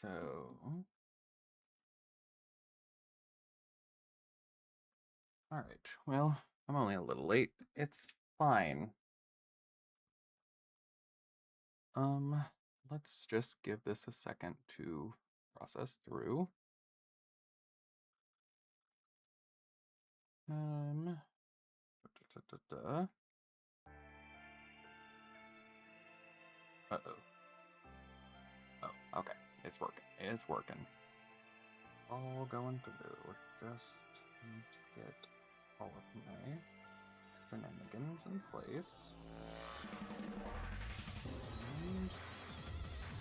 So, all right. Well, I'm only a little late. It's fine. Um, let's just give this a second to process through. Um, Uh-oh. Oh, okay. It's working. It's working. All going through. Just need to get all of my shenanigans in place. And...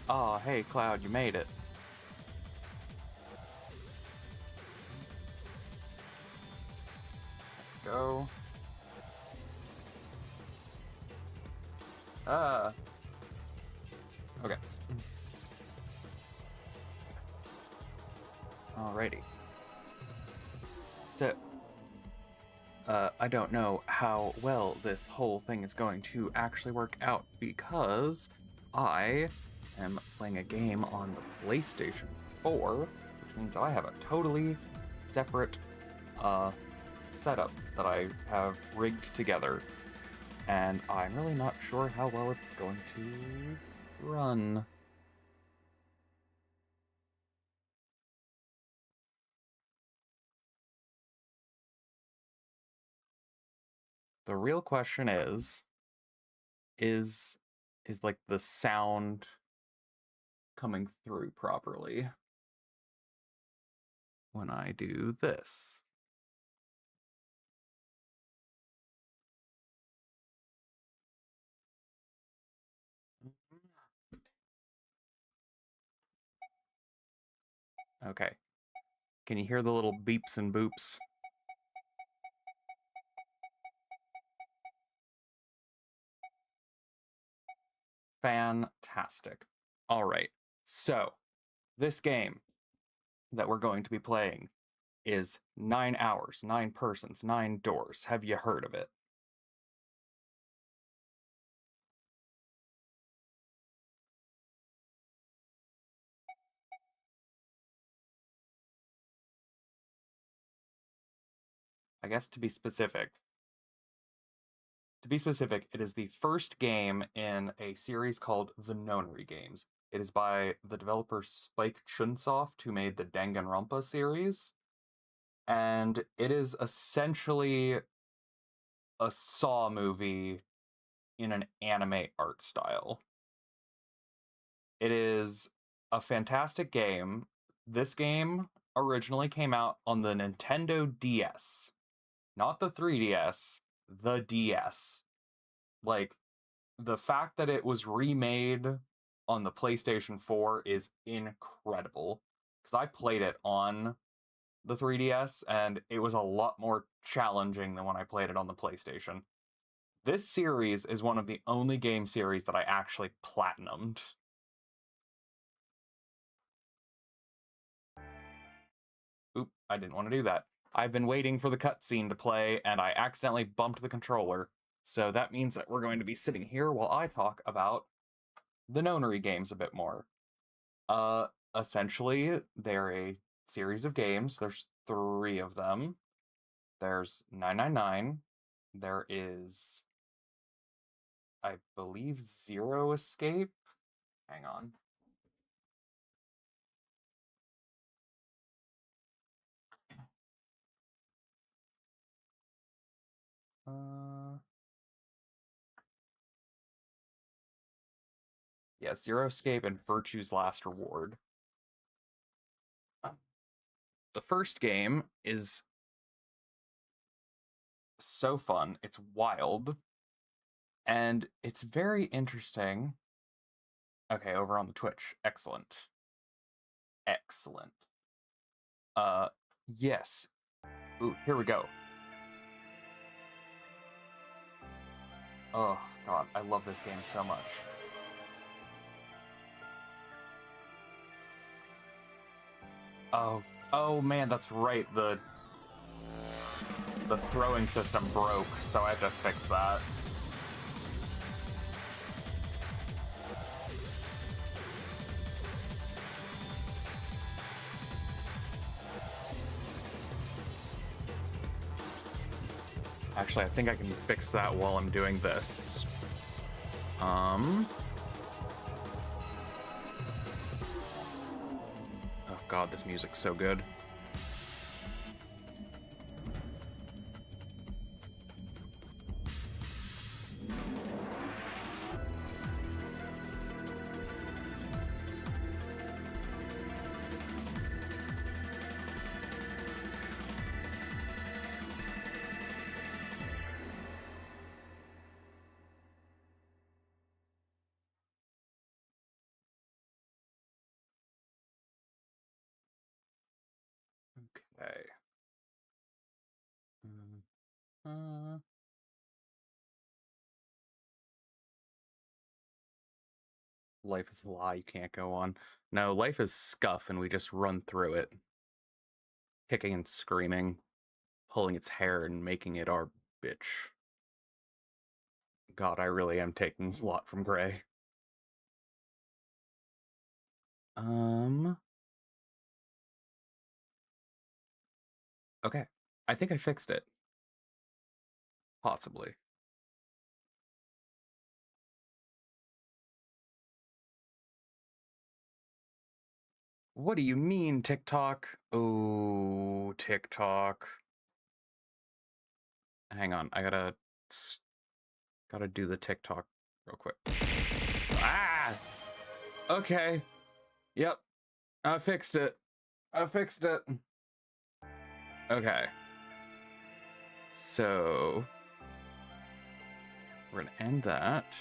oh, hey, Cloud, you made it. Go. Okay. Alrighty. So, I don't know how well this whole thing is going to actually work out because I am playing a game on the PlayStation 4, which means I have a totally separate setup that I have rigged together, and I'm really not sure how well it's going to run. The real question is like the sound coming through properly when I do this? Okay. Can you hear the little beeps and boops? Fantastic. All right. So, this game that we're going to be playing is 9 hours, 9 persons, 9 doors. Have you heard of it? I guess to be specific, it is the first game in a series called the Nonary games. It is by the developer Spike Chunsoft, who made the Danganronpa series. And it is essentially a Saw movie in an anime art style. It is a fantastic game. This game originally came out on the Nintendo DS, not the 3DS, the DS. Like, the fact that it was remade on the PlayStation 4 is incredible. Because I played it on the 3DS, and it was a lot more challenging than when I played it on the PlayStation. This series is one of the only game series that I actually platinumed. Oop, I didn't want to do that. I've been waiting for the cutscene to play, and I accidentally bumped the controller. So that means that we're going to be sitting here while I talk about the Nonary games a bit more. Essentially, they're a series of games. There's 3 of them. There's 999. There is, I believe, Zero Escape. Hang on. Yeah, Zero Escape and Virtue's Last Reward. The first game is so fun. It's wild. And it's very interesting. Okay, over on the Twitch. Excellent. Excellent. Yes. Ooh, here we go. Oh, God, I love this game so much. Oh man, that's right. The throwing system broke, so I have to fix that. Actually, I think I can fix that while I'm doing this. Oh god, this music's so good. Okay. Life is a lie, you can't go on. No, life is scuff and we just run through it. Kicking and screaming, pulling its hair and making it our bitch. God, I really am taking a lot from Gray. Okay. I think I fixed it. Possibly. What do you mean, TikTok? Oh, TikTok. Hang on, I gotta do the TikTok real quick. Ah! Okay. Yep. I fixed it. I fixed it. Okay. So we're gonna end that.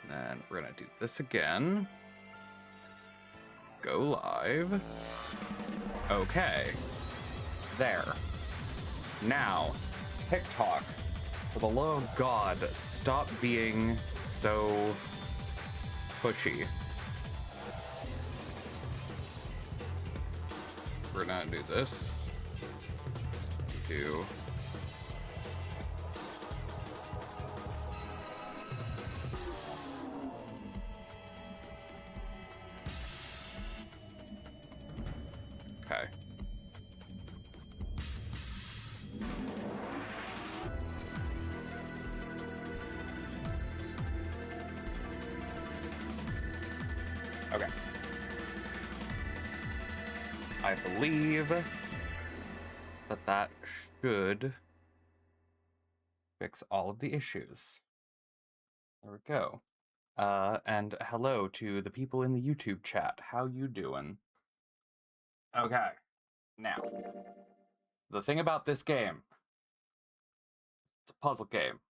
Then we're gonna do this again. Go live. Okay. There. Now, TikTok, for the love of God, stop being so pushy. We're gonna do this. Do. Okay. Okay. I believe that should fix all of the issues. There we go. And hello to the people in the YouTube chat. How you doing? Okay. Now, the thing about this game, it's a puzzle game.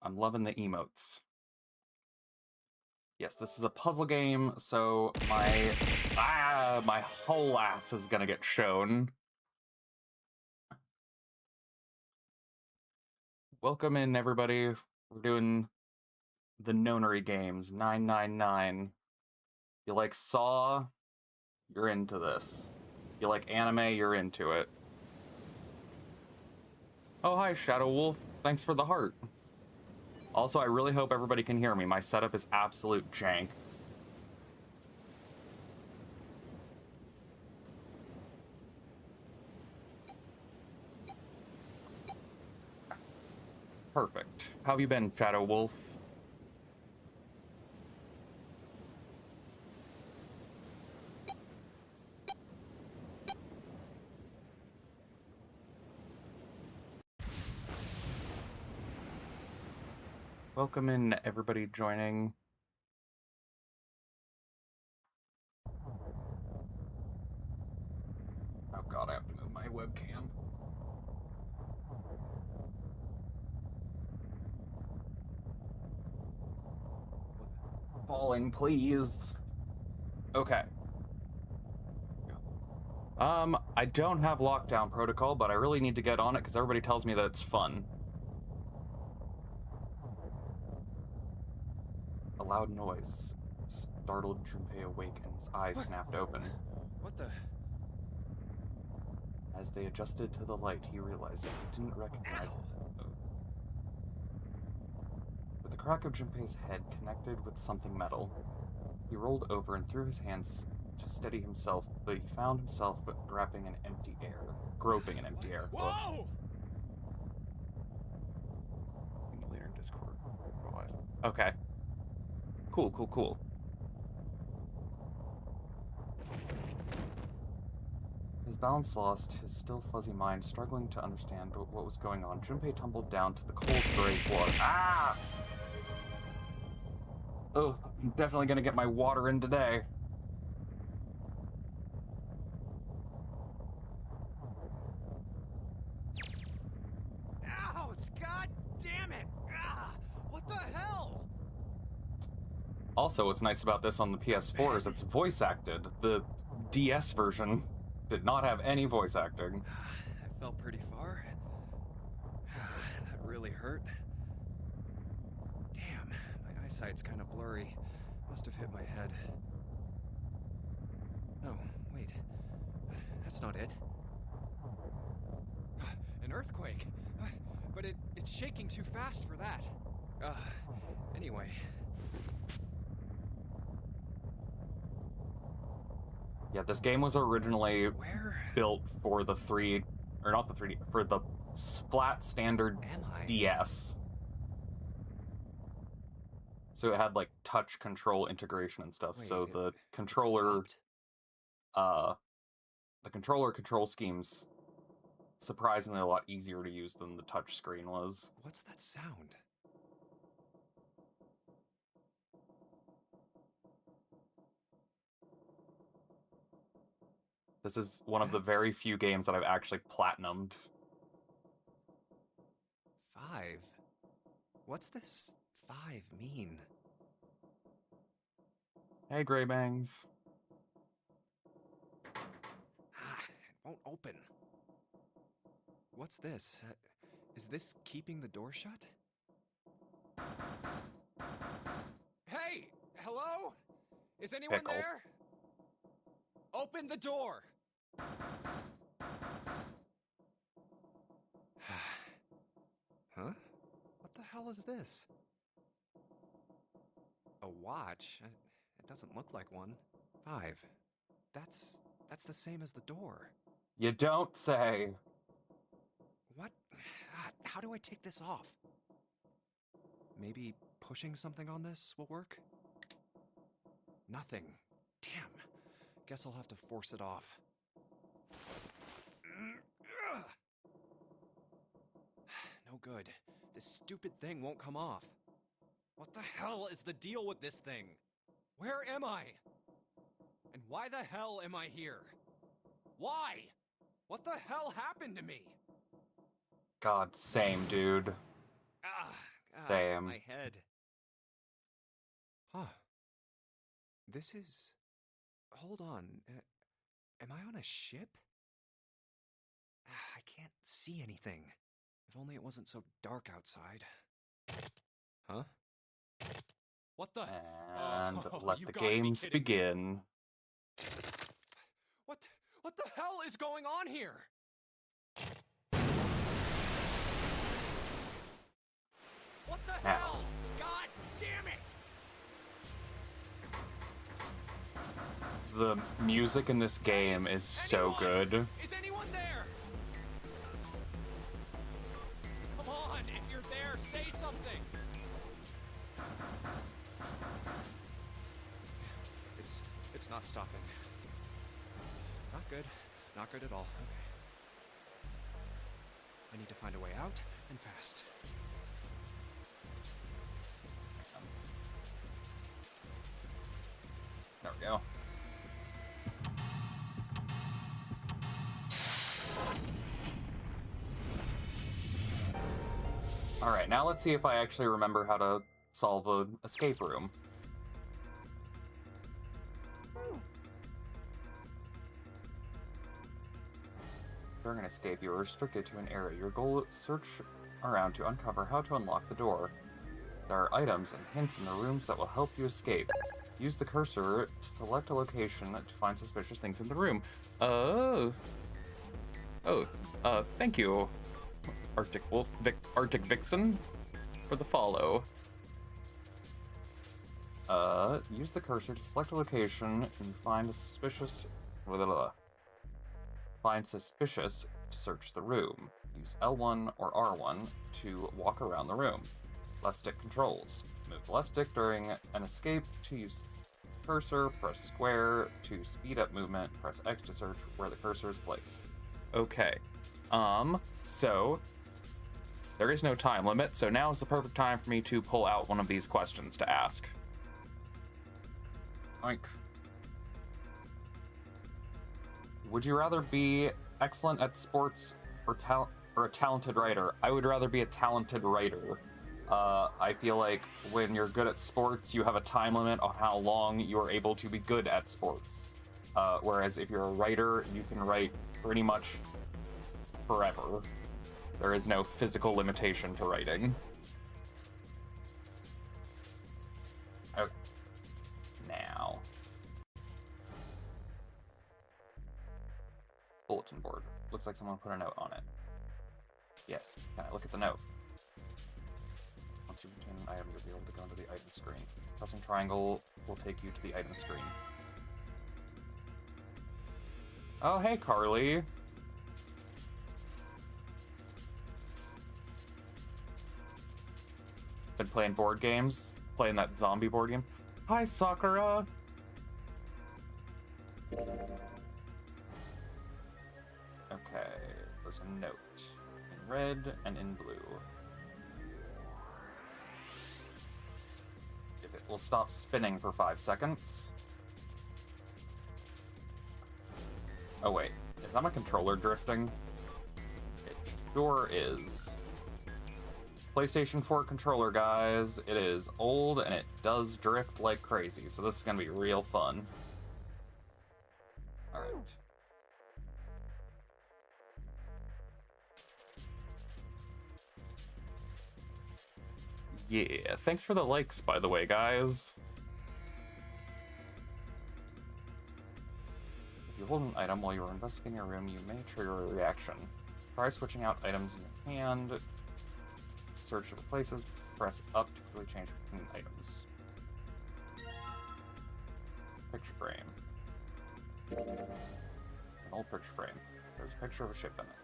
I'm loving the emotes. Yes, this is a puzzle game, so my whole ass is gonna get shown. Welcome in, everybody. We're doing the Nonary games, 999. You like Saw? You're into this. You like anime? You're into it. Oh, hi, Shadow Wolf. Thanks for the heart. Also, I really hope everybody can hear me. My setup is absolute jank. Perfect. How have you been, Shadow Wolf? Welcome in, everybody joining. Oh god, I have to move my webcam. Falling, please. Okay. I don't have lockdown protocol, but I really need to get on it because everybody tells me that it's fun. A loud noise startled Junpei awake and his eyes snapped open. What the? As they adjusted to the light, he realized that he didn't recognize it. With the crack of Junpei's head connected with something metal, He rolled over and threw his hands to steady himself, but he found himself groping in empty air. Whoa! Later in Discord. Okay. Cool. His balance lost, his still fuzzy mind struggling to understand what was going on. Junpei tumbled down to the cold gray water. Ah! Oh, I'm definitely gonna get my water in today. Ouch! God damn it! Ah, what the hell? Also, what's nice about this on the PS4 is it's voice acted. The DS version did not have any voice acting. I fell pretty far. That really hurt. Damn, my eyesight's kind of blurry. Must have hit my head. No, wait. That's not it. An earthquake! But it's shaking too fast for that. Anyway. Yeah, this game was originally built for the for the flat standard DS. So it had like touch control integration and stuff. Wait, so the controller control schemes surprisingly a lot easier to use than the touch screen was. What's that sound? This is one of the very few games that I've actually platinumed. 5? What's this 5 mean? Hey, Greybangs. It won't open. What's this? Is this keeping the door shut? Hey! Hello? Is anyone there? Open the door! Huh? What the hell is this? A watch? It doesn't look like one. 5. That's the same as the door. You don't say. What? How do I take this off? Maybe pushing something on this will work? Nothing. Damn. Guess I'll have to force it off. No good. This stupid thing won't come off. What the hell is the deal with this thing? Where am I? And why the hell am I here? Why? What the hell happened to me? God, same, dude. Same. My head. Huh. This is... Hold on. Am I on a ship? I can't see anything. If only it wasn't so dark outside. Huh? What the... And let the games begin. What the hell is going on here? What the hell? God damn it! The music in this game is so good. Is anyone there? Come on, if you're there, say something. It's not stopping. Not good. Not good at all. Okay. I need to find a way out, and fast. There we go. Alright, now let's see if I actually remember how to solve an escape room. During an escape, you are restricted to an area. Your goal is search around to uncover how to unlock the door. There are items and hints in the rooms that will help you escape. Use the cursor to select a location to find suspicious things in the room. Thank you, Arctic Vixen, for the follow. Use the cursor to select a location and find a suspicious... Blah, blah, blah. Find suspicious to search the room. Use L1 or R1 to walk around the room. Left stick controls. Move the left stick during an escape to use cursor. Press square to speed up movement. Press X to search where the cursor is placed. Okay. So... There is no time limit, so now is the perfect time for me to pull out one of these questions to ask. Oink. Would you rather be excellent at sports or a talented writer? I would rather be a talented writer. I feel like when you're good at sports, you have a time limit on how long you're able to be good at sports. Whereas if you're a writer, you can write pretty much forever. There is no physical limitation to writing. Okay. Now. Bulletin board. Looks like someone put a note on it. Yes. Can I look at the note? Once you obtain an item, you'll be able to go into the item screen. Pressing triangle will take you to the item screen. Oh, hey, Carly. Been playing board games? Playing that zombie board game? Hi, Sakura! Okay, there's a note. In red and in blue. If it will stop spinning for 5 seconds. Oh wait, is that my controller drifting? It sure is. PlayStation 4 controller, guys. It is old and it does drift like crazy, so this is gonna be real fun. Alright. Yeah, thanks for the likes, by the way, guys. If you hold an item while you are investigating a room, you may trigger a reaction. Try switching out items in your hand. Search for places, press up to quickly change between items. Picture frame. An old picture frame. There's a picture of a ship in it.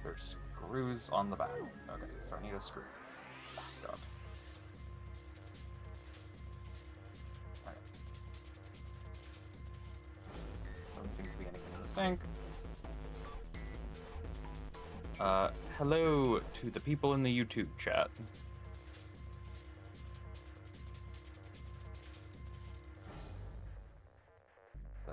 There's screws on the back. Okay, so I need a screw. Oh, God. Alright. Doesn't seem to be anything in the sink. Hello to the people in the YouTube chat. So.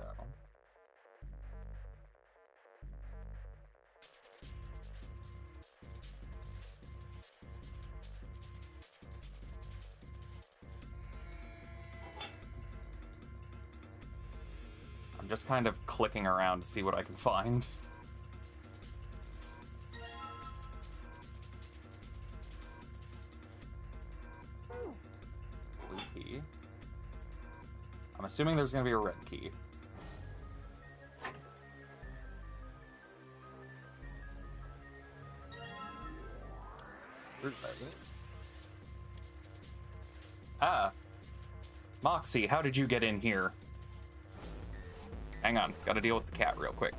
I'm just kind of clicking around to see what I can find. Key. I'm assuming there's going to be a red key. Ah. Moxie, how did you get in here? Hang on, gotta deal with the cat real quick.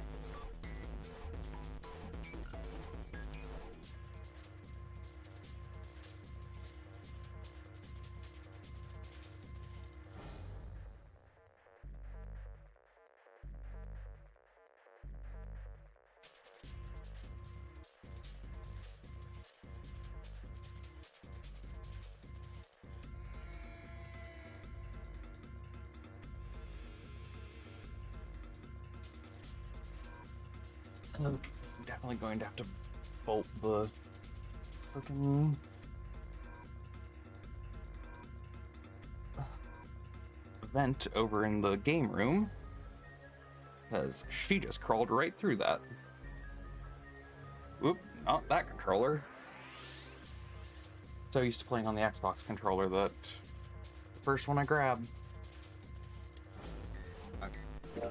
I'm definitely going to have to bolt the freaking vent over in the game room, because she just crawled right through that. Whoop, not that controller. So used to playing on the Xbox controller that the first one I grabbed. Okay.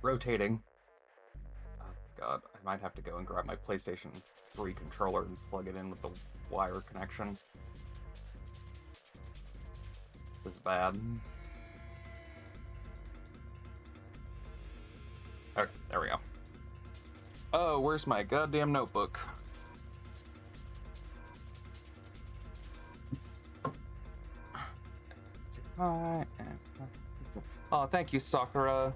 rotating. Oh god, I might have to go and grab my PlayStation 3 controller and plug it in with the wire connection. This is bad. Okay, there we go. Oh, where's my goddamn notebook? Oh, thank you, Sakura.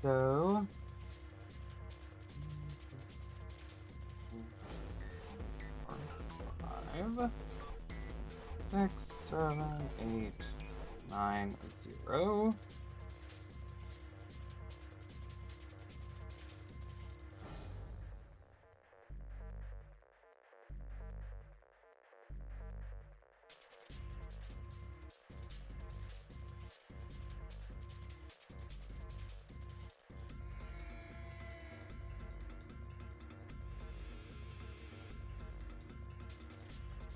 So... 5, 6, 7, 8, 9, 0.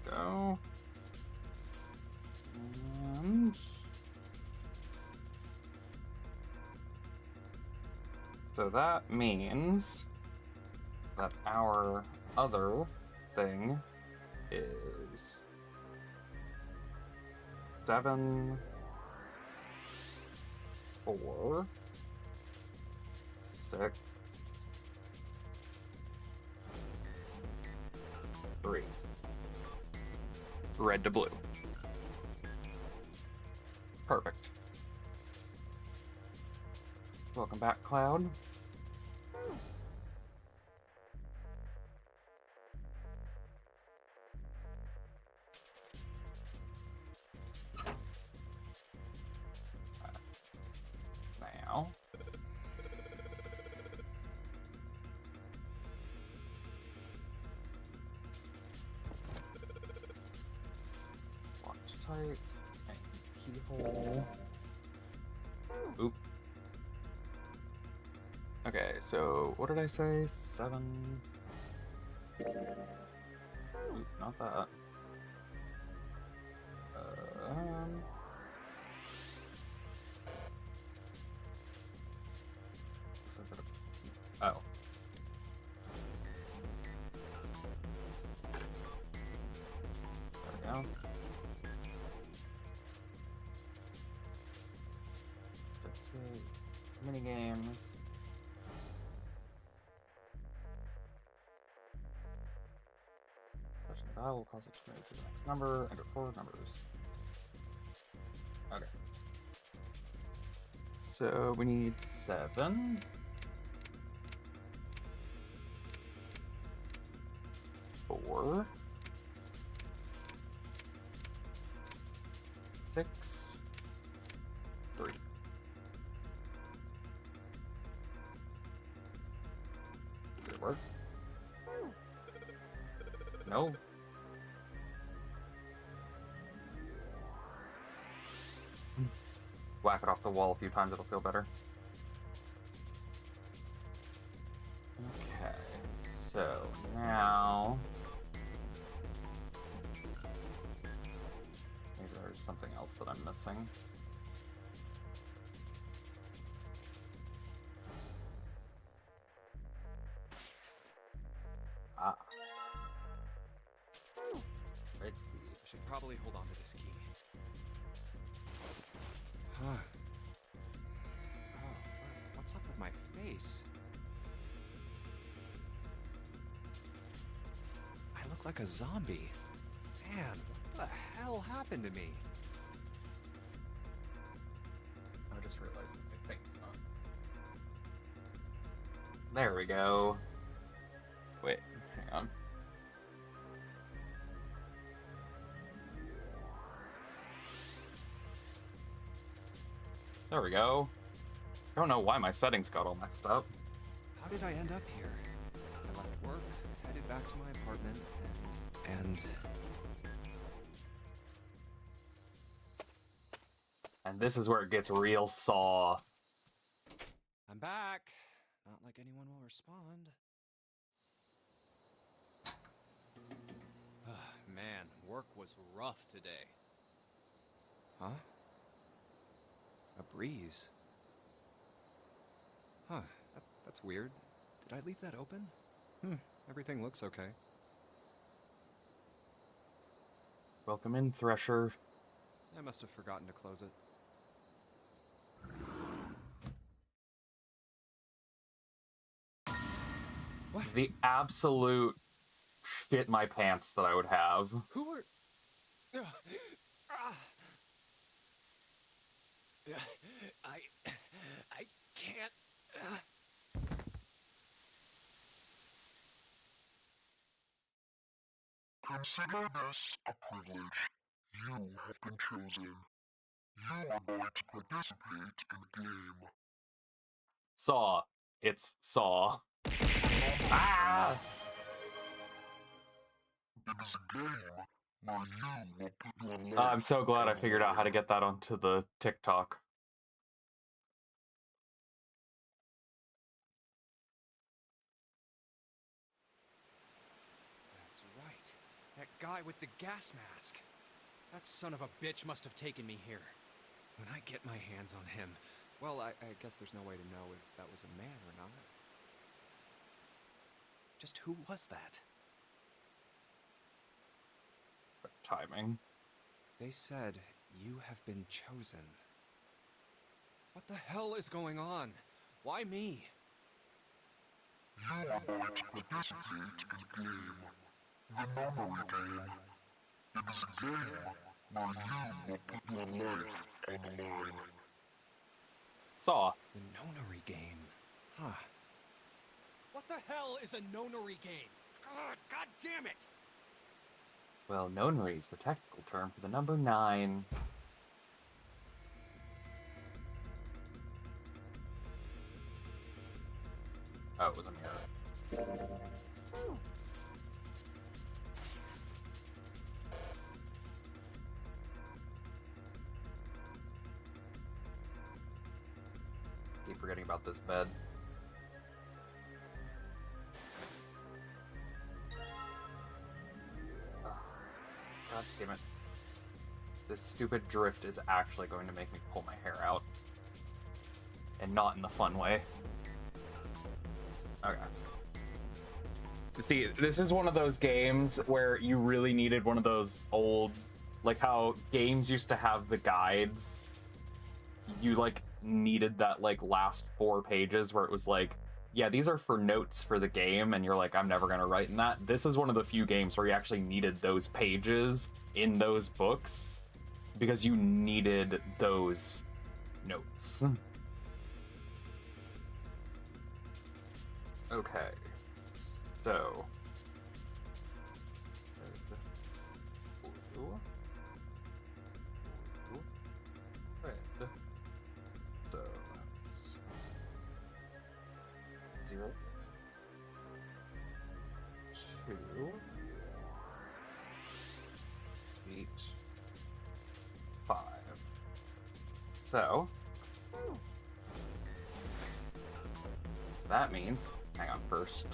Go. And... so that means that our other thing is 7, 4, 6, 3. Red to blue. Perfect. Welcome back, Cloud. Now. Watch tight and keyhole. Oop. Okay, so what did I say? 7. Oop, not that. Oh. There we go. That's it. Mini games. Touching the dial will cause it to move to the next number. Enter 4 numbers. Okay. So we need 7. 4. 6. 3. Did it work? No. Whack it off the wall a few times, it'll feel better. Okay, so now maybe there's something else that I'm missing. Ah. Red key. I should probably hold on to this key. Huh. Oh, what's up with my face? I look like a zombie. Man, what the hell happened to me? I just realized that my thing's not. There we go. Wait, hang on. There we go. I don't know why my settings got all messed up. How did I end up here? I left work, headed back to my apartment, And this is where it gets real saw. I'm back. Not like anyone will respond. Man, work was rough today. Huh? A breeze. Huh, that's weird. Did I leave that open? Everything looks okay. Welcome in, Thresher. I must have forgotten to close it. What? The absolute shit my pants that I would have. Who are... I can't... Consider this a privilege. You have been chosen. You are going to participate in the game. Saw. It's Saw. Ah! It is a game where you will put your life I'm so glad I on the figured out how to line. get that onto the TikTok. That's right. That guy with the gas mask. That son of a bitch must have taken me here. When I get my hands on him... Well, I guess there's no way to know if that was a man or not. Just who was that? Timing. They said you have been chosen. What the hell is going on? Why me? You are going to participate in the game. The Nonary game. It is a game where you will put your life on the line. Saw. The Nonary game. Huh. What the hell is a Nonary game? God damn it! Well, Nonary is the technical term for the number 9. Oh, it was a mirror. Keep forgetting about this bed. God damn it. This stupid drift is actually going to make me pull my hair out. And not in the fun way. Okay. See, this is one of those games where you really needed one of those old, like how games used to have the guides. You like needed that like last 4 pages where it was like, yeah, these are for notes for the game, and you're like, I'm never gonna write in that. This is one of the few games where you actually needed those pages in those books because you needed those notes. Okay, so blue, red. So that's 0, 2, 8, 5. So that means, hang on first.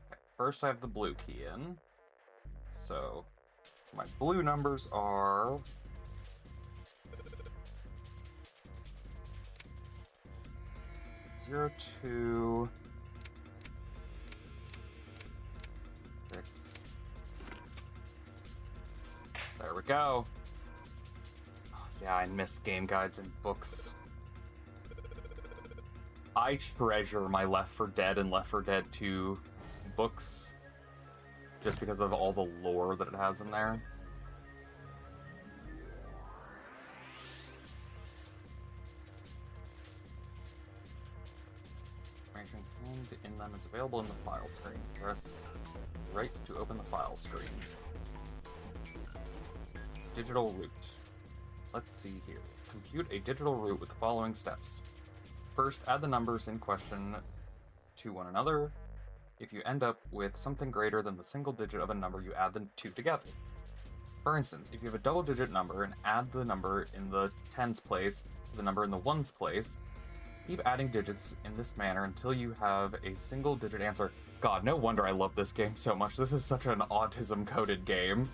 Okay, first I have the blue key in. So my blue numbers are 0, 2, 6. There we go. Oh, yeah, I miss game guides and books. I treasure my Left 4 Dead and Left 4 Dead 2 books just because of all the lore that it has in there. Information contained in them is available in the file screen. Press right to open the file screen. Digital route. Let's see here. Compute a digital route with the following steps. First, add the numbers in question to one another. If you end up with something greater than the single digit of a number, you add the two together. For instance, if you have a double-digit number and add the number in the tens place to the number in the ones place, keep adding digits in this manner until you have a single-digit answer. God, no wonder I love this game so much. This is such an autism-coded game.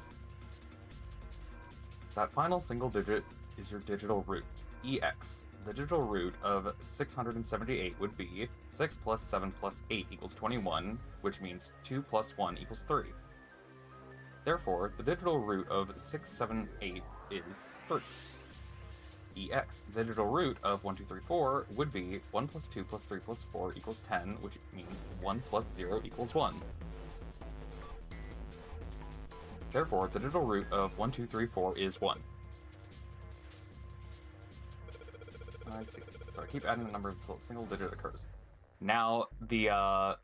That final single digit is your digital root, EX. The digital root of 678 would be 6 plus 7 plus 8 equals 21, which means 2 plus 1 equals 3. Therefore, the digital root of 678 is 3. EX, the digital root of 1, 2, 3, 4 would be 1 plus 2 plus 3 plus 4 equals 10, which means 1 plus 0 equals 1. Therefore, the digital root of 1, 2, 3, 4 is 1. I see. So I keep adding the number until a single digit occurs. Now, the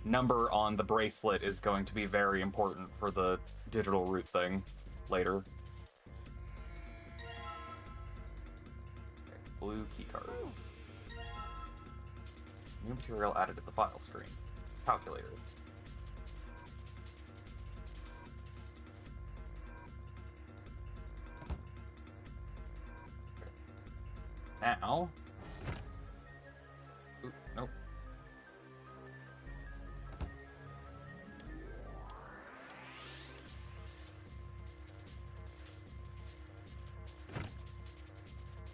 number on the bracelet is going to be very important for the digital root thing later. Okay, blue keycards. New material added to the file screen. Calculator. Okay. Now... Oop, nope.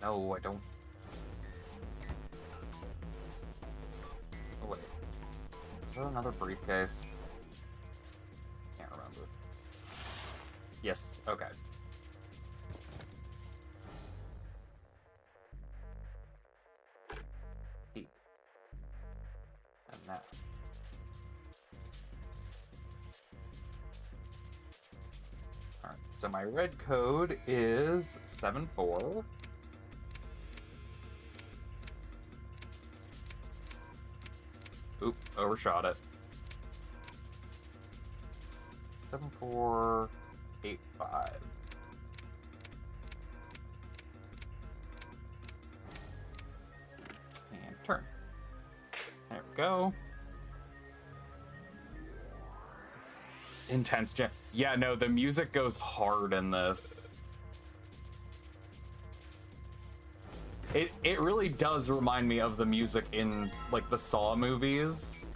No, I don't. Oh, wait. Is there another briefcase? Can't remember. Yes, okay. Key. And that. Alright, so my red code is 74. Oop, overshot it. 7485. And turn. There we go. Intense jam. Yeah, no, the music goes hard in this. It really does remind me of the music in, like, the Saw movies.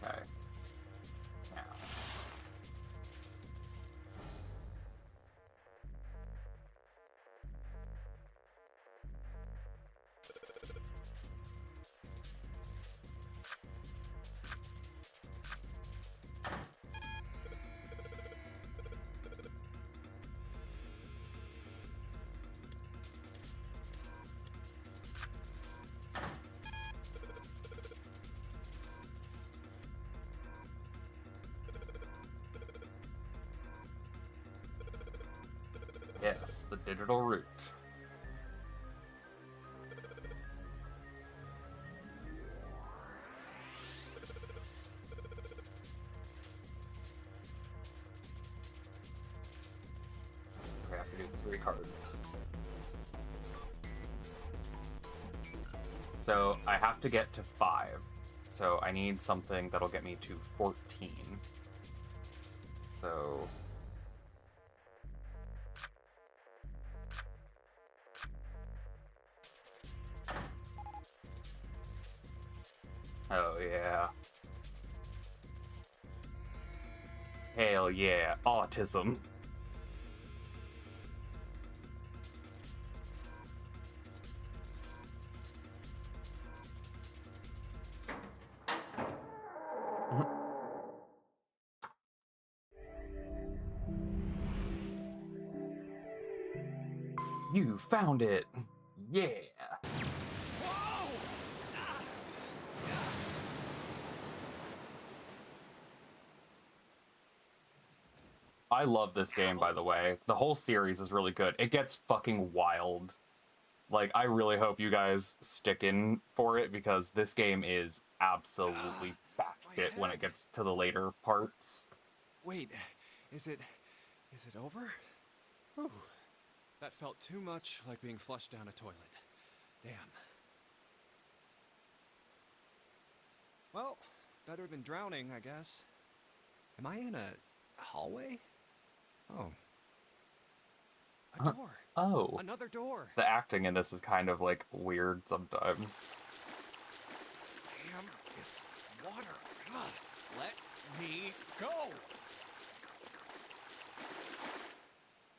Okay. Now. Yes, the digital root. We have to do 3 cards. So I have to get to 5. So I need something that'll get me to 14. So... Oh, yeah. Hell yeah, autism. You found it! Yeah! I love this game, by the way. The whole series is really good. It gets fucking wild. Like, I really hope you guys stick in for it, because this game is absolutely batshit when it gets to the later parts. Wait, is it over? Whew. That felt too much like being flushed down a toilet. Damn. Well, better than drowning, I guess. Am I in a hallway? Oh. A door. Oh. Another door. The acting in this is kind of, like, weird sometimes. Damn this water. Ugh. Let me go.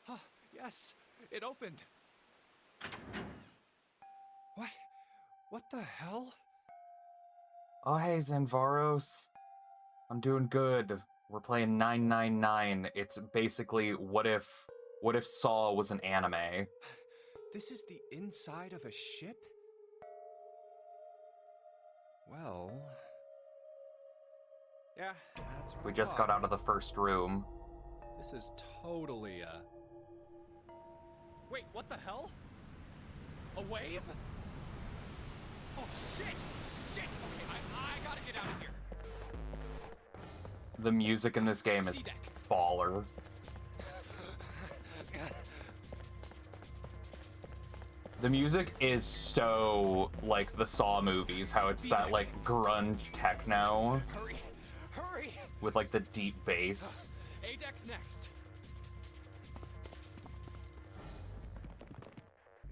Huh, yes, it opened. What? What the hell? Oh, hey, Zanvaros. I'm doing good. We're playing 999. It's basically what if Saw was an anime. This is the inside of a ship? Well... Yeah, that's what We I just thought. got out of the first room. This is totally, Wait, what the hell? A wave? Oh, shit! Shit! Okay, I gotta get out of here. The music in this game is C-deck. baller. The music is so like the Saw movies, how it's that like grunge techno Hurry! Hurry! with like the deep bass. A-deck's next.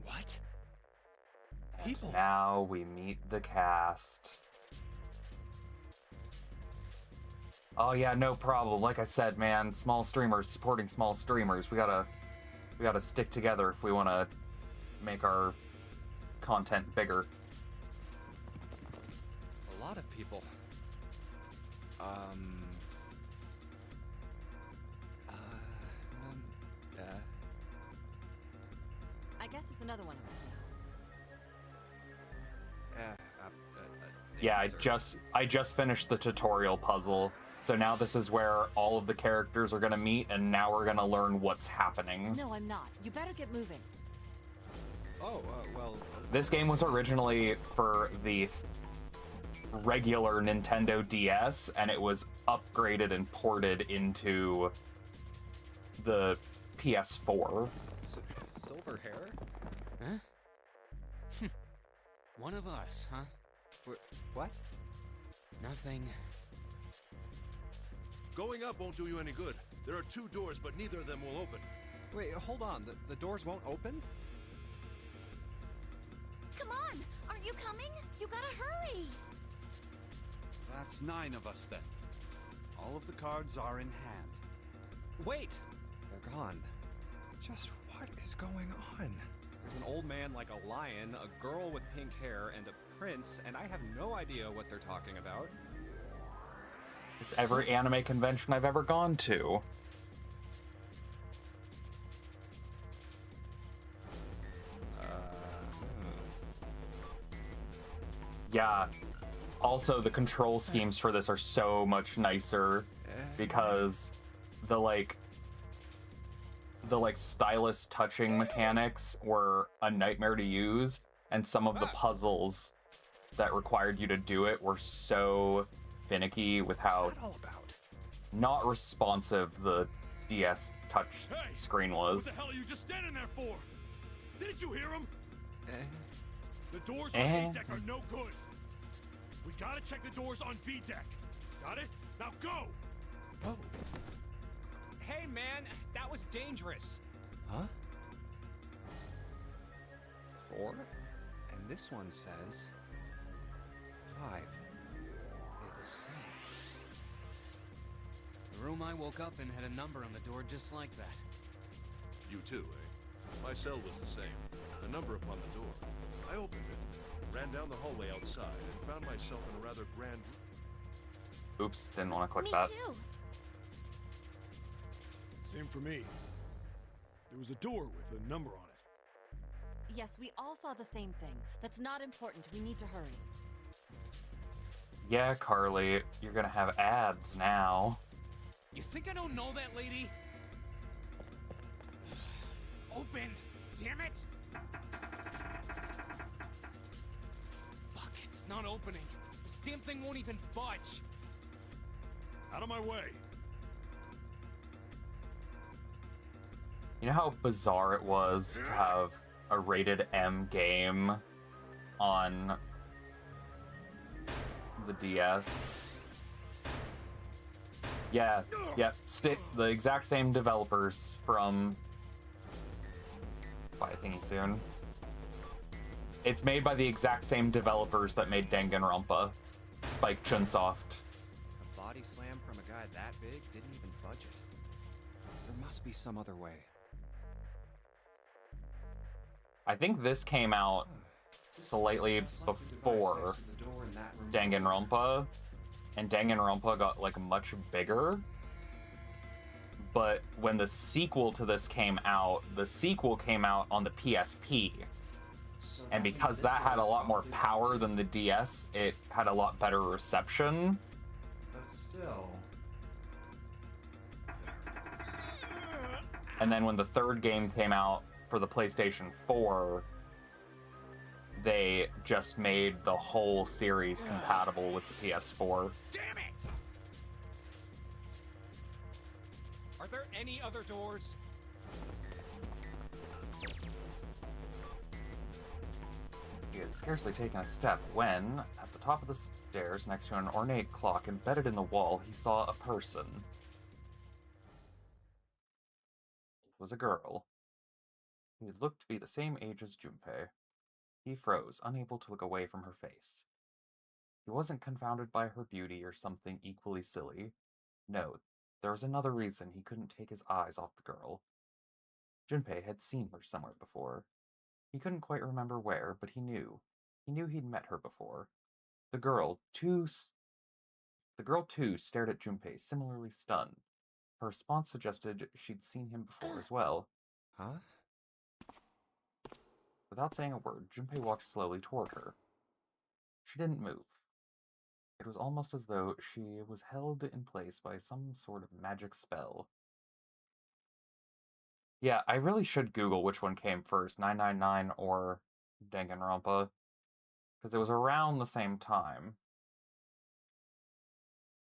What? People. Now we meet the cast. Oh yeah, no problem. Like I said, man, small streamers supporting small streamers. We gotta stick together if we want to make our content bigger. A lot of people. I guess there's another one of us now. Yeah, Dancer. I just finished the tutorial puzzle. So now this is where all of the characters are gonna meet, and now we're gonna learn what's happening. No, I'm not. You better get moving. Oh, well... This game was originally for the regular Nintendo DS, and it was upgraded and ported into the PS4. Silver hair? Huh? One of us, huh? What? Nothing. Going up won't do you any good. There are 2 doors, but neither of them will open. Wait, hold on. The doors won't open? Come on! Aren't you coming? You gotta hurry! That's 9 of us then. All of the cards are in hand. Wait! They're gone. Just what is going on? There's an old man like a lion, a girl with pink hair, and a prince, and I have no idea what they're talking about. It's every anime convention I've ever gone to. Yeah. Also, the control schemes for this are so much nicer because the stylus touching mechanics were a nightmare to use, and some of the puzzles that required you to do it were so finicky with how What's that all about? not responsive the DS touch screen was. What the hell are you just standing there for? Didn't you hear him? The doors on Eh. B deck are no good. We gotta check the doors on B deck. Got it? Now go! Oh. Hey, man, that was dangerous. Huh? 4? And this one says 5. They're the same. The room I woke up in had a number on the door just like that. You too, eh? My cell was the same. A number upon the door. I opened it, ran down the hallway outside, and found myself in a rather grand... Oops, didn't want to click Me that. too. Same for me. There was a door with a number on it. Yes, we all saw the same thing. That's not important. We need to hurry. Yeah, Carly, you're gonna have ads now. You think I don't know that lady? Open! Damn it! Fuck, it's not opening. This damn thing won't even budge. Out of my way. You know how bizarre it was to have a rated M game on the DS? Yeah, yeah, the exact same developers from Buy a Thingy Soon. It's made by the exact same developers that made Danganronpa. Spike Chunsoft. A body slam from a guy that big didn't even budge it. There must be some other way. I think this came out slightly before Danganronpa, and Danganronpa got like much bigger. But when the sequel to this came out, the sequel came out on the PSP. And because that had a lot more power than the DS, it had a lot better reception. But still. And then when the third game came out for the PlayStation 4, they just made the whole series compatible with the PS4. Damn it! Are there any other doors? He had scarcely taken a step when, at the top of the stairs next to an ornate clock embedded in the wall, he saw a person. It was a girl. He looked to be the same age as Junpei. He froze, unable to look away from her face. He wasn't confounded by her beauty or something equally silly. No, there was another reason he couldn't take his eyes off the girl. Junpei had seen her somewhere before. He couldn't quite remember where, but he knew. He knew he'd met her before. The girl, too, stared at Junpei, similarly stunned. Her response suggested she'd seen him before as well. Huh? Without saying a word, Junpei walked slowly toward her. She didn't move. It was almost as though she was held in place by some sort of magic spell. Yeah, I really should Google which one came first, 999 or Danganronpa, because it was around the same time.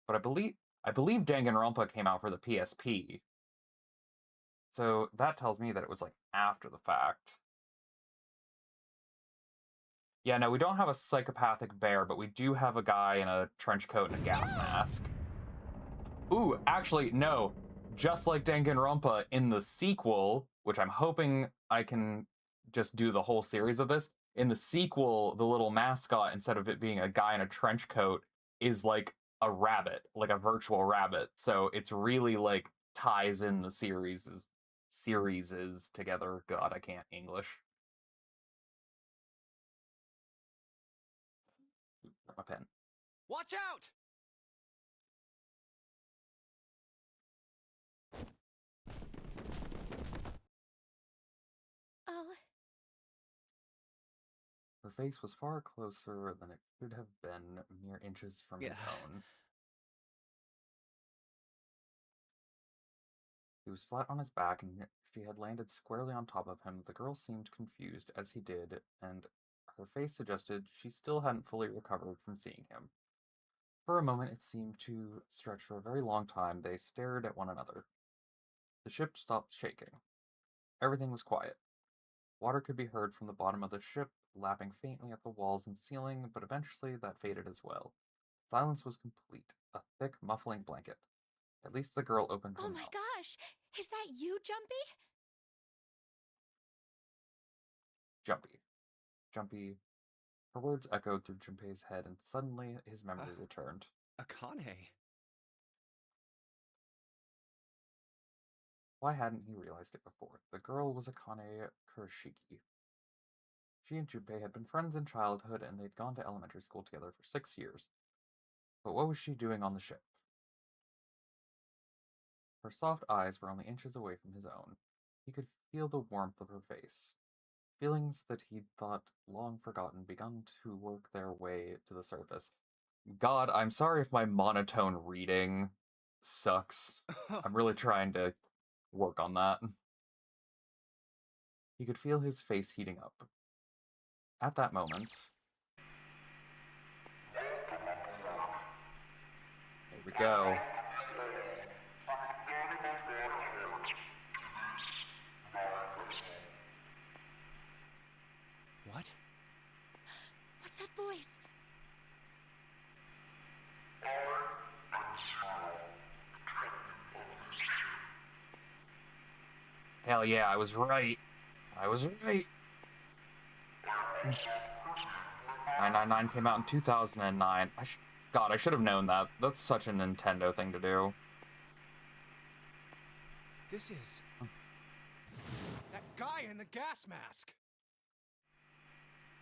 But I believe Danganronpa came out for the PSP. So that tells me that it was like after the fact. Yeah, no, we don't have a psychopathic bear, but we do have a guy in a trench coat and a gas mask. Ooh, actually, no. Just like Danganronpa, in the sequel, which I'm hoping I can just do the whole series of this, in the sequel, the little mascot, instead of it being a guy in a trench coat, is like a rabbit, like a virtual rabbit. So it's really like ties in the series together. God, I can't English. My pen. Watch out! Oh, Her face was far closer than it could have been, mere inches from his own. He was flat on his back, and she had landed squarely on top of him. The girl seemed confused as he did, and her face suggested she still hadn't fully recovered from seeing him. For a moment it seemed to stretch for a very long time. They stared at one another. The ship stopped shaking. Everything was quiet. Water could be heard from the bottom of the ship, lapping faintly at the walls and ceiling, but eventually that faded as well. Silence was complete, a thick, muffling blanket. At least the girl opened her oh my mouth. gosh! Is that you, Jumpy? Jumpy. Jumpy. Her words echoed through Junpei's head, and suddenly his memory returned. Akane. Why hadn't he realized it before? The girl was Akane Kurashiki. She and Junpei had been friends in childhood, and they'd gone to elementary school together for 6 years. But what was she doing on the ship? Her soft eyes were only inches away from his own. He could feel the warmth of her face. Feelings that he'd thought long forgotten begun to work their way to the surface. God, I'm sorry if my monotone reading sucks. I'm really trying to work on that. He could feel his face heating up. At that moment, there we go. What? What's that voice? Hell yeah, I was right. I was right. 999 came out in 2009. God, I should have known that. That's such a Nintendo thing to do. This is... that guy in the gas mask!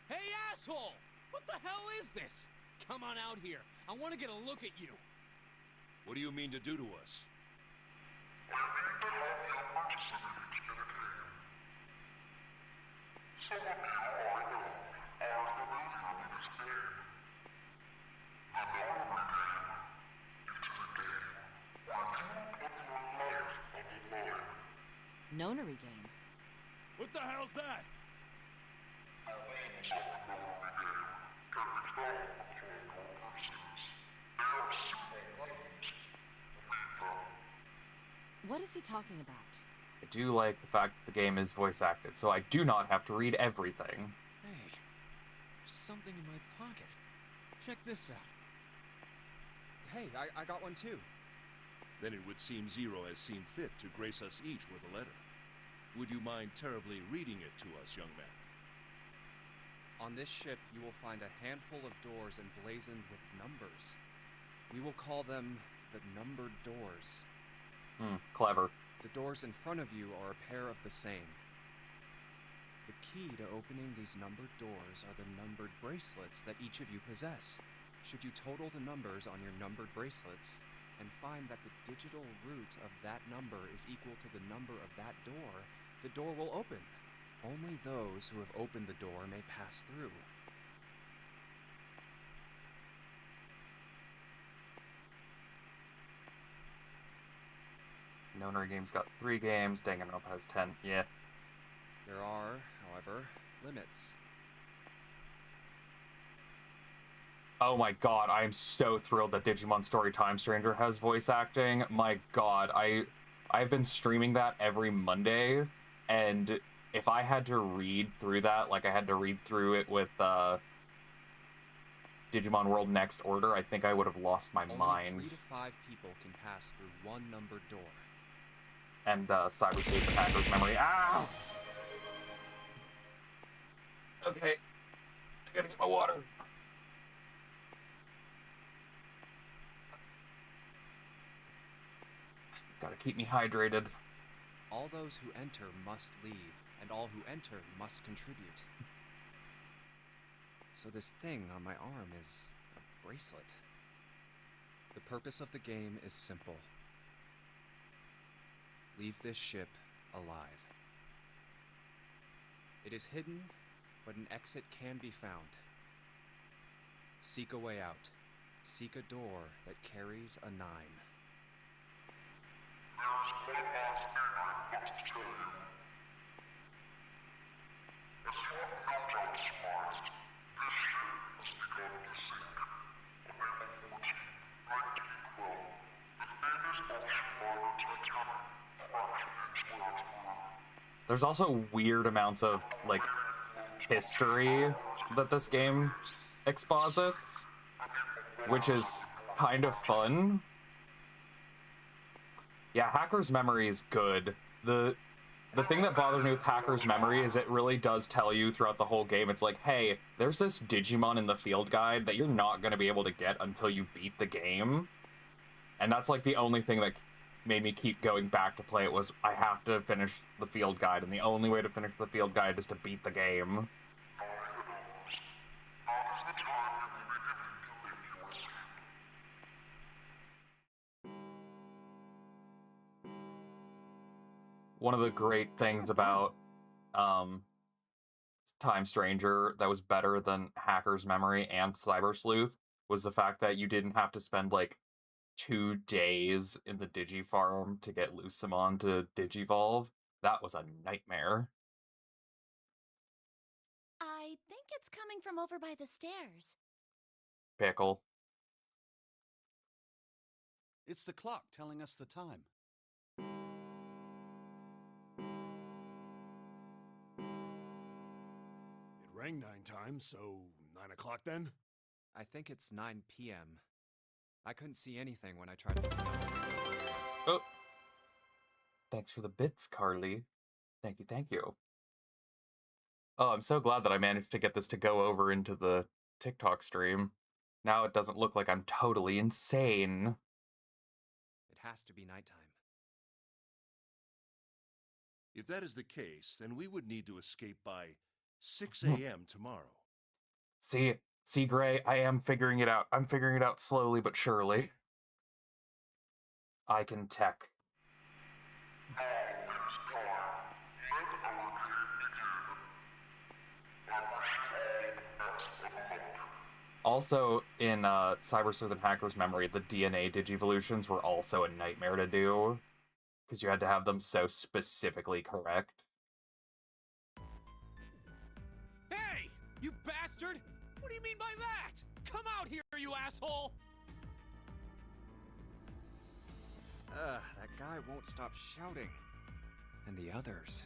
Hey, asshole! What the hell is this? Come on out here. I want to get a look at you. What do you mean to do to us? Nonary game. What the hell's that? What is he talking about? I do like the fact that the game is voice acted, so I do not have to read everything. Hey, there's something in my pocket. Check this out. Hey, I got one too. Then it would seem Zero has seen fit to grace us each with a letter. Would you mind terribly reading it to us, young man? On this ship, you will find a handful of doors emblazoned with numbers. We will call them the numbered doors. Clever. The doors in front of you are a pair of the same. The key to opening these numbered doors are the numbered bracelets that each of you possess. Should you total the numbers on your numbered bracelets and find that the digital root of that number is equal to the number of that door, the door will open. Only those who have opened the door may pass through. Nonary Games got 3 games, Danganronpa has 10. Yeah. There are, however, limits. Oh my god, I am so thrilled that Digimon Story Time Stranger has voice acting. My god, I've been streaming that every Monday, and if I had to read through that, like I had to read through it with Digimon World Next Order, I think I would have lost my mind. Only 3 to 5 people can pass through one numbered door. And Cyber Sleuth and Hacker's Memory. Ah! Okay. I gotta get my water. Gotta keep me hydrated. All those who enter must leave, and all who enter must contribute. So this thing on my arm is a bracelet. The purpose of the game is simple. Leave this ship alive. It is hidden, but an exit can be found. Seek a way out. Seek a door that carries a 9. There's also weird amounts of, like, history that this game exposits, which is kind of fun. Yeah, Hacker's Memory is good. The thing that bothered me with Hacker's Memory is it really does tell you throughout the whole game, it's like, hey, there's this Digimon in the field guide that you're not going to be able to get until you beat the game. And that's, like, the only thing that made me keep going back to play it was I have to finish the field guide, and the only way to finish the field guide is to beat the game. One of the great things about Time Stranger that was better than Hacker's Memory and Cyber Sleuth was the fact that you didn't have to spend, like, 2 days in the Digifarm to get Lucimon to Digivolve. That was a nightmare. I think it's coming from over by the stairs. Pickle. It's the clock telling us the time. It rang 9 times, so 9 o'clock then? I think it's 9 p.m. I couldn't see anything when I tried to look it up. Oh. Thanks for the bits, Carly. Thank you, thank you. Oh, I'm so glad that I managed to get this to go over into the TikTok stream. Now it doesn't look like I'm totally insane. It has to be nighttime. If that is the case, then we would need to escape by 6 a.m. tomorrow. See, Gray, I am figuring it out. I'm figuring it out slowly but surely. I can tech. Also, in Cyber Sleuth and Hacker's Memory, the DNA digivolutions were also a nightmare to do, because you had to have them so specifically correct. Hey! You bastard! What do you mean by that? Come out here, you asshole! That guy won't stop shouting. And the others.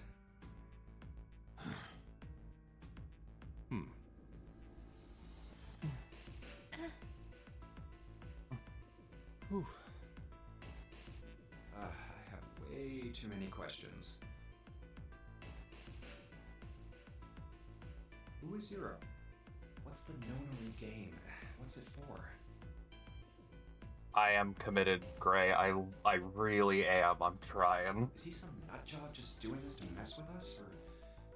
Whew. I have way too many questions. Who is Zero? What's the Nonary game? What's it for? I am committed, Gray. I really am. I'm trying. Is he some nutjob just doing this to mess with us, or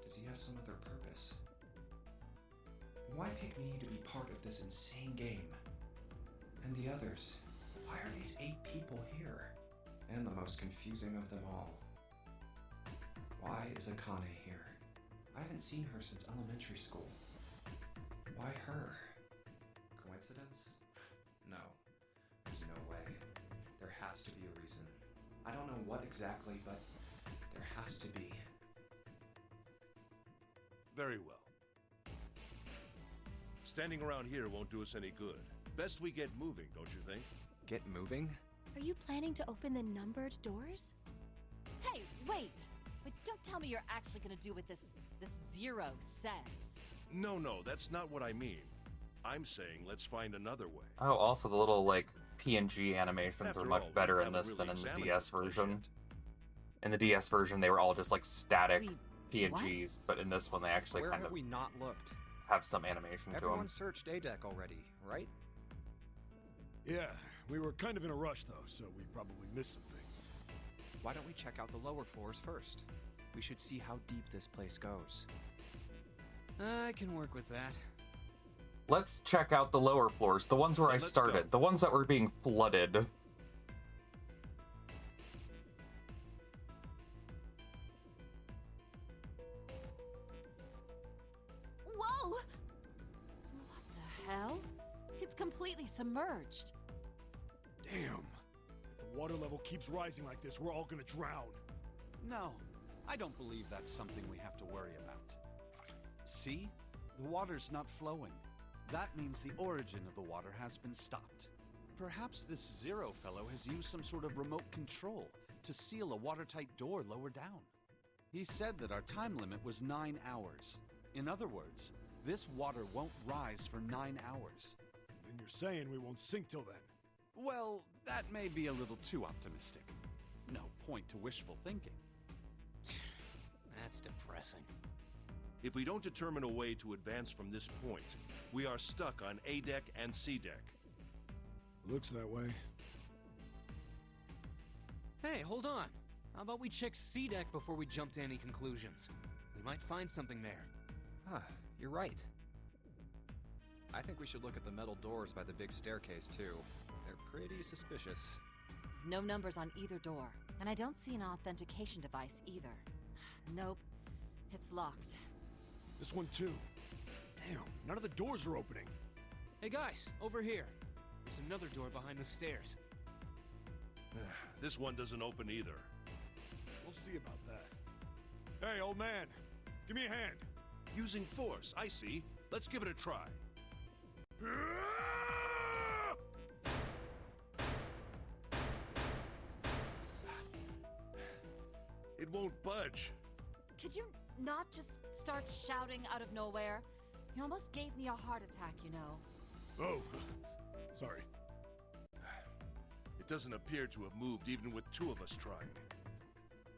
does he have some other purpose? Why pick me to be part of this insane game? And the others? Why are these 8 people here? And the most confusing of them all. Why is Akane here? I haven't seen her since elementary school. Why her? Coincidence? No. There's no way. There has to be a reason. I don't know what exactly, but there has to be. Very well. Standing around here won't do us any good. Best we get moving, don't you think? Get moving? Are you planning to open the numbered doors? Hey, wait! Wait, don't tell me you're actually gonna do what this Zero says. No, that's not what I mean. I'm saying let's find another way. Oh, also the little, like, PNG animations After are much all, we better in haven't this really than in the examined DS the place version. yet. In the DS version, they were all just, like, static Wait, PNGs, but in this one, they actually Where kind have of we not looked? have some animation to Everyone them. searched A-Deck already, right? Yeah, we were kind of in a rush though, so we probably missed some things. Why don't we check out the lower floors first? We should see how deep this place goes. I can work with that. Let's check out the lower floors, the ones where I Let's started, go. the ones that were being flooded. Whoa! What the hell? It's completely submerged. Damn. If the water level keeps rising like this, we're all gonna drown. No, I don't believe that's something we have to worry about. See? The water's not flowing. That means the origin of the water has been stopped. Perhaps this Zero fellow has used some sort of remote control to seal a watertight door lower down. He said that our time limit was 9 hours. In other words, this water won't rise for 9 hours. Then you're saying we won't sink till then. Well, that may be a little too optimistic. No point to wishful thinking. That's depressing. If we don't determine a way to advance from this point, we are stuck on A-Deck and C-Deck. Looks that way. Hey, hold on. How about we check C-Deck before we jump to any conclusions? We might find something there. Huh, you're right. I think we should look at the metal doors by the big staircase, too. They're pretty suspicious. No numbers on either door, and I don't see an authentication device either. Nope, it's locked. This one too. Damn, none of the doors are opening. Hey guys, over here. There's another door behind the stairs. This one doesn't open either. We'll see about that. Hey, old man, give me a hand. Using force, I see. Let's give it a try. It won't budge. Could you not just start shouting out of nowhere? You almost gave me a heart attack, you know. Oh, sorry. It doesn't appear to have moved even with 2 of us trying.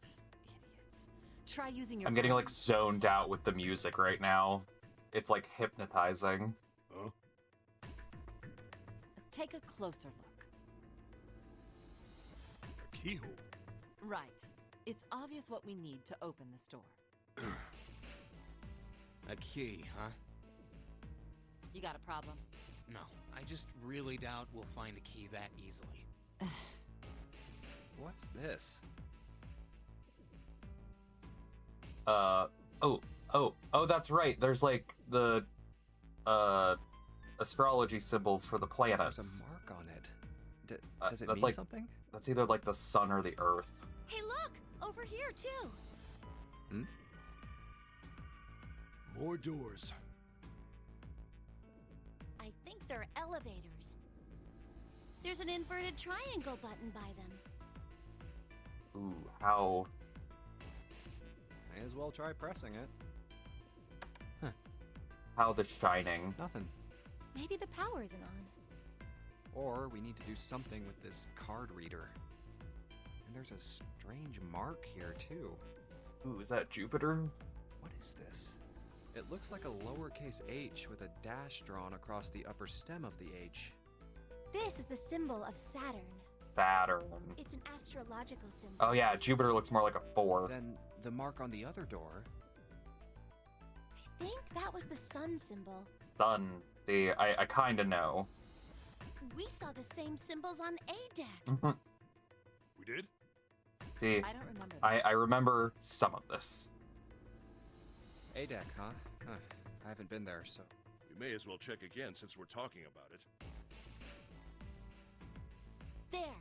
Idiots. Try using your I'm getting like voice zoned first. out with the music right now. It's like hypnotizing. Huh? Take a closer look. A keyhole. Right. It's obvious what we need to open this door. A key, huh? You got a problem? No, I just really doubt we'll find a key that easily. What's this? Oh, that's right. There's like the astrology symbols for the planets. There's a mark on it. Does it that's mean like- something? That's either like the sun or the earth. Hey, look! Over here, too! More doors. I think they're elevators. There's an inverted triangle button by them. Ooh, how? May as well try pressing it. How the shining? Nothing. Maybe the power isn't on. Or we need to do something with this card reader. And there's a strange mark here, too. Ooh, is that Jupiter? What is this? It looks like a lowercase h with a dash drawn across the upper stem of the H. This is the symbol of Saturn. Saturn. It's an astrological symbol. Oh yeah, Jupiter looks more like a 4. Then the mark on the other door. I think that was the sun symbol. Sun. See, I kinda know. We saw the same symbols on A deck. We did? See, I don't remember that. I remember some of this. A deck, huh? I haven't been there, so. We may as well check again since we're talking about it. There!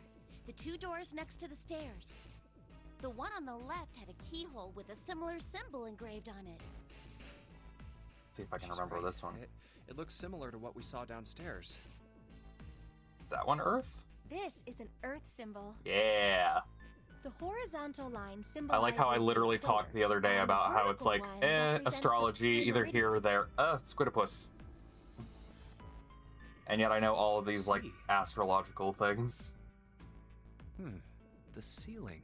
The two doors next to the stairs. The one on the left had a keyhole with a similar symbol engraved on it. See if I can She's remember right. this one. It looks similar to what we saw downstairs. Is that one Earth? This is an earth symbol. Yeah. The horizontal line I symbolizes like how I the literally equator, talked the other day while the about how it's like, vertical line represents the astrology, either meridian. here or there. Squidopus. And yet I know all of these, like, See. astrological things. The ceiling.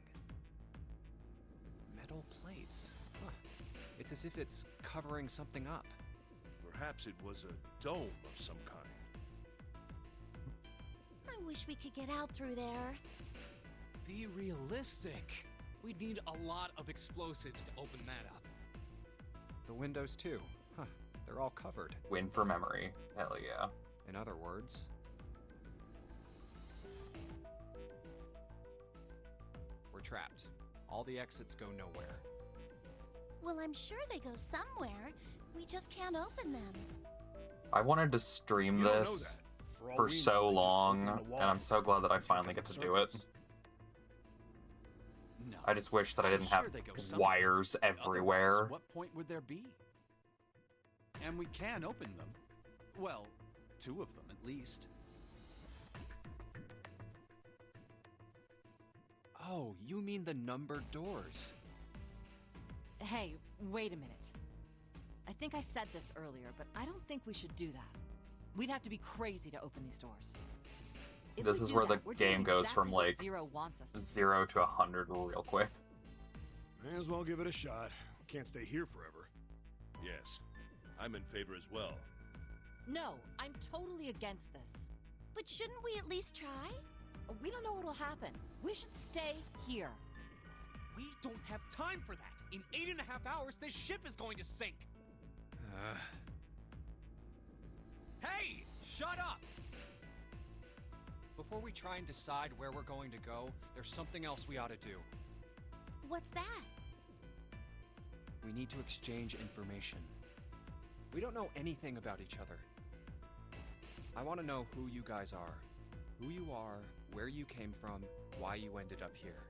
Metal plates. Huh. It's as if it's covering something up. Perhaps it was a dome of some kind. I wish we could get out through there. Be realistic. We'd need a lot of explosives to open that up. The windows, too. Huh. They're all covered. Win for memory. Hell yeah. In other words, we're trapped. All the exits go nowhere. Well, I'm sure they go somewhere. We just can't open them. I wanted to stream You don't know this that. all for we know, so they just long, opened the wall and I'm so glad that I and take finally us get in to do it. circles. No. I just wish that I I'm didn't sure have they go somewhere. wires Otherwise, everywhere. what point would there be? And we can open them. Well, 2 of them at least. Oh, you mean the numbered doors. Hey, wait a minute. I think I said this earlier, but I don't think we should do that. We'd have to be crazy to open these doors. If This we is do where that, the we're doing game goes from, exactly what like, Zero wants us to do. 0 to 100 real quick. May as well give it a shot. We can't stay here forever. Yes, I'm in favor as well. No, I'm totally against this. But shouldn't we at least try? We don't know what'll happen. We should stay here. We don't have time for that. In 8.5 hours, this ship is going to sink. Hey! Shut up! Before we try and decide where we're going to go, there's something else we ought to do. What's that? We need to exchange information. We don't know anything about each other. I want to know who you guys are. Who you are, where you came from, why you ended up here.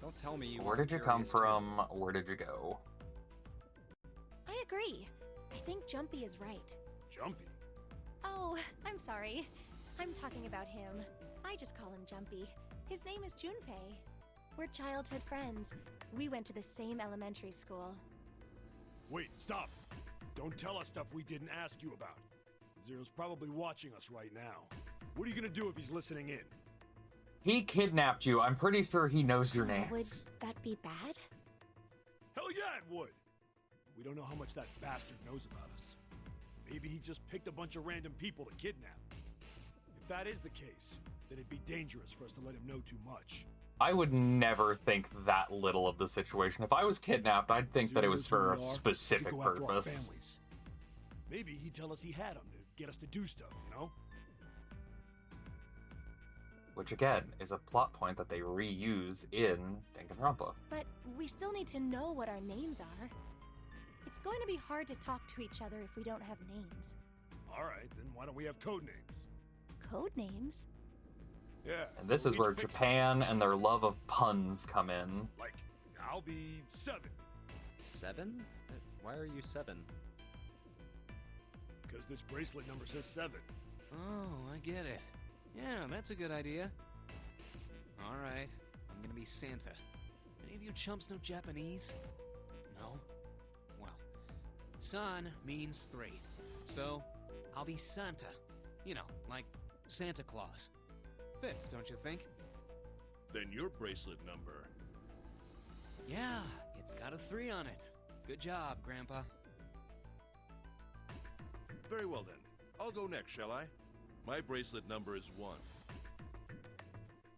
Don't tell me you Where aren't did you come curious too. from? Where did you go? I agree. I think Jumpy is right. Jumpy. Oh, I'm sorry. I'm talking about him. I just call him Jumpy. His name is Junpei. We're childhood friends. We went to the same elementary school. Wait, stop. Don't tell us stuff we didn't ask you about. Zero's probably watching us right now. What are you gonna do if he's listening in? He kidnapped you. I'm pretty sure he knows your Would names. that be bad? Hell yeah, it would. We don't know how much that bastard knows about us. Maybe he just picked a bunch of random people to kidnap. If that is the case, then it'd be dangerous for us to let him know too much. I would never think that little of the situation. If I was kidnapped, I'd think that it was for a specific go after our purpose. families. Maybe he'd tell us he had them to get us to do stuff, you know? Which again is a plot point that they reuse in Danganronpa. But we still need to know what our names are. It's going to be hard to talk to each other if we don't have names. Alright, then why don't we have code names? Code names? Yeah. And this is each where pick Japan and their love of puns come in. Like, I'll be 7. 7? Why are you 7? Because this bracelet number says 7. Oh, I get it. Yeah, that's a good idea. All right, I'm gonna be Santa. Any of you chumps know Japanese? No? Well, san means 3. So, I'll be Santa. You know, like Santa Claus. Fits, don't you think? Then your bracelet number. Yeah, it's got a 3 on it. Good job, Grandpa. Very well then. I'll go next, shall I? My bracelet number is 1.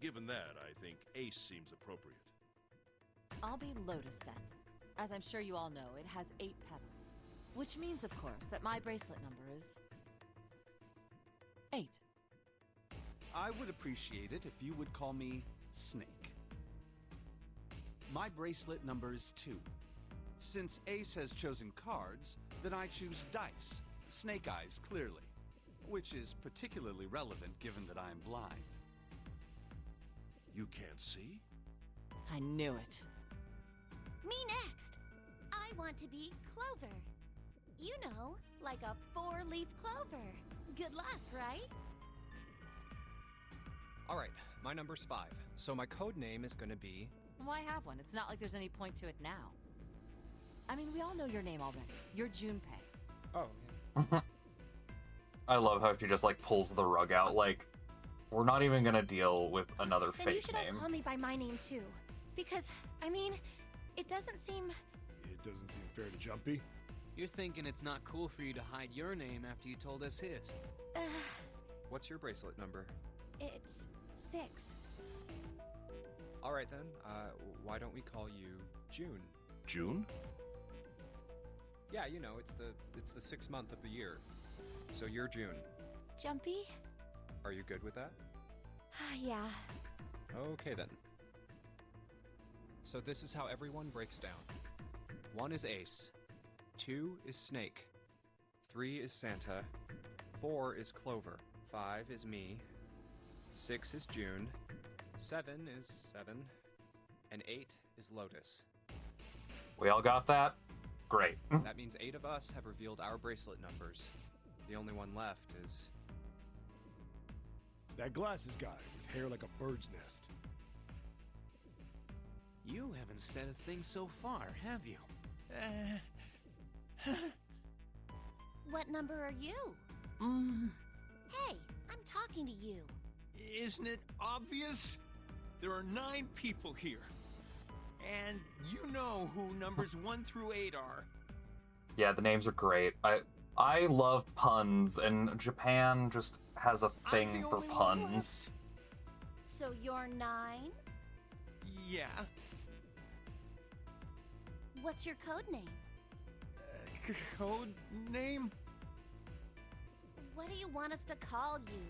Given that, I think Ace seems appropriate. I'll be Lotus then. As I'm sure you all know, it has 8 petals. Which means, of course, that my bracelet number is 8. I would appreciate it if you would call me Snake. My bracelet number is 2. Since Ace has chosen cards, then I choose dice. Snake eyes, clearly. Which is particularly relevant given that I am blind. You can't see? I knew it. Me next. I want to be Clover. You know, like a 4-leaf clover. Good luck, right? Alright, my number's 5, so my code name is gonna be... Why have one? It's not like there's any point to it now. I mean, we all know your name already. You're Junpei. Oh, yeah. I love how she just like pulls the rug out. Like, we're not even gonna deal with another Then you fake should all name. call me by my name too. Because, I mean, it doesn't seem... It doesn't seem fair to Jumpy. You're thinking it's not cool for you to hide your name after you told us his. What's your bracelet number? It's 6. Alright then, why don't we call you June? June? Yeah, you know, it's the 6th month of the year. So you're June. Jumpy? Are you good with that? Yeah. Okay then. So this is how everyone breaks down. 1 is Ace. 2 is Snake. 3 is Santa. 4 is Clover. 5 is me. 6 is June. 7 is 7. And 8 is Lotus. We all got that? Great. That means 8 of us have revealed our bracelet numbers. The only one left is... That glasses guy with hair like a bird's nest. You haven't said a thing so far, have you? What number are you? Hey, I'm talking to you. Isn't it obvious? There are 9 people here. And you know who numbers 1 through 8 are. Yeah, the names are great. I love puns, and Japan just has a thing for puns. So you're 9? Yeah. What's your code name? Code name? What do you want us to call you?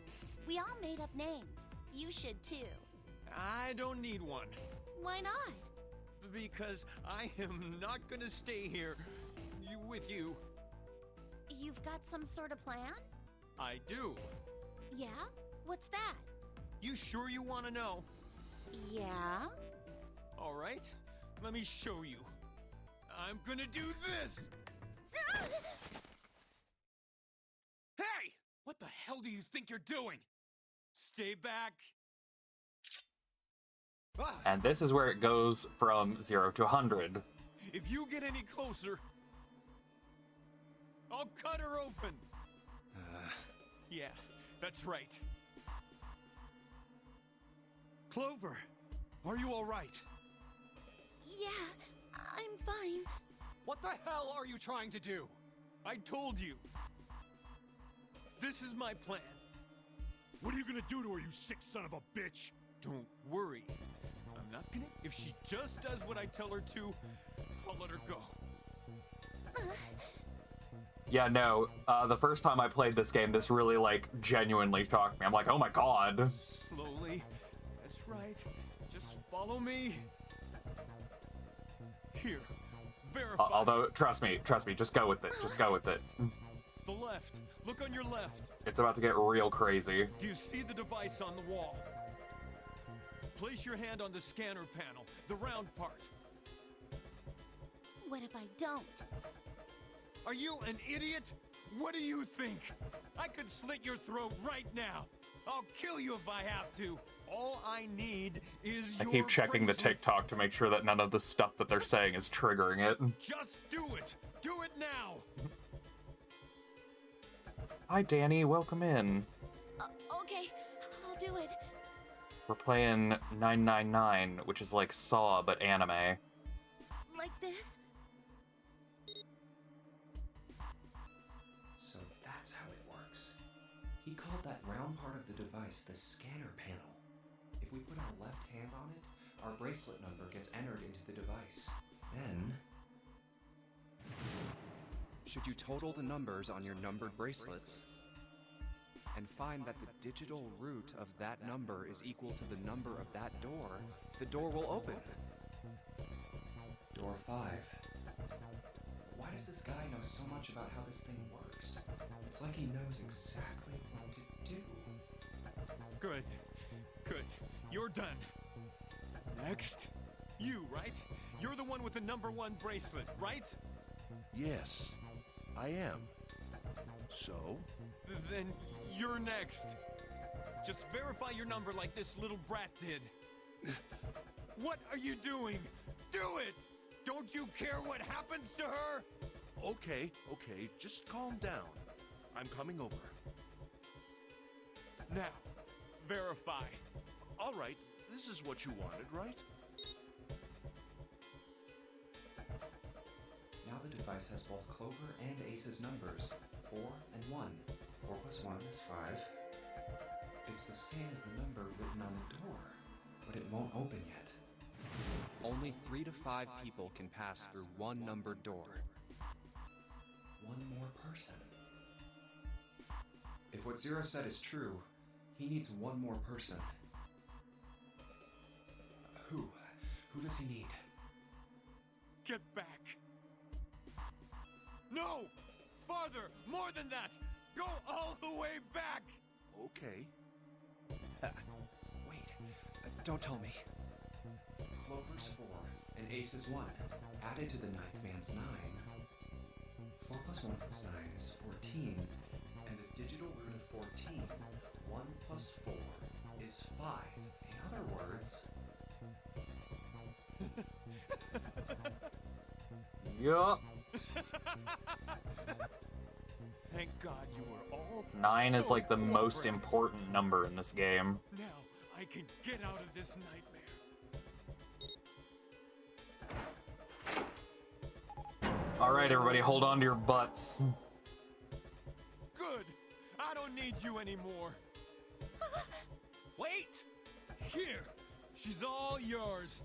We all made up names. You should too. I don't need one. Why not? Because I am not gonna stay here with you. You've got some sort of plan? I do. Yeah? What's that? You sure you want to know? Yeah? All right, let me show you. I'm gonna do this! Hey! What the hell do you think you're doing? Stay back. Ah, And this is where it goes from 0 to 100. if you get any closer, I'll cut her open. Yeah, that's right. Clover, are you all right? Yeah, I'm fine. What the hell are you trying to do? I told you. This is my plan. What are you gonna do to her, you sick son of a bitch? Don't worry. I'm not gonna... If she just does what I tell her to, I'll let her go. Yeah, no, the first time I played this game, this really, like, genuinely shocked me. I'm like, oh my god. Slowly. That's right. Just follow me. Here. Verify. Although, trust me, just go with it. Just go with it. The left. Look on your left. It's about to get real crazy. Do you see the device on the wall? Place your hand on the scanner panel, the round part. What if I don't? Are you an idiot? What do you think? I could slit your throat right now. I'll kill you if I have to. All I need is I your keep checking the bracelet. TikTok to make sure that none of the stuff that they're saying is triggering it. Just do it. Do it now. Hi, Danny. Welcome in. Okay, I'll do it. We're playing 999, which is like Saw, but anime. Like this? So that's how it works. He called that round part of the device the scanner panel. If we put our left hand on it, our bracelet number gets entered into the device. Then... Should you total the numbers on your numbered bracelets and find that the digital root of that number is equal to the number of that door, the door will open. Door 5. Why does this guy know so much about how this thing works? It's like he knows exactly what to do. Good. Good. You're done. Next. You, right? You're the one with the number 1 bracelet, right? Yes, I am. So? Then you're next. Just verify your number like this little brat did. What are you doing? Do it! Don't you care what happens to her? Okay, just calm down. I'm coming over. Now, verify. All right, this is what you wanted, right? Now the device has both Clover and Ace's numbers, 4 and 1. 4 plus 1 is 5. It's the same as the number written on the door, but it won't open yet. Only 3 to 5 people can pass through one numbered door. One more person. If what Zero said is true, he needs one more person. Who? Who does he need? Get back! No! Farther! More than that! Go all the way back! Okay. Wait. Don't tell me. Clover's 4 and Ace's 1. Added to the ninth man's 9. 4 plus 1 plus 9 is 14. And the digital root of 14, 1 plus 4, is 5. In other words... Yup. Thank God you were all 9 is so like the most cooperative. important number in this game. Now I can get out of this nightmare. Alright, everybody, hold on to your butts. Good. I don't need you anymore. Wait. Here. She's all yours.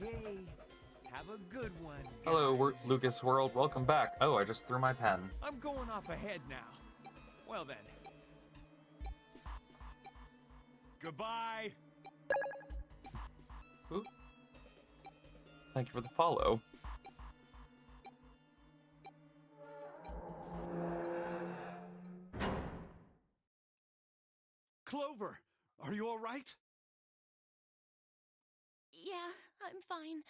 Okay. Have a good one. Hello, guys. Lucas World. Welcome back. Oh, I just threw my pen. I'm going off ahead now. Well then. Goodbye. Ooh. Thank you for the follow. Clover, are you all right? Yeah, I'm fine.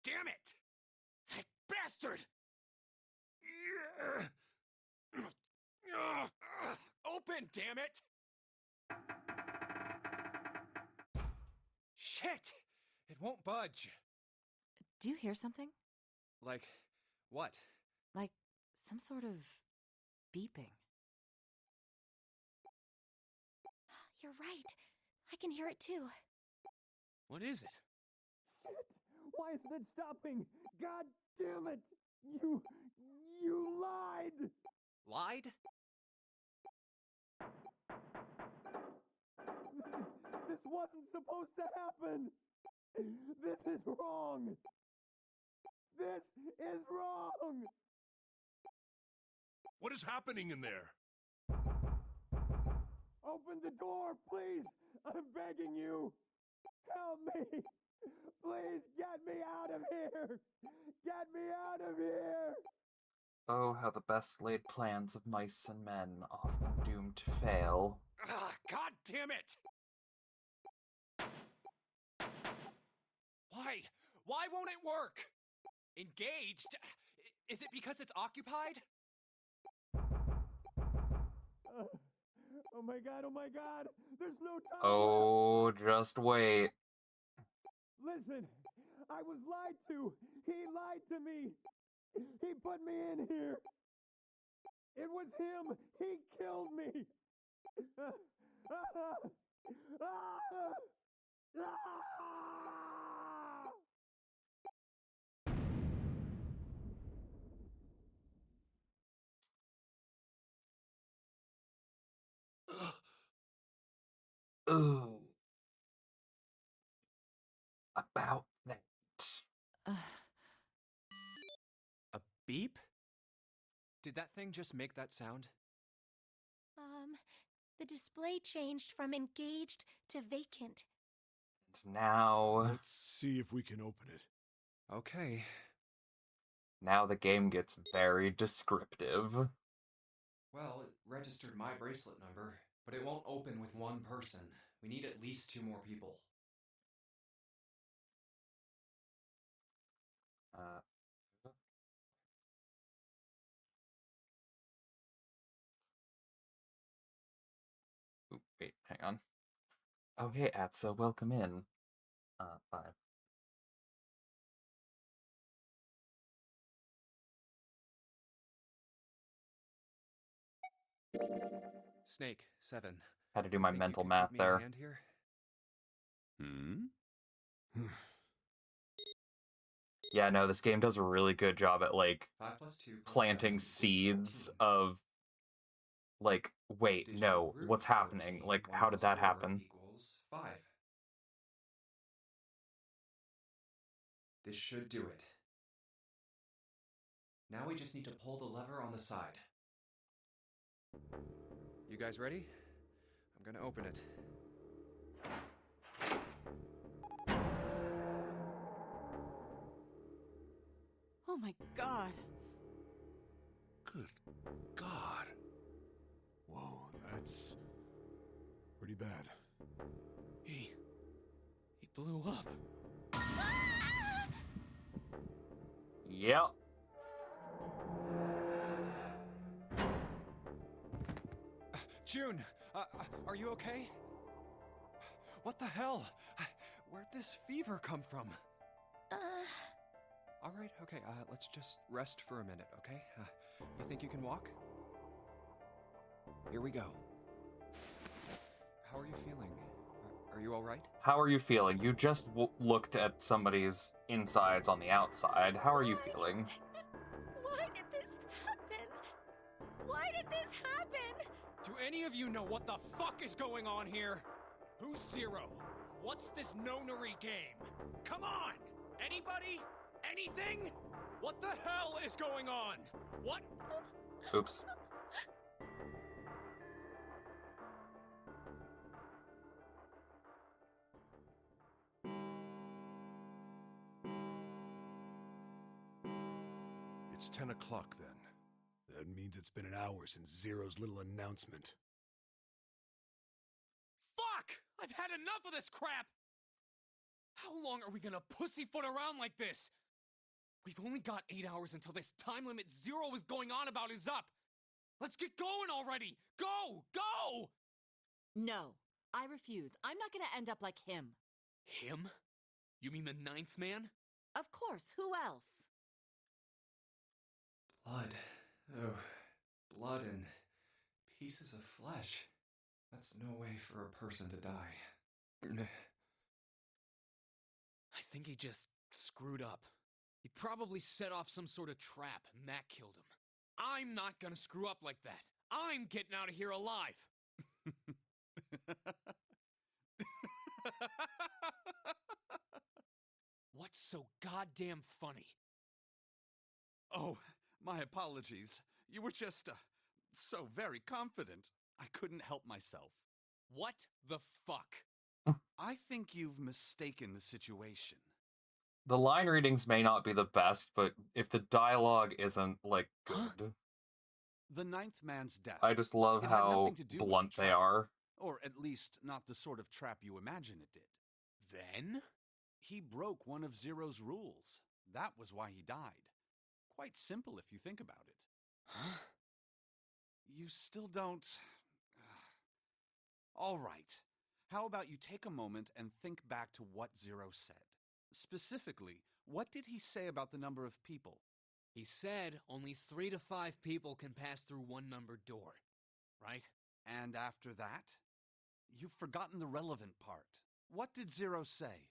Damn it! That bastard! Open, damn it! Shit! It won't budge. Do you hear something? Like, what? Like some sort of beeping. You're right. I can hear it too. What is it? Why isn't it stopping? God damn it! You lied! Lied? This wasn't supposed to happen! This is wrong! This is wrong! What is happening in there? Open the door, please! I'm begging you! Help me! Please get me out of here! Get me out of here! Oh, how the best laid plans of mice and men often doomed to fail. Ah, God damn it! Why? Why won't it work? Engaged? Is it because it's occupied? Oh my god, oh my god! There's no time Oh, just wait. left! Listen, I was lied to! He lied to me! He put me in here! It was him! He killed me! Ooh. About that. A beep? Did that thing just make that sound? The display changed from engaged to vacant. And now... Let's see if we can open it. Okay. Now the game gets very descriptive. Well, it registered my bracelet number, but it won't open with one person. We need at least 2 more people. Ooh, wait, hang on. Oh, hey, Atso, welcome in. 5. Snake, 7. Had to do my Think mental you could math give me a there. hand here? Yeah, no, this game does a really good job at, like, 5 plus 2 plus planting 7 equals seeds 14. of, like, wait, Digital no, root what's of happening? 14, Like, 1 how did plus that 4 happen? equals 5. This should do it. Now we just need to pull the lever on the side. You guys ready? I'm gonna open it. Oh my god. Good God. Whoa, that's pretty bad. He blew up. Yep. June, are you okay? What the hell? Where'd this fever come from? All right, okay, let's just rest for a minute, okay? You think you can walk? Here we go. How are you feeling? Are you all right? How are you feeling? You just looked at somebody's insides on the outside. How are you feeling? Why did this happen? Why did this happen? Do any of you know what the fuck is going on here? Who's Zero? What's this Nonary game? Come on! Anybody? Anything? What the hell is going on? What? Oops. It's 10 o'clock then. That means it's been an hour since Zero's little announcement. Fuck! I've had enough of this crap! How long are we gonna pussyfoot around like this? We've only got 8 hours until this time limit Zero was going on about is up! Let's get going already! Go! Go! No, I refuse. I'm not gonna end up like him. Him? You mean the ninth man? Of course, who else? Blood. Oh, blood and pieces of flesh. That's no way for a person to die. I think he just screwed up. He probably set off some sort of trap, and that killed him. I'm not gonna screw up like that. I'm getting out of here alive. What's so goddamn funny? Oh, my apologies. You were just, so very confident. I couldn't help myself. What the fuck? I think you've mistaken the situation. The line readings may not be the best, but if the dialogue isn't, like, Huh? good, The ninth man's death. I just love It had how nothing to do with blunt the they trap. are. Or at least not the sort of trap you imagine it did. Then? He broke one of Zero's rules. That was why he died. Quite simple if you think about it. Huh? You still don't... All right. How about you take a moment and think back to what Zero said? Specifically, what did he say about the number of people? He said only 3 to 5 people can pass through one numbered door, right? And after that? You've forgotten the relevant part. What did Zero say?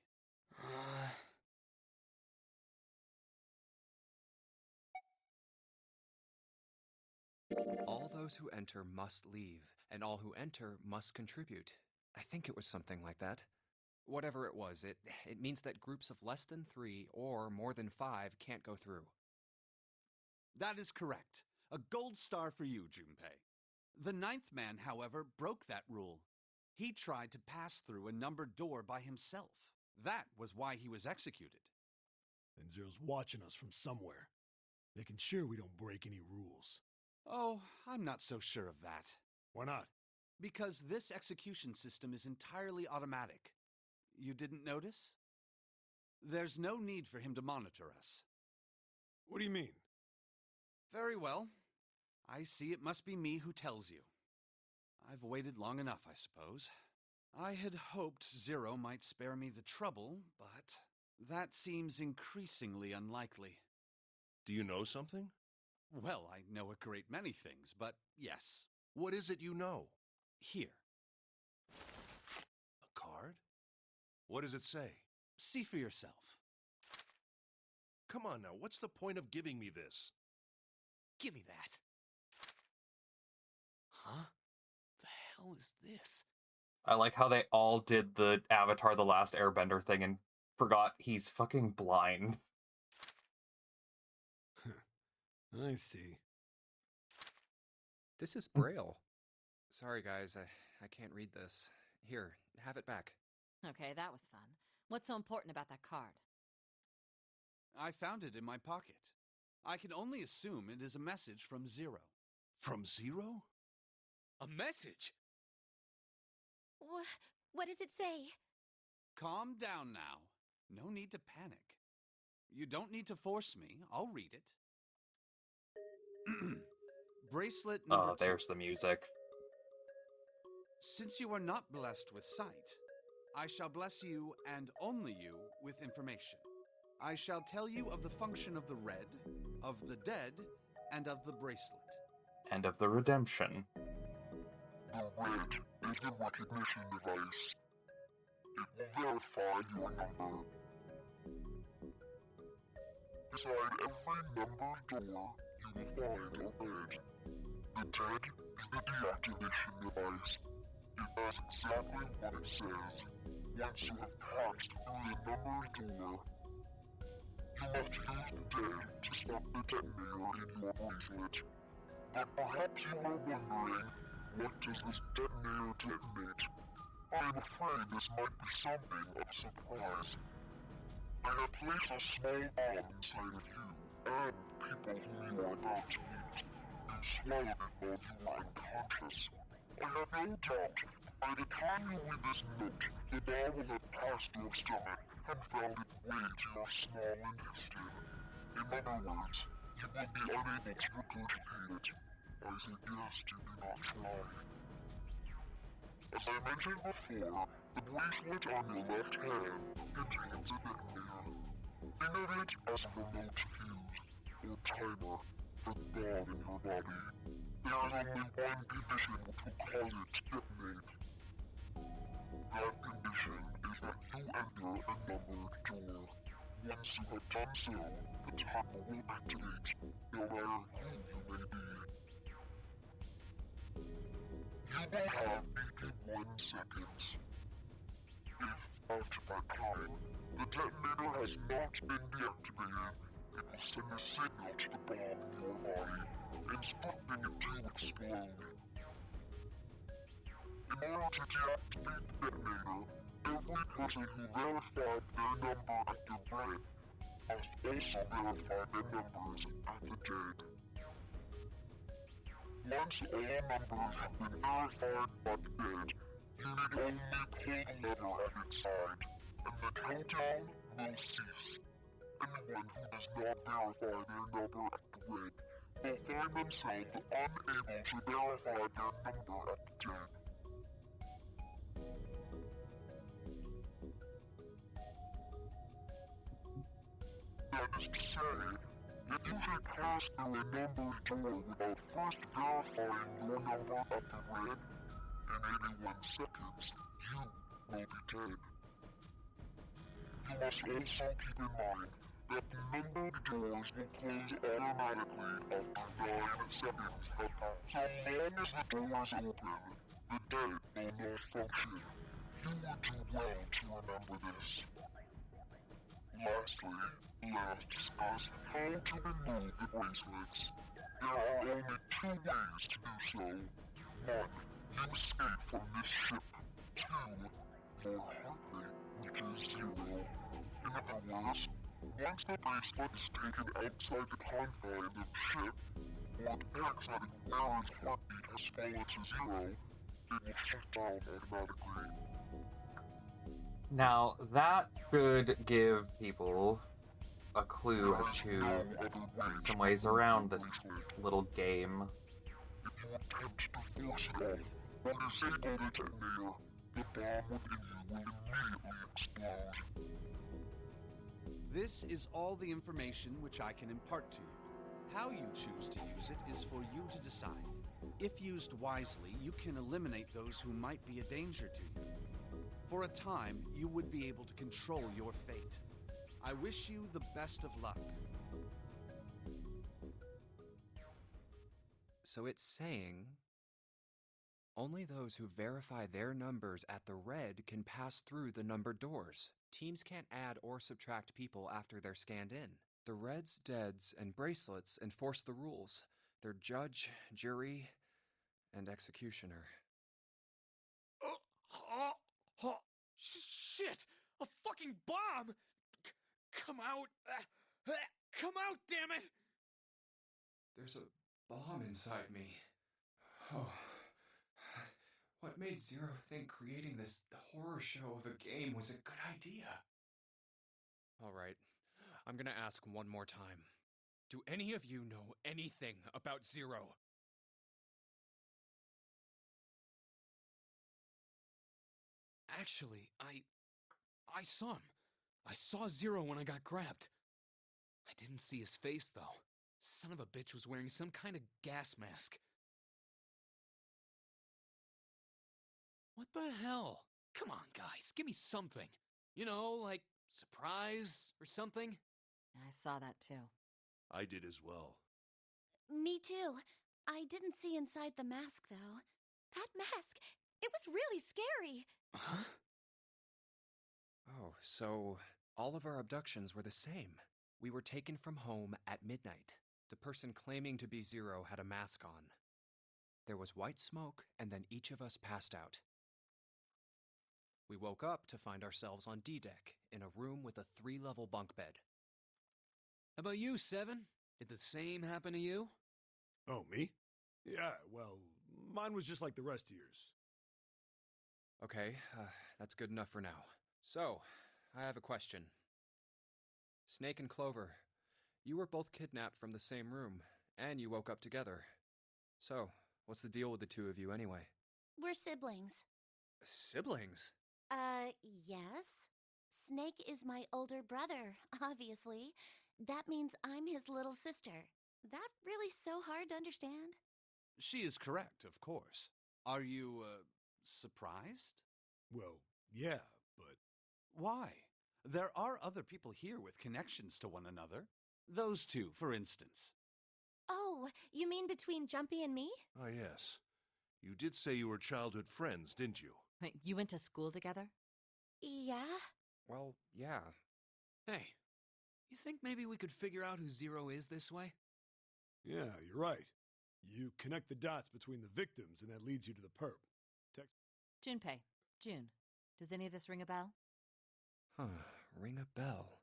All those who enter must leave, and all who enter must contribute. I think it was something like that. Whatever it was, it means that groups of less than 3 or more than 5 can't go through. That is correct. A gold star for you, Junpei. The ninth man, however, broke that rule. He tried to pass through a numbered door by himself. That was why he was executed. And Zero's watching us from somewhere, making sure we don't break any rules. Oh, I'm not so sure of that. Why not? Because this execution system is entirely automatic. You didn't notice? There's no need for him to monitor us. What do you mean? Very well. I see it must be me who tells you. I've waited long enough, I suppose. I had hoped Zero might spare me the trouble, but that seems increasingly unlikely. Do you know something? Well, I know a great many things, but yes. What is it you know? Here. A card? What does it say? See for yourself. Come on now, what's the point of giving me this? Give me that. Huh? The hell is this? I like how they all did the Avatar The Last Airbender thing and forgot he's fucking blind. I see. This is Braille. Sorry, guys, I can't read this. Here, have it back. Okay, that was fun. What's so important about that card? I found it in my pocket. I can only assume it is a message from Zero. From Zero? A message? What does it say? Calm down now. No need to panic. You don't need to force me. I'll read it. Bracelet number 2. There's the music. Since you are not blessed with sight, I shall bless you and only you with information. I shall tell you of the function of the red, of the dead, and of the bracelet. And of the redemption. The red is the recognition device. It will verify your number. Beside every numbered door, you will find a red. The dead is the deactivation device. It does exactly what it says. Once you have passed through the numbered door, you must use the dead to stop the detonator in your bracelet. But perhaps you are wondering, what does this detonator detonate? I'm afraid this might be something of a surprise. I have placed a small bomb inside of you and people whom you are about to meet. You swallowed it while you were unconscious. I have no doubt, by the time you read this note, the bomb will have passed your stomach and found its way to your small intestine. In other words, you will be unable to regurgitate it. I suggest you do not try. As I mentioned before, the bracelet on your left hand contains a detonator. Think of it as a remote fuse, or timer, for the bomb in your body. There is only one condition which will cause it to detonate. That condition is that you enter a numbered door. Once you have done so, the timer will activate, no matter who you may be. You will have 81 seconds. If, after that time, the detonator has not been deactivated, it will send a signal to the bomb in your body, instructing it to explode. In order to deactivate the detonator, every person who verified their number at the red must also verify their numbers at the dead. Once all numbers have been verified by the dead, you need only pull the lever at its side, and the countdown will cease. Anyone who does not verify their number at the red will find themselves unable to verify their number at the dead. That is to say, if you should pass through a numbered door without first verifying your number at the red, in 81 seconds, you will be dead. You must also keep in mind that the numbered doors will close automatically after 9 seconds have passed. So long as the doors open, the dead will not function. You would do well to remember this. Lastly, let us discuss how to remove the bracelets. There are only 2 ways to do so. 1. You escape from this ship. 2. Your heart rate reaches 0. In other words, once the bracelet is taken outside the confines of the ship, or the paraxatic wearer's heartbeat has fallen to 0, it will shut down automatically. Now, that should give people a clue as to some ways around this little game. If you attempt to force it off or disable the detonator, the bomb within you will immediately explode. This is all the information which I can impart to you. How you choose to use it is for you to decide. If used wisely, you can eliminate those who might be a danger to you. For a time, you would be able to control your fate. I wish you the best of luck. So it's saying only those who verify their numbers at the red can pass through the numbered doors. Teams can't add or subtract people after they're scanned in. The reds, deads, and bracelets enforce the rules. They're judge, jury, and executioner. Shit! A fucking bomb! Come out! Come out, damn it! There's a bomb inside me. Oh. What made Zero think creating this horror show of a game was a good idea? Alright, I'm gonna ask one more time. Do any of you know anything about Zero? Actually, I saw him. I saw Zero when I got grabbed. I didn't see his face, though. Son of a bitch was wearing some kind of gas mask. What the hell? Come on, guys, give me something. You know, like surprise or something? I saw that too. I did as well. Me too. I didn't see inside the mask, though. That mask, it was really scary. Huh? Oh, so all of our abductions were the same. We were taken from home at midnight. The person claiming to be Zero had a mask on. There was white smoke, and then each of us passed out. We woke up to find ourselves on D-Deck, in a room with a 3-level bunk bed. How about you, Seven? Did the same happen to you? Oh, me? Yeah, well, mine was just like the rest of yours. Okay, that's good enough for now. So, I have a question. Snake and Clover, you were both kidnapped from the same room, and you woke up together. So, what's the deal with the two of you anyway? We're siblings. Siblings? Yes. Snake is my older brother, obviously. That means I'm his little sister. That really so hard to understand? She is correct, of course. Are you, surprised? Well, yeah, but Why? There are other people here with connections to one another. Those two, for instance. Oh, you mean between Jumpy and me? Ah, yes. You did say you were childhood friends, didn't you? Wait, you went to school together? Yeah. Well, yeah. Hey, you think maybe we could figure out who Zero is this way? yeah, you're right. You connect the dots between the victims, and that leads you to the perp. Text. Junpei. June. Does any of this ring a bell? Huh, ring a bell.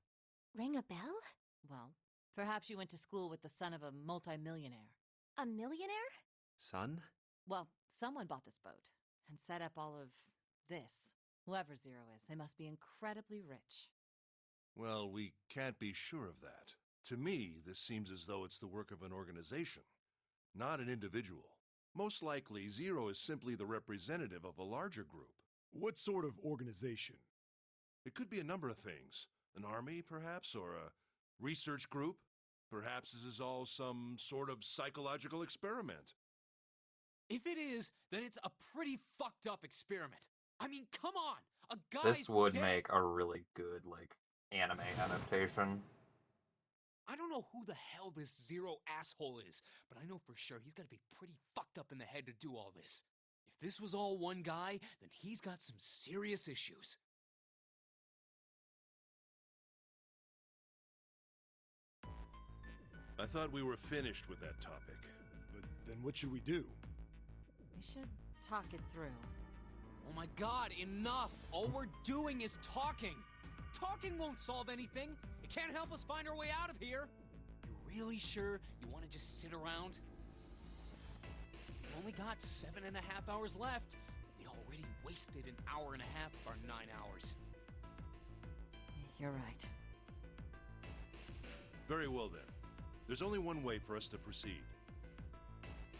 Ring a bell? Well, perhaps you went to school with the son of a multimillionaire. A millionaire? Son? Well, someone bought this boat and set up all of this. Whoever Zero is, they must be incredibly rich. Well, we can't be sure of that. To me, this seems as though it's the work of an organization, not an individual. Most likely, Zero is simply the representative of a larger group. What sort of organization? It could be a number of things. An army, perhaps, or a research group. Perhaps this is all some sort of psychological experiment. If it is, then it's a pretty fucked up experiment. I mean, come on! A guy's This would dead. make a really good, like, anime adaptation. I don't know who the hell this Zero asshole is, but I know for sure he's gotta be pretty fucked up in the head to do all this. If this was all one guy, then he's got some serious issues. I thought we were finished with that topic. But then what should we do? We should talk it through. Oh my god, enough! All we're doing is talking! Talking won't solve anything! It can't help us find our way out of here! You really sure you want to just sit around? We've only got 7.5 hours left. We already wasted an hour and a half of our 9 hours. You're right. Very well then. There's only one way for us to proceed.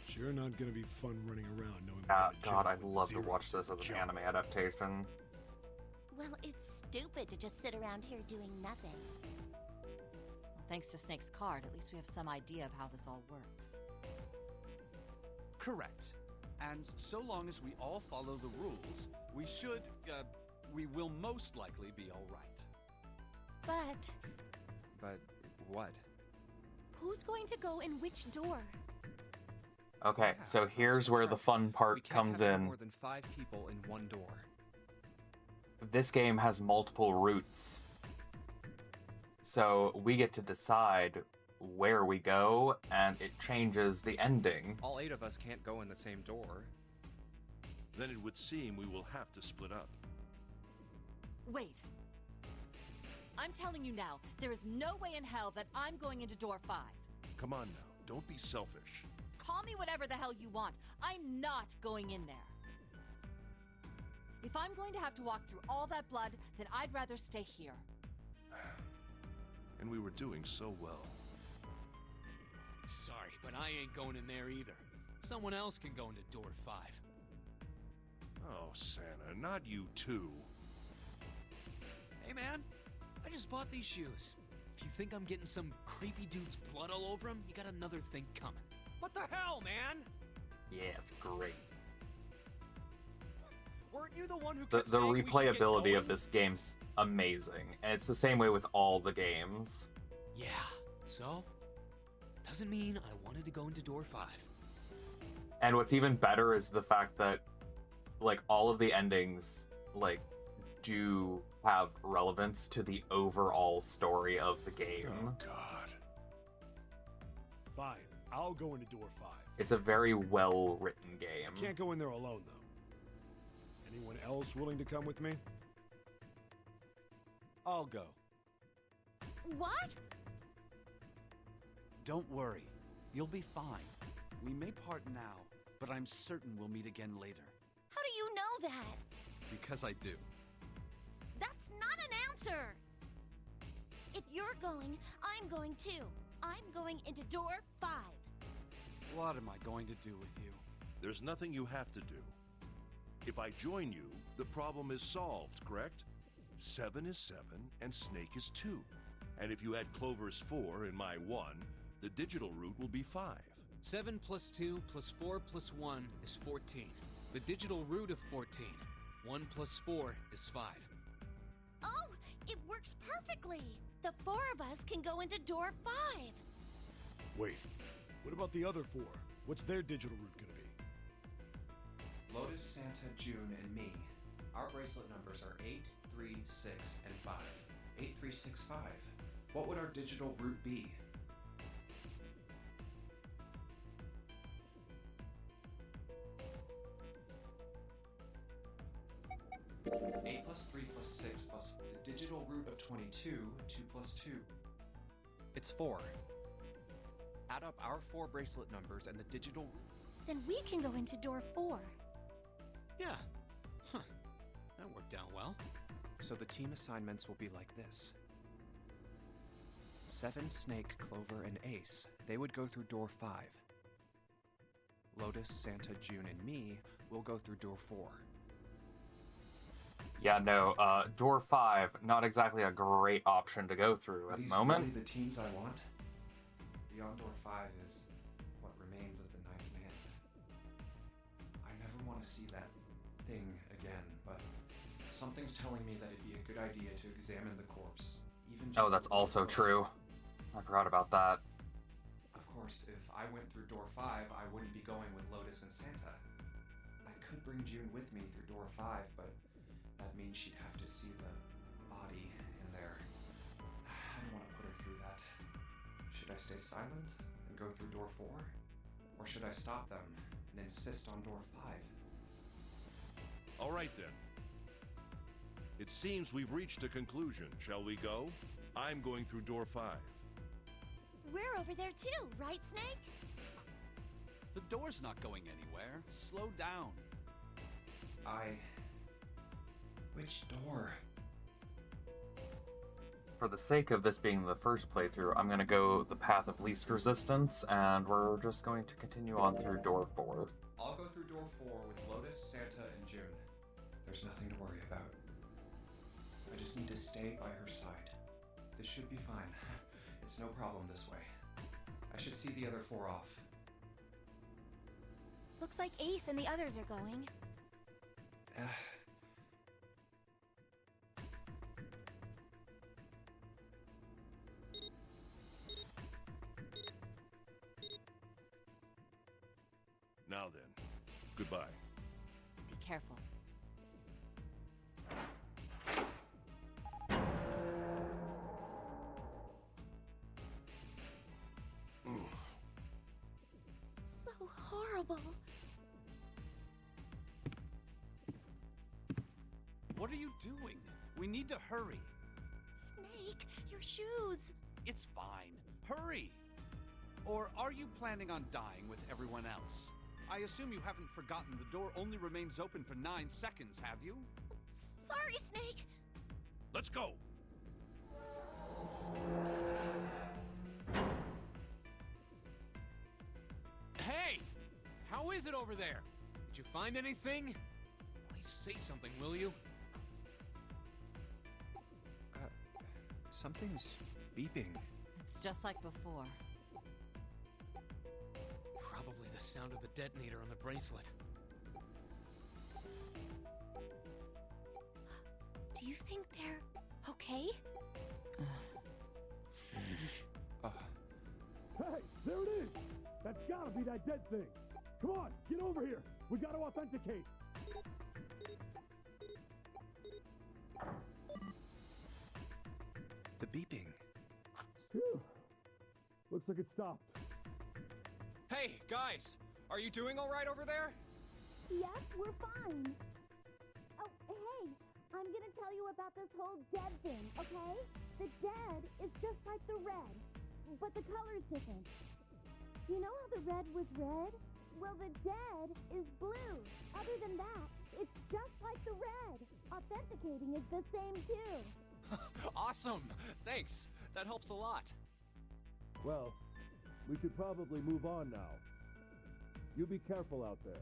Sure not gonna be fun running around knowing God, I'd love to watch this as an anime adaptation. Well, it's stupid to just sit around here doing nothing. Well, thanks to Snake's card, at least we have some idea of how this all works. Correct. And so long as we all follow the rules, we will most likely be all right. But what? who's going to go in which door? Okay, so here's where the fun part comes in. More than 5 people in one door. This game has multiple routes. So we get to decide where we go, and it changes the ending. All 8 of us can't go in the same door. Then it would seem we will have to split up. Wait. I'm telling you now, there is no way in hell that I'm going into door 5. Come on now, don't be selfish. Call me whatever the hell you want. I'm not going in there. If I'm going to have to walk through all that blood, then I'd rather stay here. And we were doing so well. Sorry, but I ain't going in there either. Someone else can go into door 5. Oh, Santa, not you too. Hey man, I just bought these shoes. If you think I'm getting some creepy dude's blood all over them, you got another thing coming. What the hell, man? Yeah, it's great. Weren't you the one who The kept saying we should get replayability going? of this game's amazing, and it's the same way with all the games. Yeah, so? Doesn't mean I wanted to go into door 5. And what's even better is the fact that, like, all of the endings, like, do have relevance to the overall story of the game. Oh, God. Fine, I'll go into door 5. It's a very well-written game. Can't go in there alone, though. Anyone else willing to come with me? I'll go. What? Don't worry. You'll be fine. We may part now, but I'm certain we'll meet again later. How do you know that? Because I do. That's not an answer! If you're going, I'm going too. I'm going into door 5. What am I going to do with you? There's nothing you have to do. If I join you, the problem is solved, correct? 7 is 7, and Snake is 2. And if you add Clover's 4 and my 1, the digital route will be 5. 7 plus 2 plus 4 plus 1 is 14. The digital root of 14. 1 plus 4 is 5. Oh, it works perfectly! The 4 of us can go into door 5. Wait, what about the other 4? What's their digital route gonna be? Lotus, Santa, June, and me. Our bracelet numbers are 8, 3, 6, and 5. 8, 3, 6, 5. What would our digital route be? 8 plus 3 plus 6 plus the digital root of 22, 2 plus 2. It's 4. Add up our 4 bracelet numbers and the digital root. Then we can go into door 4. Yeah. Huh. That worked out well. So the team assignments will be like this. 7, Snake, Clover, and Ace. They would go through door 5. Lotus, Santa, June, and me will go through door 4. Yeah, no, door 5, not exactly a great option to go through Are at the these moment. really the teams I want? Beyond door 5 is what remains of the Ninth Man. I never want to see that thing again, but something's telling me that it'd be a good idea to examine the corpse. Even just Oh, that's a little also closer. true. I forgot about that. Of course, if I went through door 5, I wouldn't be going with Lotus and Santa. I could bring June with me through door 5, but that means she'd have to see the body in there. I don't want to put her through that. Should I stay silent and go through door 4? Or should I stop them and insist on door 5? All right then. It seems we've reached a conclusion. Shall we go? I'm going through door 5. We're over there too, right, Snake? The door's not going anywhere. Slow down. Which door? For the sake of this being the first playthrough, I'm gonna go the path of least resistance, and we're just going to continue on through door 4. I'll go through door 4 with Lotus, Santa, and June. There's nothing to worry about. I just need to stay by her side. This should be fine. It's no problem this way. I should see the other 4 off. Looks like Ace and the others are going. Now then, goodbye. Be careful. So horrible. What are you doing? We need to hurry. Snake, your shoes. It's fine. Hurry! Or are you planning on dying with everyone else? I assume you haven't forgotten the door only remains open for 9 seconds, have you? Sorry, Snake. Let's go! Hey! How is it over there? Did you find anything? Please say something, will you? Something's beeping. It's just like before. Probably the sound of the detonator on the bracelet. Do you think they're okay? Hey, there it is! That's gotta be that dead thing! Come on, get over here! We gotta authenticate! The beeping. Phew. Looks like it stopped. Hey, guys! Are you doing alright over there? Yes, we're fine. Oh, hey, I'm gonna tell you about this whole dead thing, okay? The dead is just like the red, but the color's different. You know how the red was red? Well, the dead is blue. Other than that, it's just like the red. Authenticating is the same too. Awesome! Thanks. That helps a lot. Well, we should probably move on now. You be careful out there.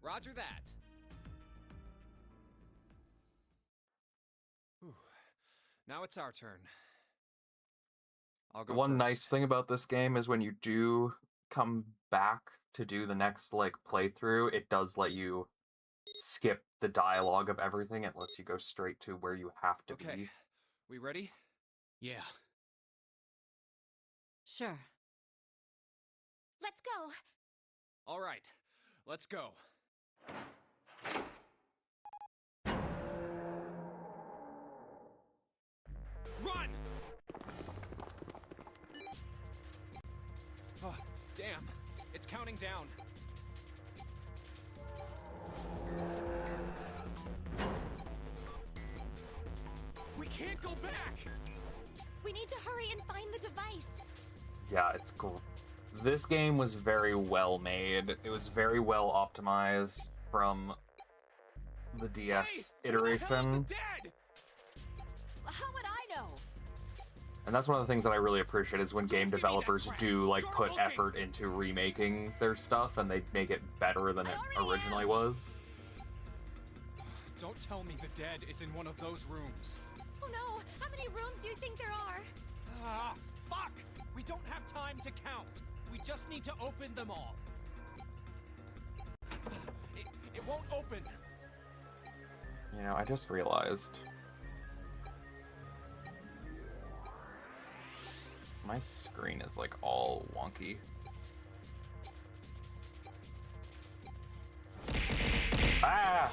Roger that. Whew. Now it's our turn. I'll The go one first. nice thing about this game is when you do come back to do the next, like, playthrough, it does let you skip the dialogue of everything. It lets you go straight to where you have to Okay, be. we ready? Yeah. Sure. Let's go. All right, let's go. Run! Oh, damn. It's counting down. We can't go back! We need to hurry and find the device. Yeah, it's cool. This game was very well made. It was very well optimized from the DS iteration. Dead! How would I know? And that's one of the things that I really appreciate is when game developers do, like, put effort into remaking their stuff and they make it better than it originally was. Don't tell me the dead is in one of those rooms. Oh no! How many rooms do you think there are? Ah, fuck! We don't have time to count. We just need to open them all. It won't open. You know, I just realized my screen is, like, all wonky. Ah!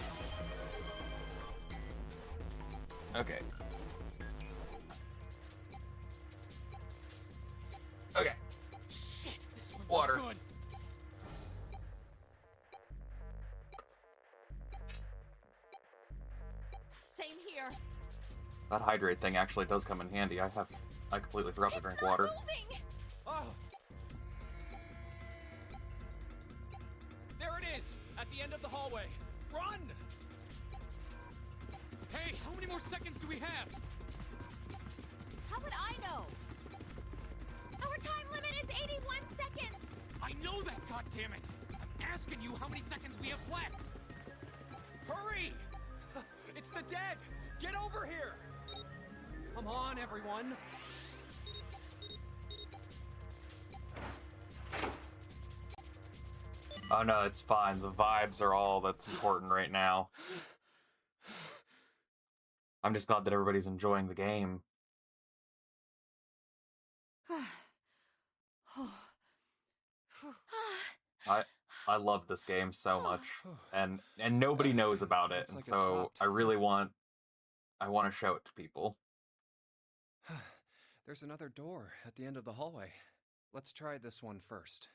Okay. Okay. Shit, this one's Water. not good. Same here. That hydrate thing actually does come in handy. I completely forgot to drink water. Moving. Oh. There it is, at the end of the hallway. Run! Hey, how many more seconds do we have? How would I know? Our time limit is 81 seconds. I know that, goddammit! I'm asking you how many seconds we have left! Hurry! It's the dead! Get over here! Come on, everyone! Oh no, it's fine. The vibes are all that's important right now. I'm just glad that everybody's enjoying the game. I love this game so much, and nobody knows about it, Looks and like it so stopped. I really want to show it to people. There's another door at the end of the hallway. Let's try this one first.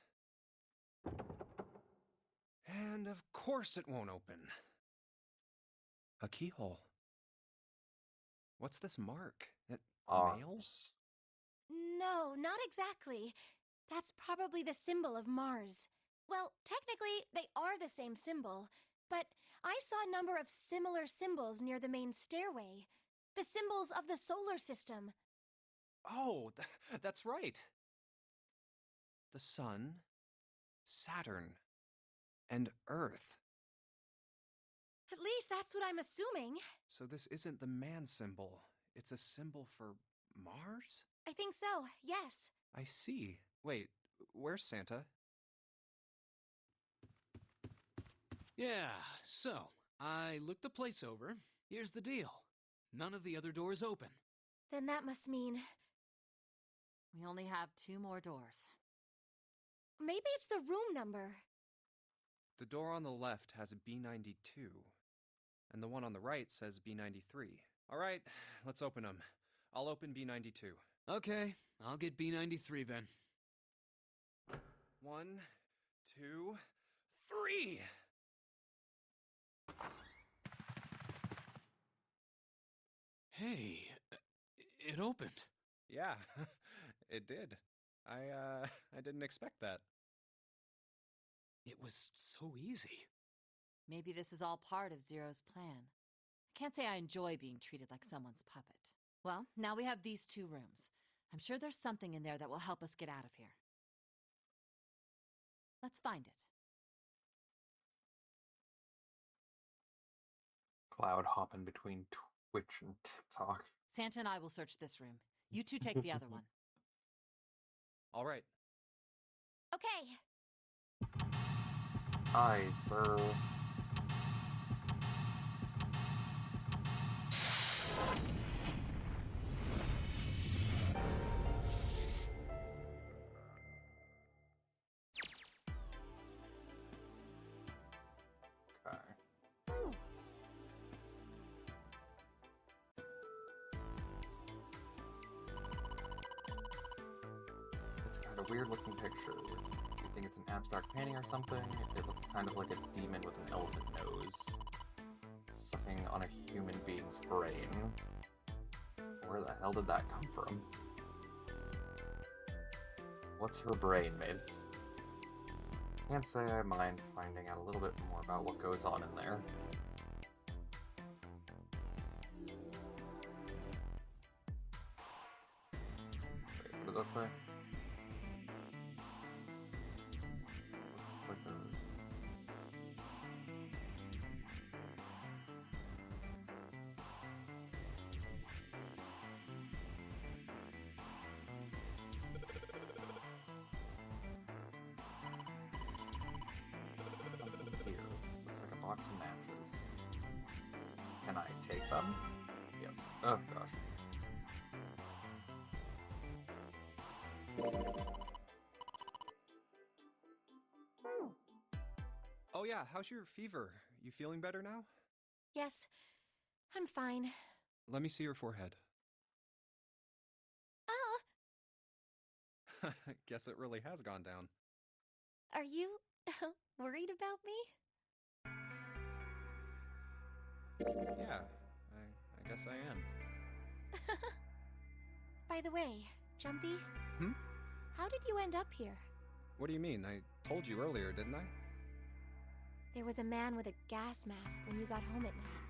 And of course it won't open. A keyhole. What's this mark? Mail? Ours. No, not exactly. That's probably the symbol of Mars. Well, technically, they are the same symbol, but I saw a number of similar symbols near the main stairway. The symbols of the solar system. Oh, that's right. The Sun, Saturn, and Earth. At least that's what I'm assuming. So this isn't the man symbol. It's a symbol for Mars? I think so, yes. I see. Wait, where's Santa? Yeah, so, I looked the place over. Here's the deal. None of the other doors open. Then that must mean... We only have 2 more doors. maybe it's the room number. The door on the left has B92, and the one on the right says B93. All right, let's open them. I'll open B92. Okay, I'll get B93 then. 1, 2, 3! Hey, it opened. Yeah, it did. I didn't expect that. It was so easy. Maybe this is all part of Zero's plan. I can't say I enjoy being treated like someone's puppet. Well, now we have these 2 rooms. I'm sure there's something in there that will help us get out of here. Let's find it. Cloud hopping between Twitch and TikTok. Santa and I will search this room. You 2 take the other one. All right. Okay. Aye, sir. Okay. It's got a weird looking picture. You think it's an abstract painting or something? It looks kind of like a demon with an elephant nose, sucking on a human being's brain. Where the hell did that come from? What's her brain made of? Can't say I mind finding out a little bit more about what goes on in there. Wait, what did that say? Like those. Something here. Looks like a box of matches. Can I take them? Yes. Oh gosh. Oh yeah, how's your fever? You feeling better now? Yes, I'm fine. Let me see your forehead. Guess it really has gone down. Are you worried about me? Yeah, I guess I am. By the way, Jumpy, Hmm? how did you end up here? What do you mean? I told you earlier, didn't I? There was a man with a gas mask when you got home at night.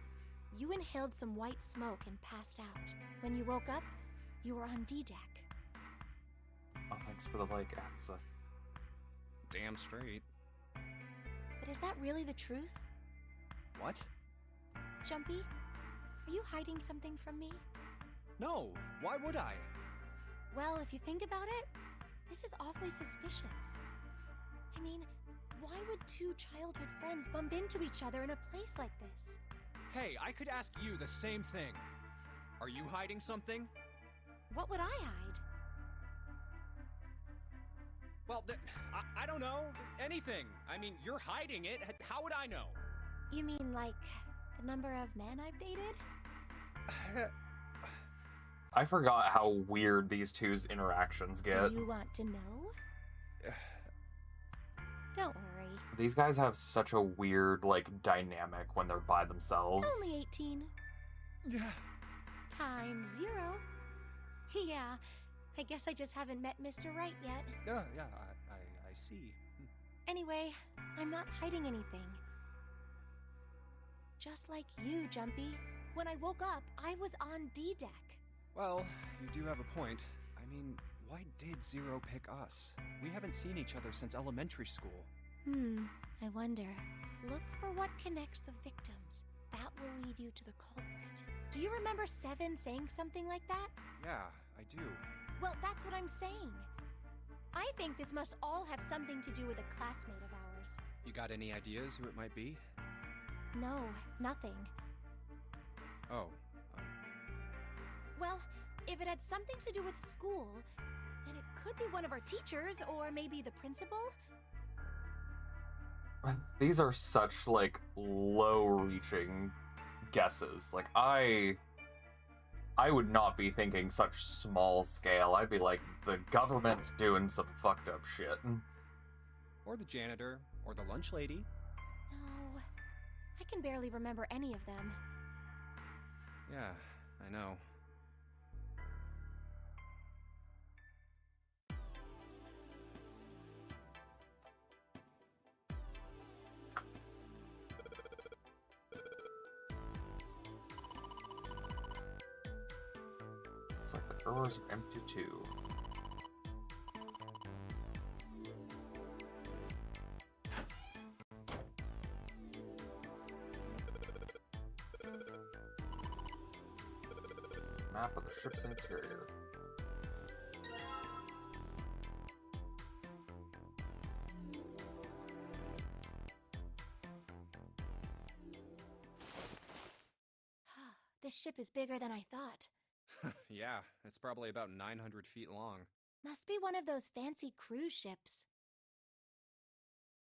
You inhaled some white smoke and passed out. When you woke up, you were on D-Deck. Oh, thanks for the like, Atsa. Damn straight. But is that really the truth? What? Jumpy, are you hiding something from me? No, why would I? Well, if you think about it, this is awfully suspicious. I mean, why would two childhood friends bump into each other in a place like this? Hey, I could ask you the same thing. Are you hiding something? What would I hide? Well, I don't know. Anything. I mean, you're hiding it. How would I know? You mean like the number of men I've dated? I forgot how weird these two's interactions get. Do you want to know? Don't worry. These guys have such a weird, like, dynamic when they're by themselves. Only 18. Times 0. Yeah, I guess I just haven't met Mr. Right yet. Yeah, I see. Anyway, I'm not hiding anything. Just like you, Jumpy. When I woke up, I was on D-Deck. Well, you do have a point. I mean, why did Zero pick us? We haven't seen each other since elementary school. I wonder. Look for what connects the victims. That will lead you to the culprit. Do you remember Seven saying something like that? Yeah, I do. Well, that's what I'm saying. I think this must all have something to do with a classmate of ours. You got any ideas who it might be? No, nothing. Oh. Well, if it had something to do with school, then it could be one of our teachers, or maybe the principal. These are such, like, low-reaching guesses. Like, I would not be thinking such small scale. I'd be like, the government's doing some fucked up shit. Or the janitor, or the lunch lady. No, I can barely remember any of them. Yeah, I know. It's like the drawers are empty too. Map of the ship's interior. This ship is bigger than I thought. Yeah, it's probably about 900 feet long. Must be one of those fancy cruise ships.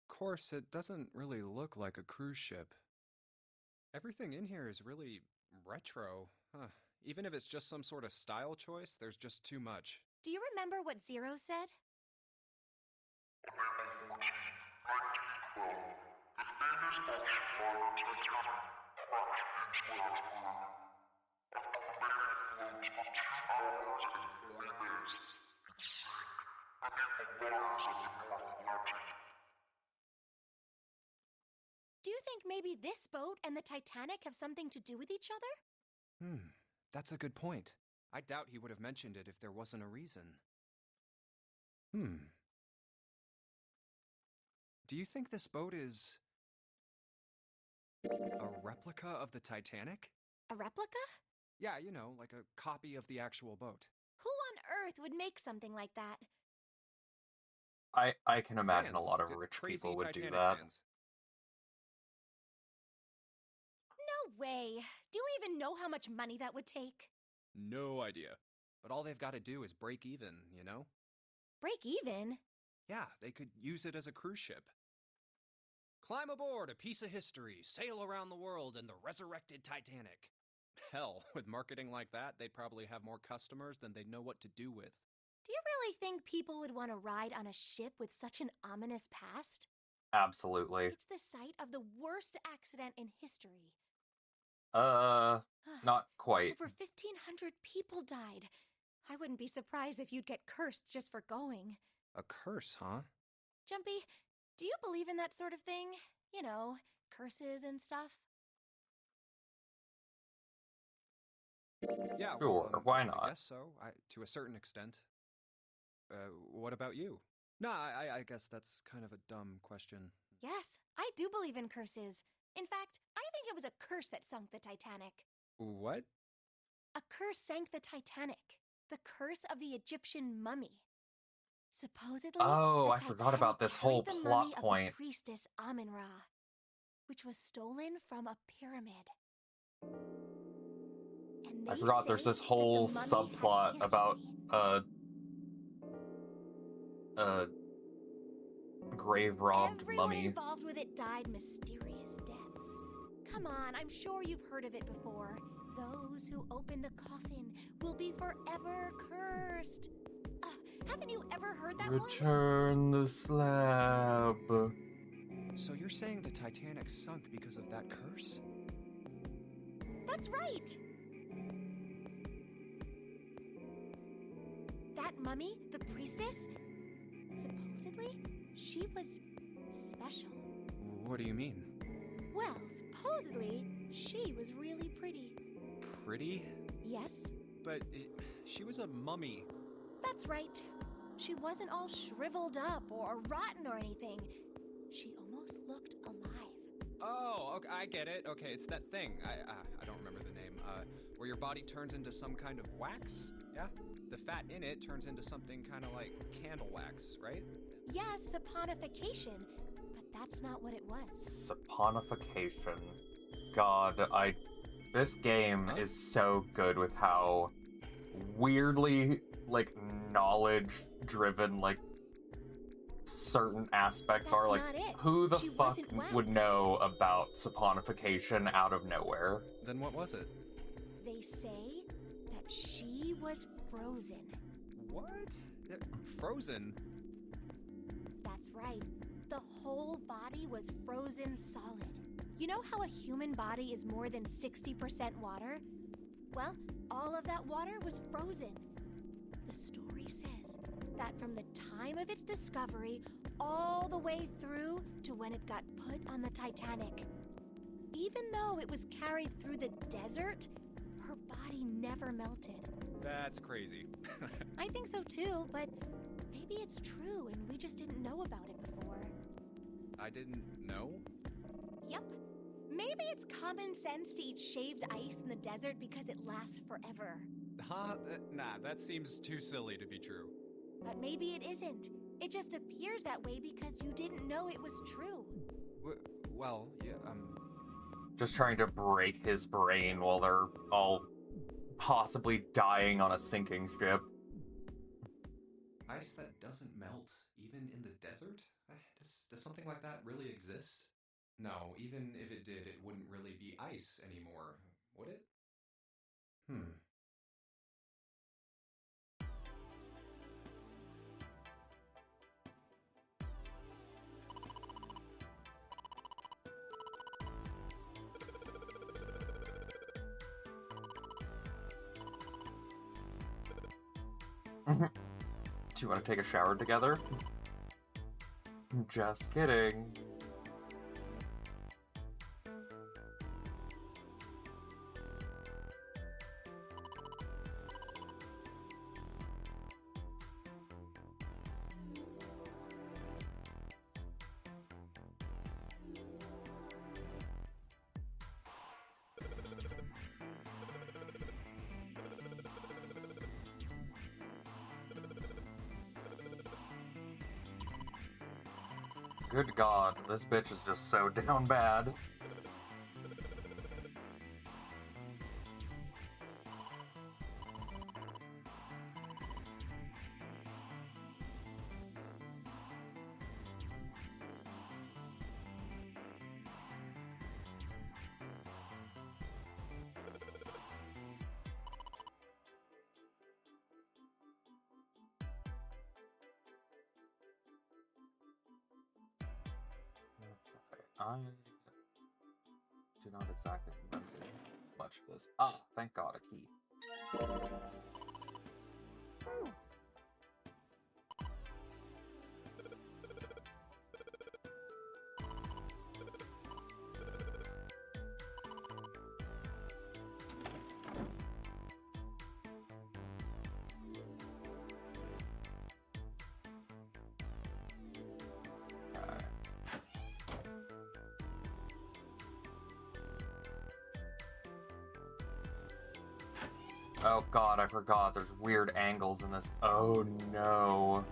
Of course, it doesn't really look like a cruise ship. Everything in here is really retro. Huh. Even if it's just some sort of style choice, there's just too much. Do you remember what Zero said? Do you think maybe this boat and the Titanic have something to do with each other? That's a good point. I doubt he would have mentioned it if there wasn't a reason. Do you think this boat is a replica of the Titanic? A replica? Yeah, you know, like a copy of the actual boat. Who on earth would make something like that? I can imagine a Fans, lot of the rich crazy people would do Titanic that. fans. No way. Do you even know how much money that would take? No idea. But all they've got to do is break even, you know? Break even? Yeah, they could use it as a cruise ship. Climb aboard a piece of history, sail around the world in the resurrected Titanic. Hell, with marketing like that, they'd probably have more customers than they'd know what to do with. Do you really think people would want to ride on a ship with such an ominous past? Absolutely. It's the site of the worst accident in history. Not quite. Over 1,500 people died. I wouldn't be surprised if you'd get cursed just for going. A curse, huh? Jumpy, do you believe in that sort of thing? You know, curses and stuff? Yeah, Sure, well, why I not? guess so, to a certain extent. What about you? No, I guess that's kind of a dumb question. Yes, I do believe in curses. In fact, I think it was a curse that sunk the Titanic. What? A curse sank the Titanic. The curse of the Egyptian mummy. Supposedly, Oh, the I forgot Titanic about this whole carried the plot mummy of point. the priestess Amun-Ra, which was stolen from a pyramid. And I they forgot say there's this that whole the mummy had subplot about history. grave robbed Everyone mummy. involved with it died mysterious deaths. Come on, I'm sure you've heard of it before. Those who open the coffin will be forever cursed. Haven't you ever heard that one? Return the slab. So you're saying the Titanic sunk because of that curse? That's right! That mummy, the priestess, supposedly, she was special. What do you mean? Well, supposedly, she was really pretty. Pretty? Yes? But she was a mummy. That's right. She wasn't all shriveled up or rotten or anything. She almost looked alive. Oh, okay, I get it. Okay, it's that thing. I don't remember the name. Where your body turns into some kind of wax? Yeah? The fat in it turns into something kind of like candle wax, right? Yes, saponification, but that's not what it was. Saponification. God, this game is so good with how weirdly, like, knowledge-driven, like, certain aspects That's are. Like, not it. who the She fuck wasn't wax. would know about saponification out of nowhere? Then what was it? They say that she was frozen. What? Frozen? That's right. The whole body was frozen solid. You know how a human body is more than 60% water? Well, all of that water was frozen. The story says that from the time of its discovery all the way through to when it got put on the Titanic, even though it was carried through the desert, her body never melted. That's crazy. I think so too, but maybe it's true and we just didn't know about it before. I didn't know? Yep. Maybe it's common sense to eat shaved ice in the desert because it lasts forever. Huh? Nah, that seems too silly to be true. But maybe it isn't. It just appears that way because you didn't know it was true. Well, yeah, Just trying to break his brain while they're all possibly dying on a sinking ship. Ice that doesn't melt, even in the desert? Does something like that really exist? No, even if it did, it wouldn't really be ice anymore, would it? Hmm. Do you want to take a shower together? Just kidding. Good God, this bitch is just so down bad. I do not exactly remember much of this. Ah, thank God, a key. Oh God, I forgot. There's weird angles in this. Oh no.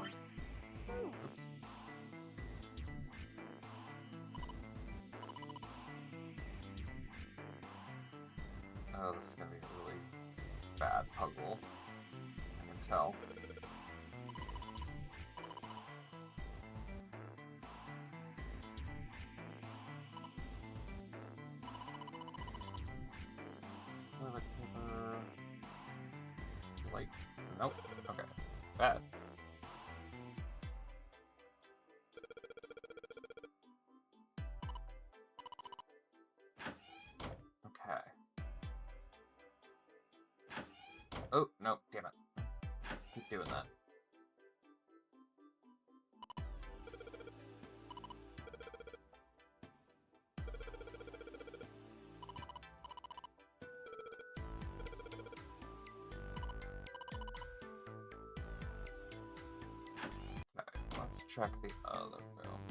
Oops. Oh, this is gonna be a really bad puzzle. I can tell. Toilet paper. Like, nope. Okay. Bad. Okay. Oh, no, damn it. Keep doing that. Okay, let's check the other room.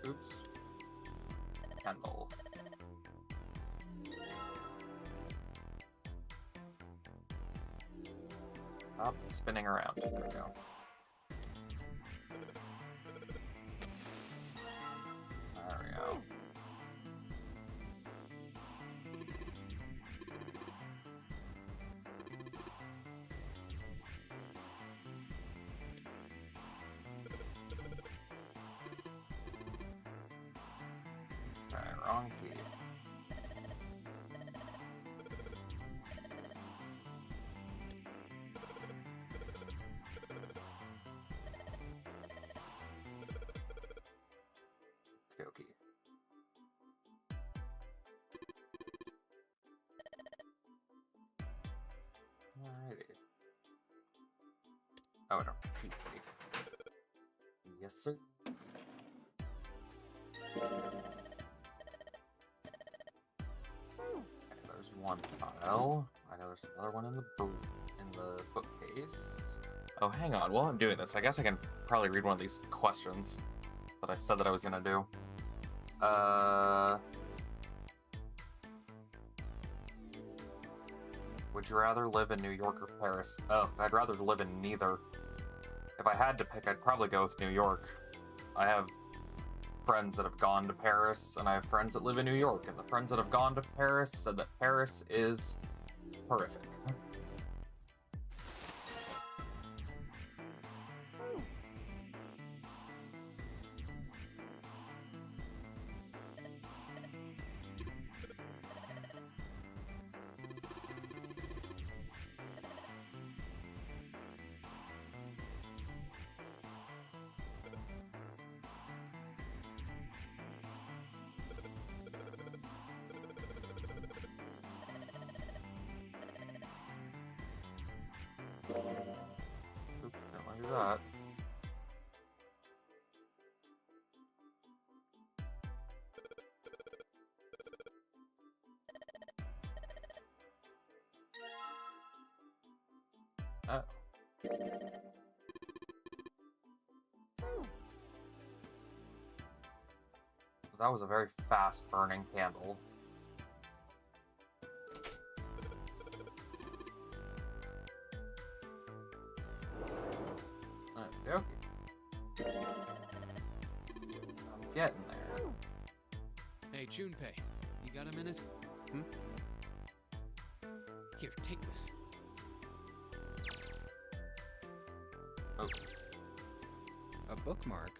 Oops. Candle. Stop spinning around. There we go. There we go. Okay, wrong key. Okay. Alrighty. Oh, no. Key. Yes, sir. Okay, there's one file. I know there's another one in the bookcase. Oh, hang on. While I'm doing this, I guess I can probably read one of these questions. that I said that I was gonna do. Would you rather live in New York or Paris? Oh, I'd rather live in neither. If I had to pick, I'd probably go with New York. I have friends that have gone to Paris, and I have friends that live in New York, and the friends that have gone to Paris said that Paris is horrific. Oop, don't want to do that. Oh. That was a very fast burning candle. Okay. I'm getting there. Hey, Junpei, you got a minute? Here, take this. Oh. A bookmark?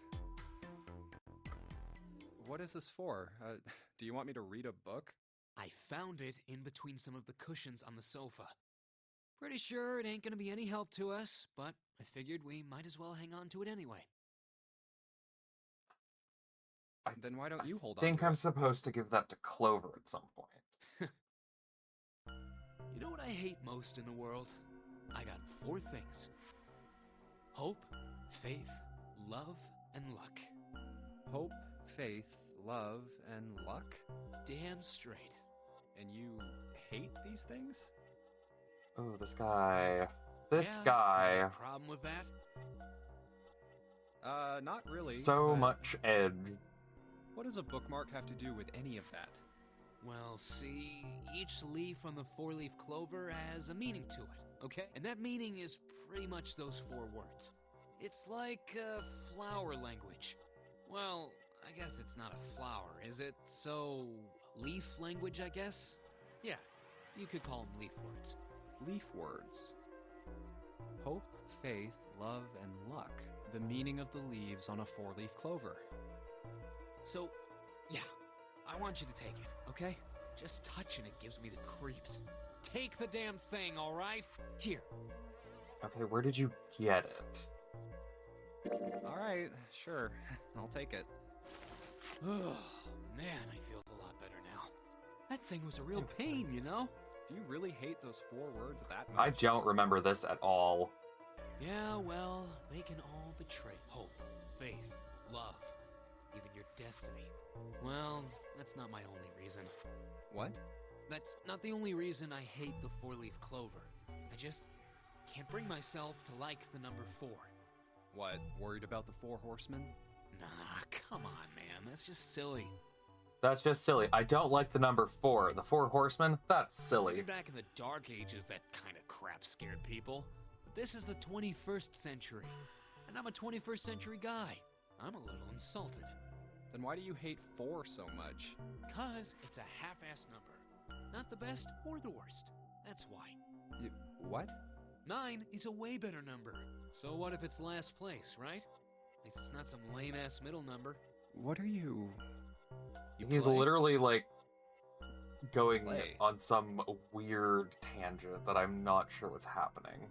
What is this for? Do you want me to read a book? I found it in between some of the cushions on the sofa. Pretty sure it ain't gonna be any help to us, but I figured we might as well hang on to it anyway. Then why don't you hold on I think to I'm it? supposed to give that to Clover at some point. You know what I hate most in the world? I got 4 things. Hope, faith, love, and luck. Hope, faith, love, and luck? Damn straight. And you hate these things? Oh, this guy. This Yeah, guy. you got a problem with that? Not really. So but much edge. What does a bookmark have to do with any of that? Well, see, each leaf on the 4-leaf clover has a meaning to it, okay? And that meaning is pretty much those 4 words. It's like flower language. Well, I guess it's not a flower, is it? So, leaf language, I guess? Yeah, you could call them leaf words. Leaf words. Hope, faith, love, and luck. The meaning of the leaves on a 4-leaf clover. So, yeah, I want you to take it, okay? Just touching it gives me the creeps. Take the damn thing, all right? Here. Okay, where did you get it? Alright, sure. I'll take it. Oh, man, I feel a lot better now. That thing was a real pain, you know? Do you really hate those 4 words that much? I don't remember this at all. Yeah, well, they can all betray hope, faith, love, even your destiny. Well, that's not my only reason. What? That's not the only reason I hate the 4-leaf clover. I just can't bring myself to like the number 4. What, worried about the 4 horsemen? Nah, come on, man. That's just silly. That's just silly. I don't like the number 4. The 4 horsemen? That's silly. Maybe back in the Dark Ages, that kind of crap scared people. But this is the 21st century, and I'm a 21st century guy. I'm a little insulted. Then why do you hate 4 so much? 'Cause it's a half-ass number. Not the best or the worst. That's why. What? 9 is a way better number. So what if it's last place, right? At least it's not some lame-ass middle number. What are you... He's play? literally, like, going Play. on some weird tangent that I'm not sure what's happening.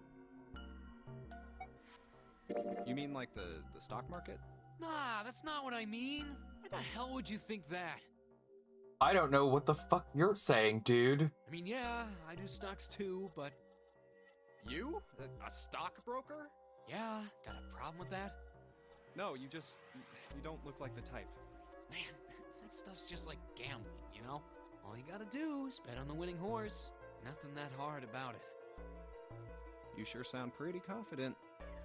You mean like the stock market? Nah, that's not what I mean. Why the hell would you think that? I don't know what the fuck you're saying, dude. I mean, yeah, I do stocks too, but... You? A stockbroker? Yeah, got a problem with that? No, you just... You don't look like the type. Man, that stuff's just like gambling, you know? All you gotta do is bet on the winning horse. Nothing that hard about it. You sure sound pretty confident.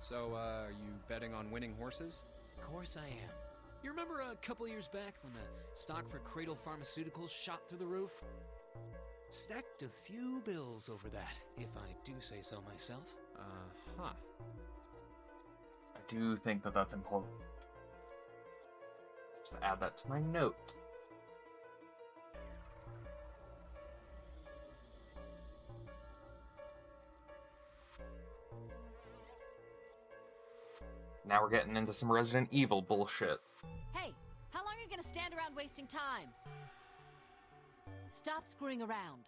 So, are you betting on winning horses? Of course I am. You remember a couple years back when the stock for Cradle Pharmaceuticals shot through the roof? Stacked a few bills over that, if I do say so myself. Uh-huh. I do think that that's important. Just add that to my note. Now we're getting into some Resident Evil bullshit. Hey, how long are you gonna stand around wasting time? Stop screwing around.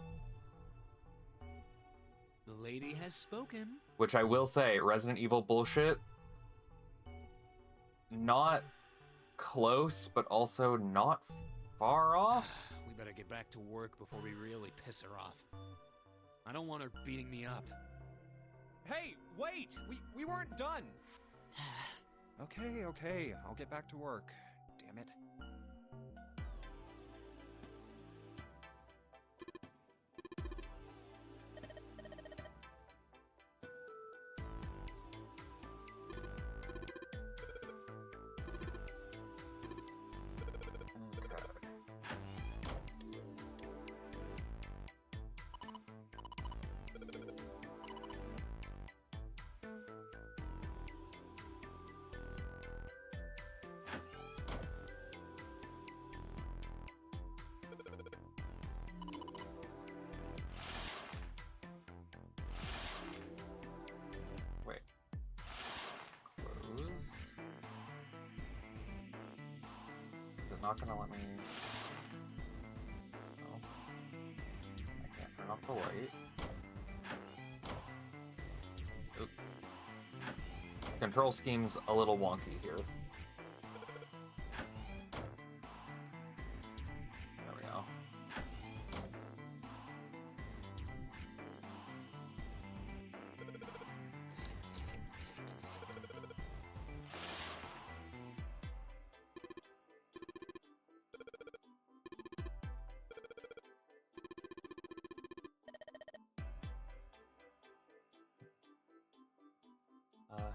The lady has spoken. Which I will say, Resident Evil bullshit, not close, but also not far off. We better get back to work before we really piss her off. I don't want her beating me up. Hey, wait! We weren't done! Okay, I'll get back to work. Damn it. Wait. Close. Is it not gonna let me... No. I can't turn off the light. Oop. Control scheme's a little wonky here. There we go.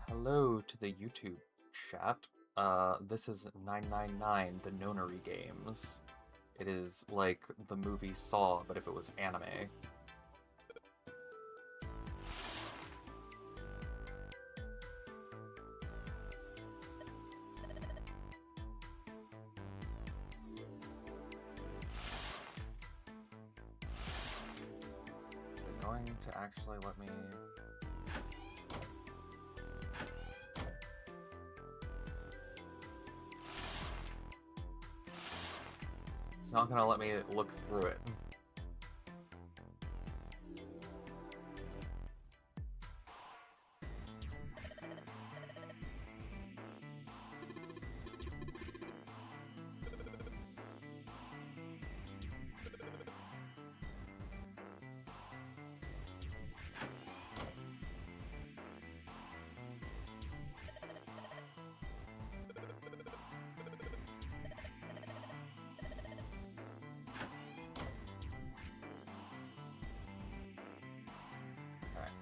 Hello to the YouTube chat. This is 999, the Nonary Games. It is like the movie Saw, but if it was anime. They're going to actually let me... It's not gonna let me look through it.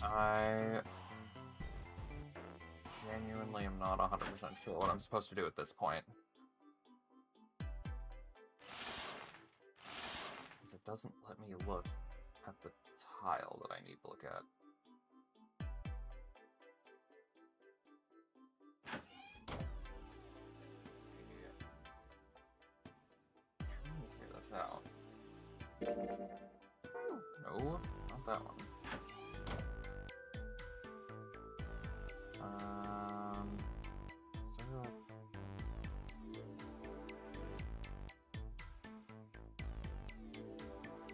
I genuinely am not 100% sure what I'm supposed to do at this point. Because it doesn't let me look at the tile that I need to look at. Trying to figure this out. No, not that one.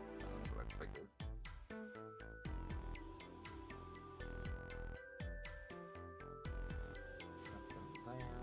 So that's what I figured. Nothing there.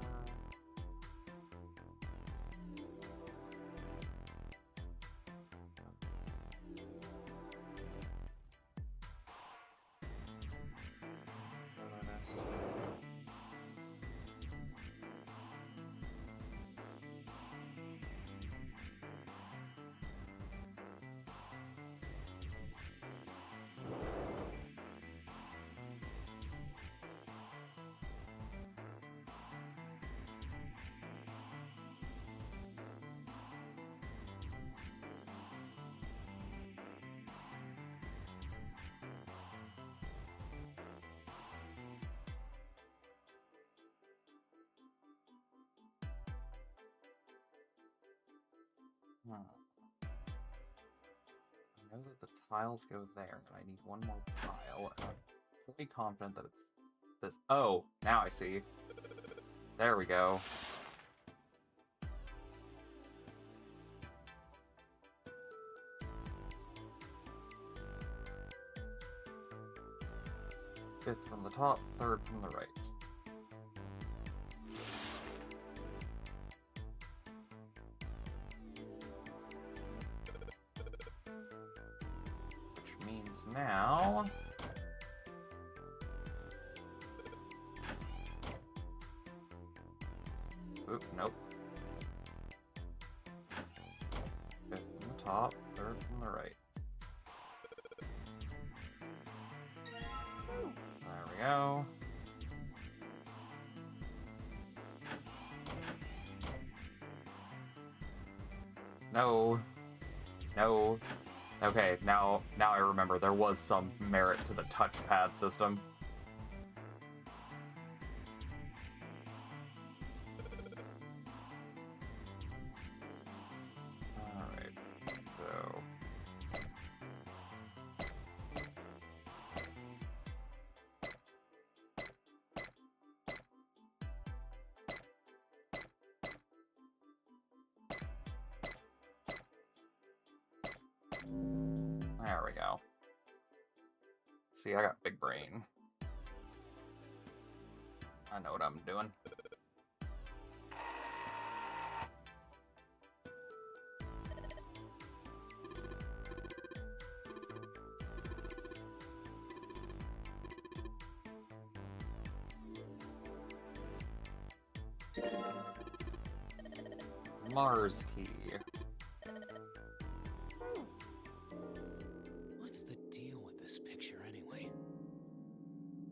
I know that the tiles go there, and I need one more tile, and I'm pretty confident that it's this. Oh, now I see. There we go. Fifth from the top, third from the right. Which means now... Oop, nope. Fifth from the top, third from the right. There we go. No. No. Okay, now I remember there was some merit to the touchpad system. Alright, so... There we go. See, I got big brain. I know what I'm doing. Mars key. What's the deal with this picture anyway?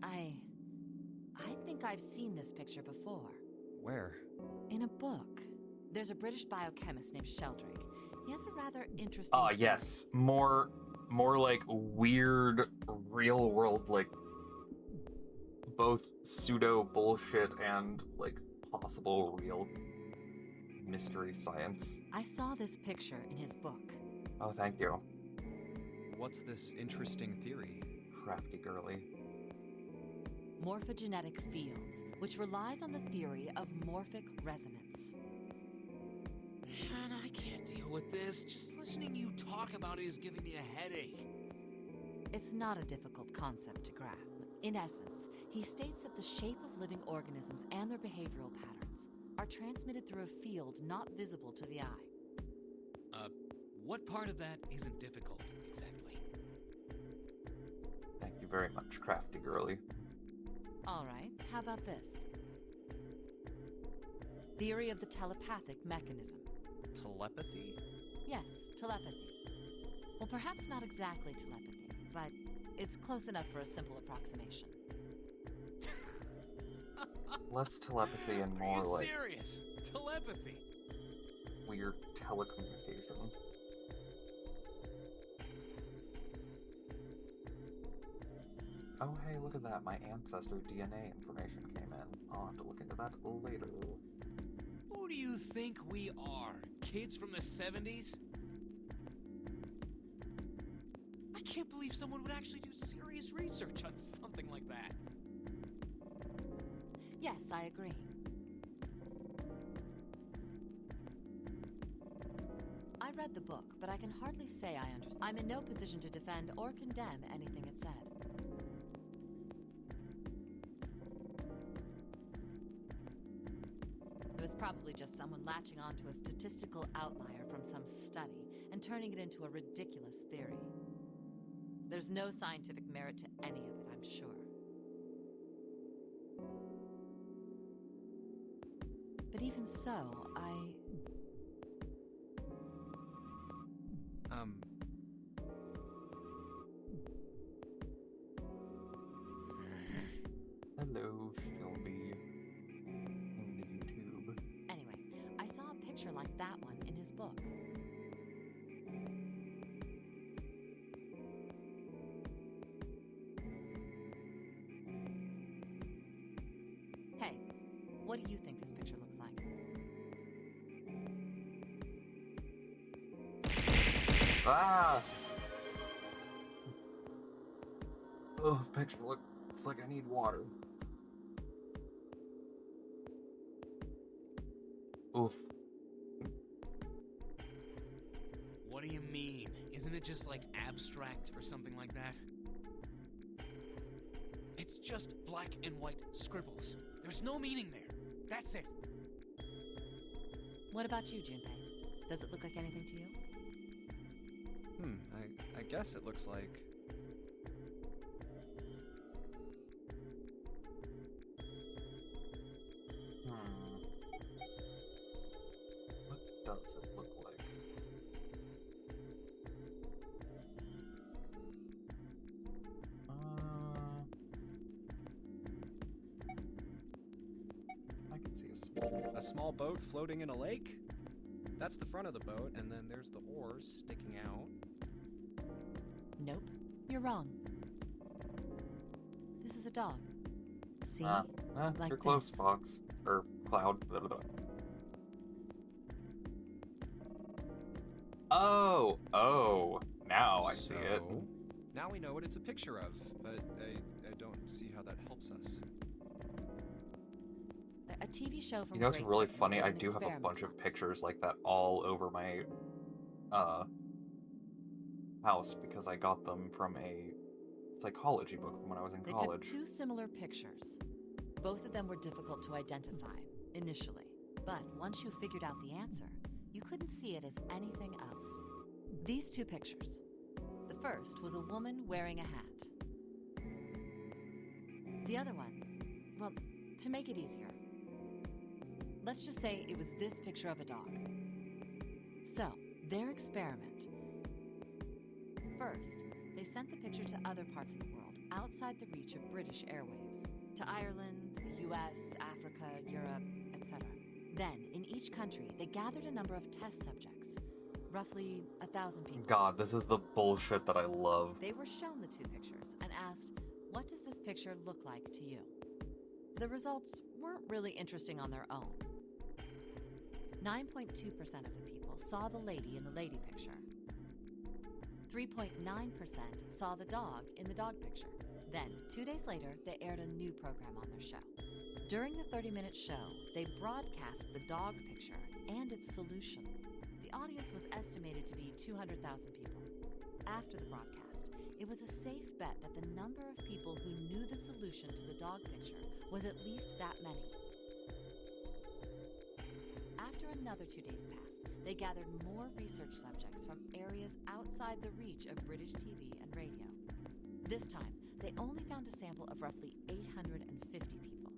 I think I've seen this picture before. Where? In a book. There's a British biochemist named Sheldrake. He has a rather interesting... Ah, yes. More like weird, real world, like, both pseudo bullshit and, like, possible real mystery science. I saw this picture in his book. Oh, thank you. What's this interesting theory? Crafty girly. Morphogenetic fields, which relies on the theory of morphic resonance. Man, I can't deal with this. Just listening to you talk about it is giving me a headache. It's not a difficult concept to grasp. In essence, he states that the shape of living organisms and their behavioral patterns are transmitted through a field not visible to the eye. What part of that isn't difficult, exactly? Thank you very much, crafty girly. All right, how about this? Theory of the telepathic mechanism. Telepathy? Yes, telepathy. Well, perhaps not exactly telepathy, but it's close enough for a simple approximation. Less telepathy and more Are you like serious? Telepathy? weird telecommunication. Oh, hey, look at that. My ancestor DNA information came in. I'll have to look into that later. Who do you think we are? Kids from the 70s? I can't believe someone would actually do serious research on something like that. Yes, I agree. I read the book, but I can hardly say I understand. I'm in no position to defend or condemn anything it said. It was probably just someone latching onto a statistical outlier from some study and turning it into a ridiculous theory. There's no scientific merit to any of it, I'm sure. But even so, Hello, Shelby. In the YouTube. Anyway, I saw a picture like that one in his book. Hey, what do you think this picture looks like? Ah! Oh, this picture looks like I need water. Oof. What do you mean? Isn't it just like abstract or something like that? It's just black and white scribbles. There's no meaning there. That's it. What about you, Junpei? Does it look like anything to you? I guess it looks like... What does it look like? I can see a small... A small boat floating in a lake? That's the front of the boat, and then there's the oars sticking out. Nope, you're wrong. This is a dog. See? You're Like close, this. Fox. Or Cloud. Blah, blah, blah. Oh, now I see it. Now we know what it's a picture of, but I don't see how that helps us. A TV show from You know, it's Great really Britain funny. did I an do have a experiment bunch of once. pictures like that all over my house because I got them from a psychology book from when I was in They college. took two similar pictures. Both of them were difficult to identify initially, but once you figured out the answer, you couldn't see it as anything else. These two pictures. The first was a woman wearing a hat. The other one, well, to make it easier, let's just say it was this picture of a dog. So, their experiment. First, they sent the picture to other parts of the world outside the reach of British airwaves, to Ireland, the US, Africa, Europe, etc. Then, in each country, they gathered a number of test subjects, roughly 1,000 people. God, this is the bullshit that I love. They were shown the two pictures and asked, what does this picture look like to you? The results weren't really interesting on their own. 9.2% of the people saw the lady in the lady picture. 3.9% saw the dog in the dog picture. Then, 2 days later, they aired a new program on their show. During the 30-minute show, they broadcast the dog picture and its solution. The audience was estimated to be 200,000 people. After the broadcast, it was a safe bet that the number of people who knew the solution to the dog picture was at least that many. After another 2 days passed, they gathered more research subjects from areas outside the reach of British TV and radio. This time, they only found a sample of roughly 850 people.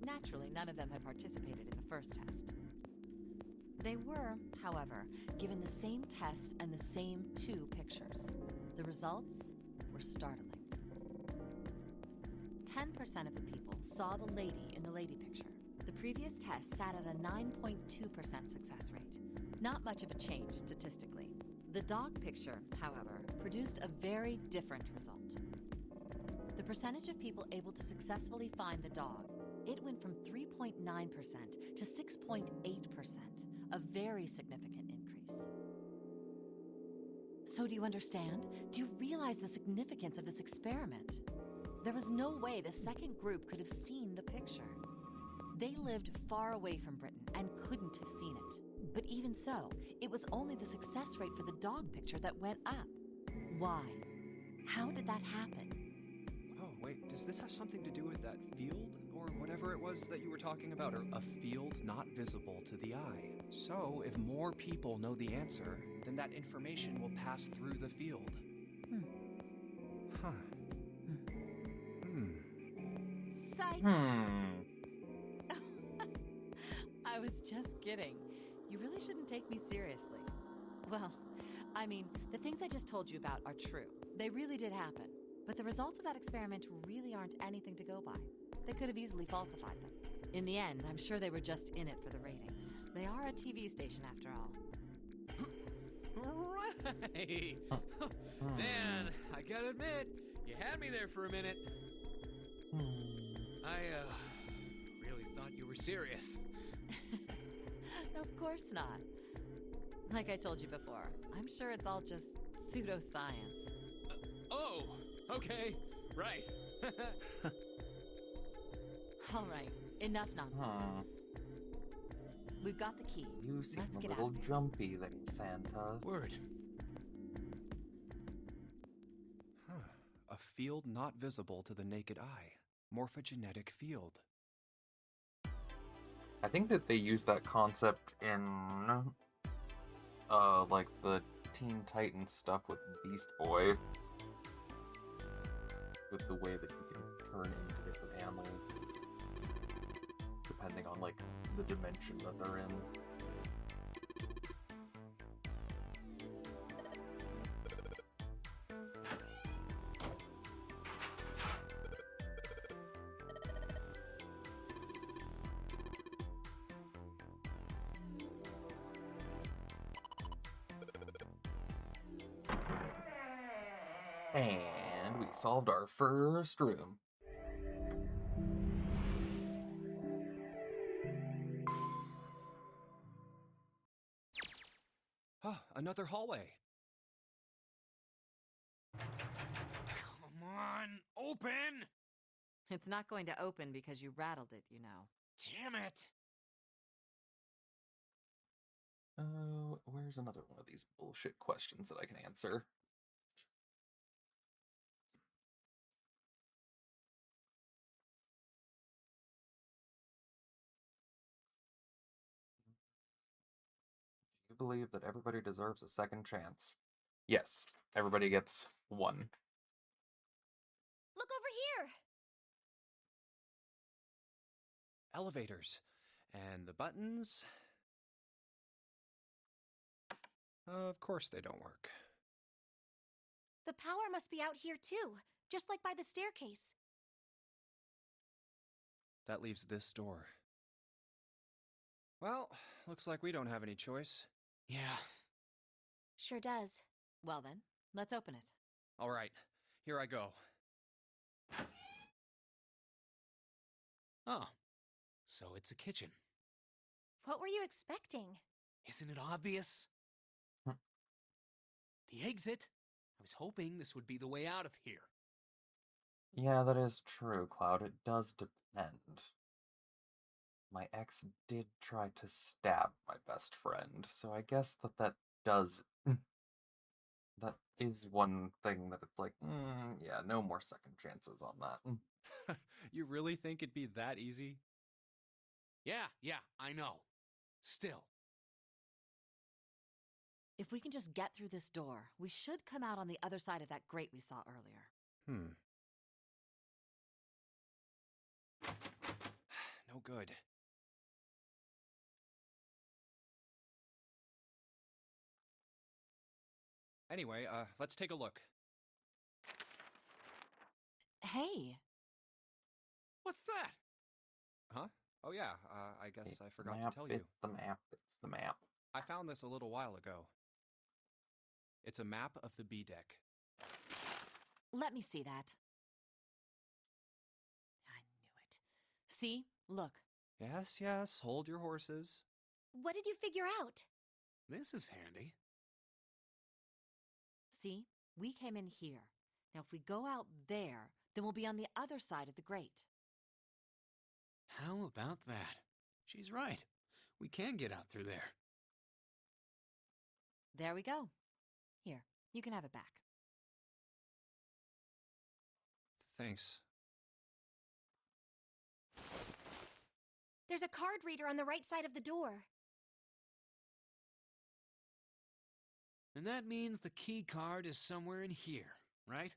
Naturally, none of them had participated in the first test. They were, however, given the same test and the same two pictures. The results were startling. 10% of the people saw the lady in the lady picture. The previous test sat at a 9.2% success rate. Not much of a change statistically. The dog picture, however, produced a very different result. The percentage of people able to successfully find the dog, it went from 3.9% to 6.8%, a very significant increase. So do you understand? Do you realize the significance of this experiment? There was no way the second group could have seen the picture. They lived far away from Britain and couldn't have seen it. But even so, it was only the success rate for the dog picture that went up. Why? How did that happen? Oh, wait, does this have something to do with that field? Or whatever it was that you were talking about? Or a field not visible to the eye. So, if more people know the answer, then that information will pass through the field. Huh. Psych! I was just kidding. You really shouldn't take me seriously. Well, I mean, the things I just told you about are true. They really did happen. But the results of that experiment really aren't anything to go by. They could have easily falsified them. In the end, I'm sure they were just in it for the ratings. They are a TV station after all. Right! Man, I gotta admit, you had me there for a minute. I, really thought you were serious. Of course not. Like I told you before, I'm sure it's all just pseudoscience. Oh, okay, right. All right, enough nonsense. We've got the key. You seem Let's a get out little of here. jumpy there, Santa. Word. A field not visible to the naked eye. Morphogenetic field. I think that they use that concept in, like the Teen Titans stuff with Beast Boy. With the way that you can turn into different animals. Depending on, like, the dimension that they're in. And we solved our first room. Another hallway. Come on, open! It's not going to open because you rattled it, you know. Damn it! Where's another one of these bullshit questions that I can answer? Do you believe that everybody deserves a second chance? Yes, everybody gets one. Look over here! Elevators. And the buttons... Of course they don't work. The power must be out here too, just like by the staircase. That leaves this door. Well, looks like we don't have any choice. Yeah. Sure does. Well then, let's open it. All right, here I go. Oh, so it's a kitchen. What were you expecting? Isn't it obvious? The exit? I was hoping this would be the way out of here. Yeah, that is true, Cloud. It does depend. My ex did try to stab my best friend, so I guess that does... that is one thing that it's like, yeah, no more second chances on that. You really think it'd be that easy? Yeah, I know. Still. If we can just get through this door, we should come out on the other side of that grate we saw earlier. No good. Anyway, let's take a look. Hey! What's that? Huh? Oh yeah, I guess I forgot Map, to tell you. It's the map, it's the map. I found this a little while ago. It's a map of the B deck. Let me see that. I knew it. See? Look. Yes, hold your horses. What did you figure out? This is handy. See? We came in here. Now if we go out there, then we'll be on the other side of the grate. How about that? She's right. We can get out through there. There we go. Here, you can have it back. Thanks. There's a card reader on the right side of the door. And that means the key card is somewhere in here, right?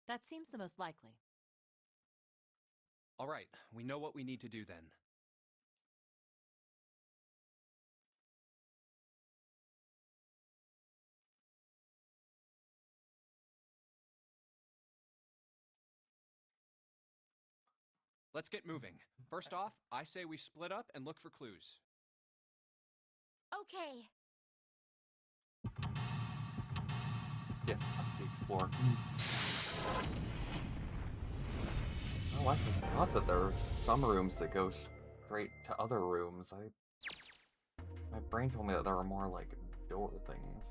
That seems the most likely. All right, we know what we need to do then. Let's get moving. First off, I say we split up and look for clues. Okay. Yes, the Explorer. Oh, I forgot that there are some rooms that go straight to other rooms. My brain told me that there were more, like, door things.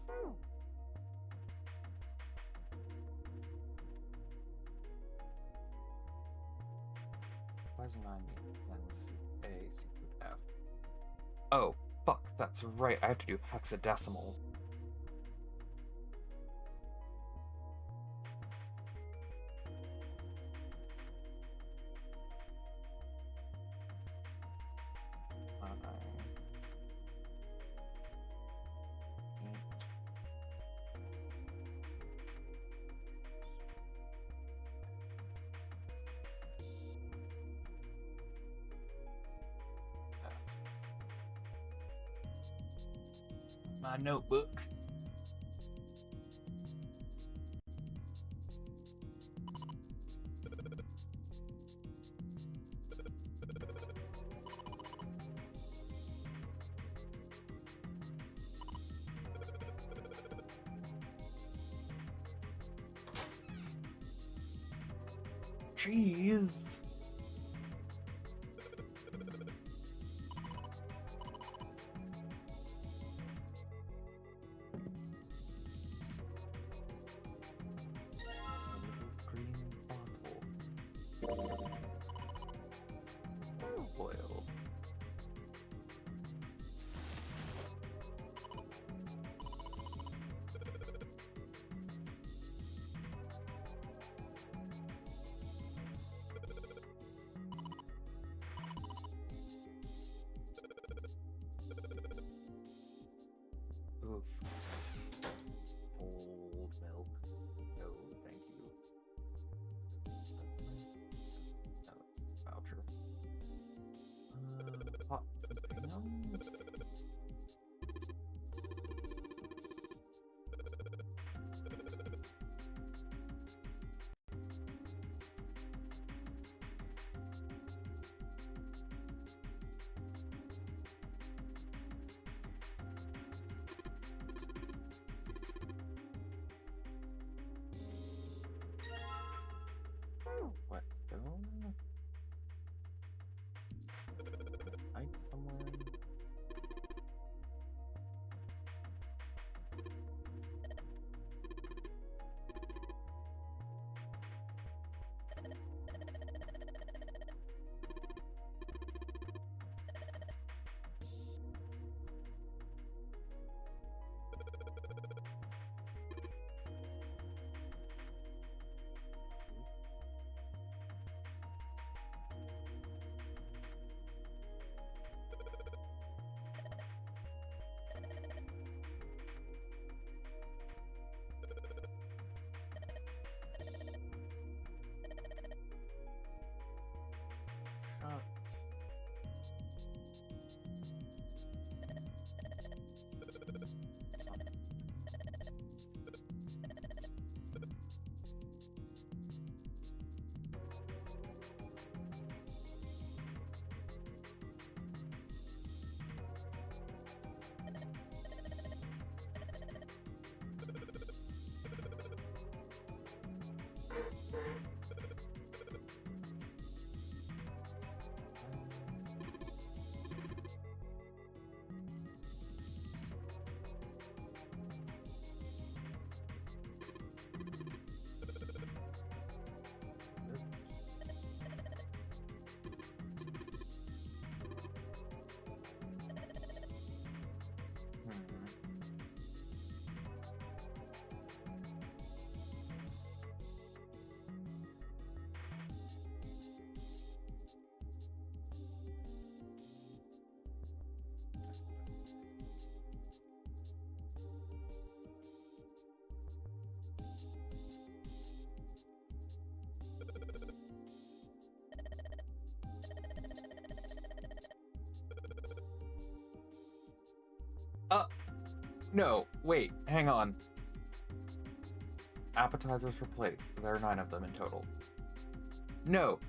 F. Oh, fuck, that's right. I have to do hexadecimal. My notebook. Jeez. Oil. Oof. Old milk. No, thank you. No, voucher. Pots and pans. Whetstone? Pipe somewhere? Shut. No, wait, hang on. Appetizers for plates. There are 9 of them in total. No,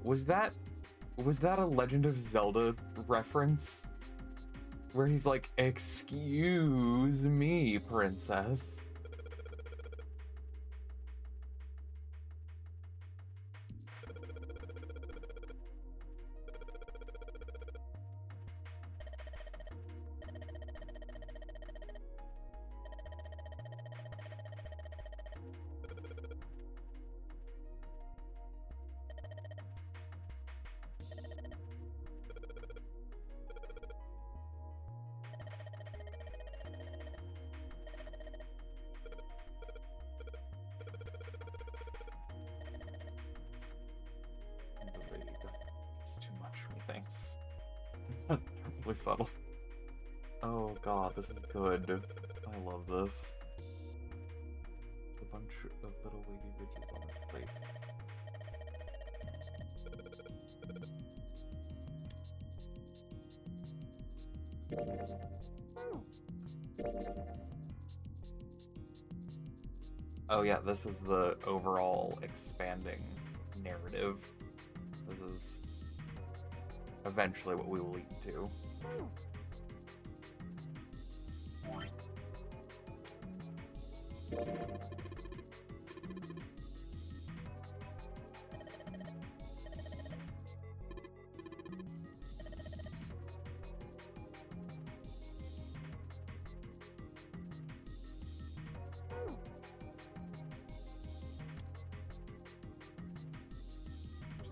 was that a Legend of Zelda reference? Where he's like, "Excuse me, princess." Really subtle. Oh god, this is good. I love this. A bunch of little wavy ridges on this plate. Oh yeah, this is the overall expanding narrative. This is eventually what we will lead to.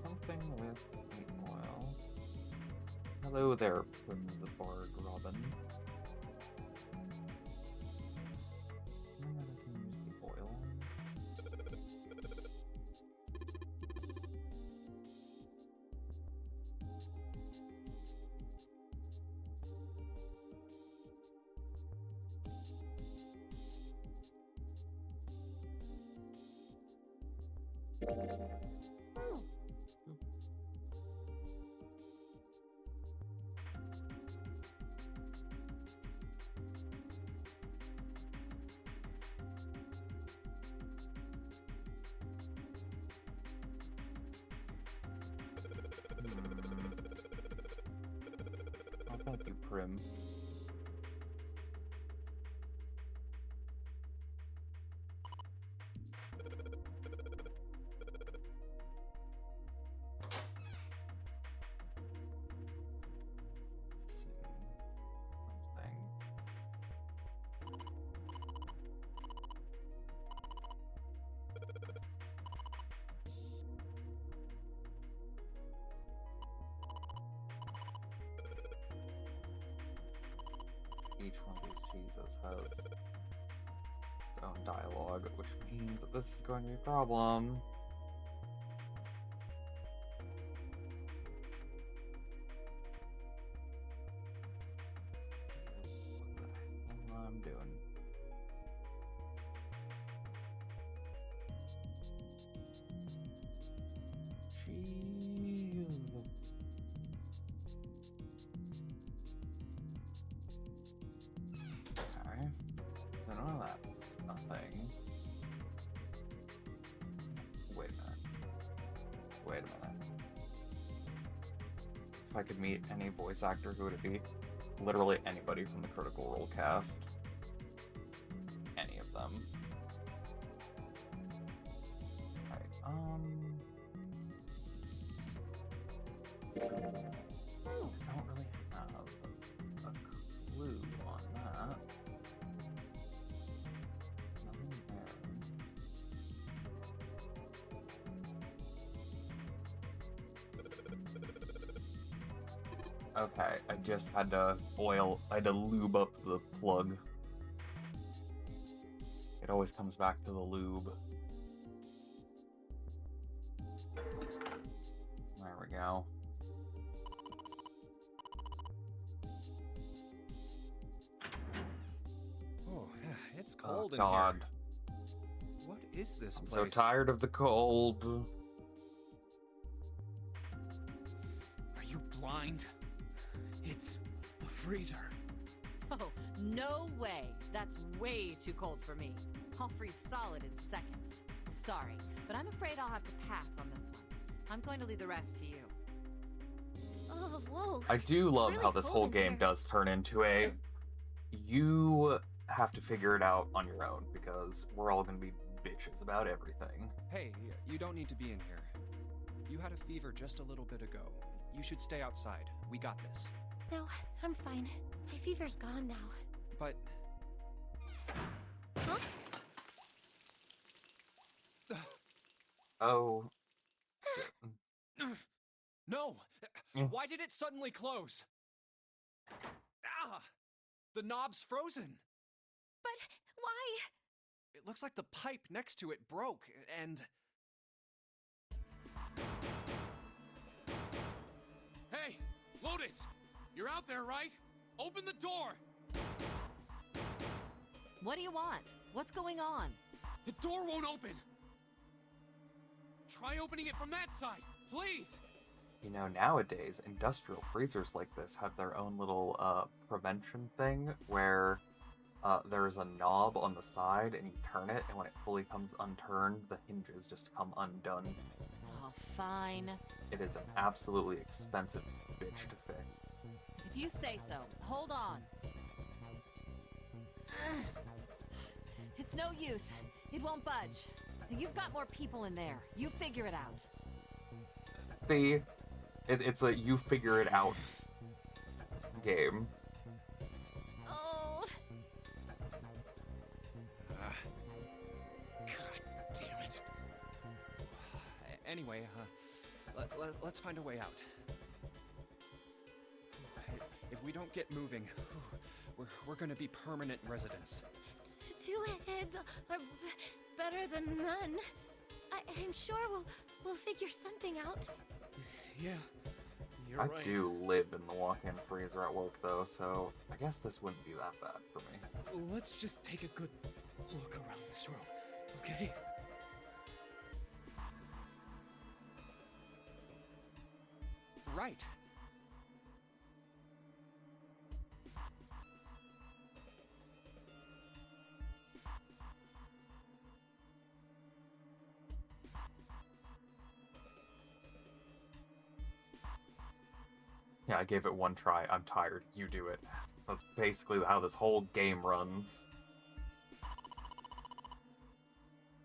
Something with the oil. Hello there, Prince the Bard Robin. I can use the oil. Oh, thank you, Prim. Each one of these cheeses has its own dialogue, which means that this is going to be a problem. What the hell I'm doing? Cheese. Okay. I don't know that's a thing. Wait a minute. Wait a minute. If I could meet any voice actor, who would it be? Literally anybody from the Critical Role cast. Any of them. Alright, I don't really have a clue on that. Nothing there. Okay, I just had to lube up the plug. It always comes back to the lube. There we go. Oh, it's cold in God. here. What is this I'm place? so tired of the cold. Are you blind? It's a freezer. Oh, no way. That's way too cold for me. I'll freeze solid in seconds. Sorry, but I'm afraid I'll have to pass on this one. I'm going to leave the rest to you. Oh, whoa. I do It's love really how this cold whole in game here. does turn into a you have to figure it out on your own because we're all going to be bitches about everything. Hey, you don't need to be in here. You had a fever just a little bit ago. You should stay outside. We got this. No, I'm fine. My fever's gone now. But... Huh? Oh. No! Yeah. Why did it suddenly close? Ah! The knob's frozen! But why? It looks like the pipe next to it broke, and... Hey, Lotus! You're out there, right? Open the door! What do you want? What's going on? The door won't open! Try opening it from that side, please! You know, nowadays, industrial freezers like this have their own little, prevention thing where there's a knob on the side and you turn it, and when it fully comes unturned, the hinges just come undone. Oh, fine. It is an absolutely expensive bitch to fix. If you say so. Hold on. It's no use. It won't budge. You've got more people in there. You figure it out. See? It's a you figure it out game. Oh, God damn it. Anyway, let's find a way out. If we don't get moving, we're gonna be permanent residents. two heads are better than none. I'm sure we'll figure something out. Yeah, you're I right. do live in the walk-in freezer at work, though, so I guess this wouldn't be that bad for me. Let's just take a good look around this room, okay? Right. Yeah, I gave it one try. I'm tired. You do it. That's basically how this whole game runs.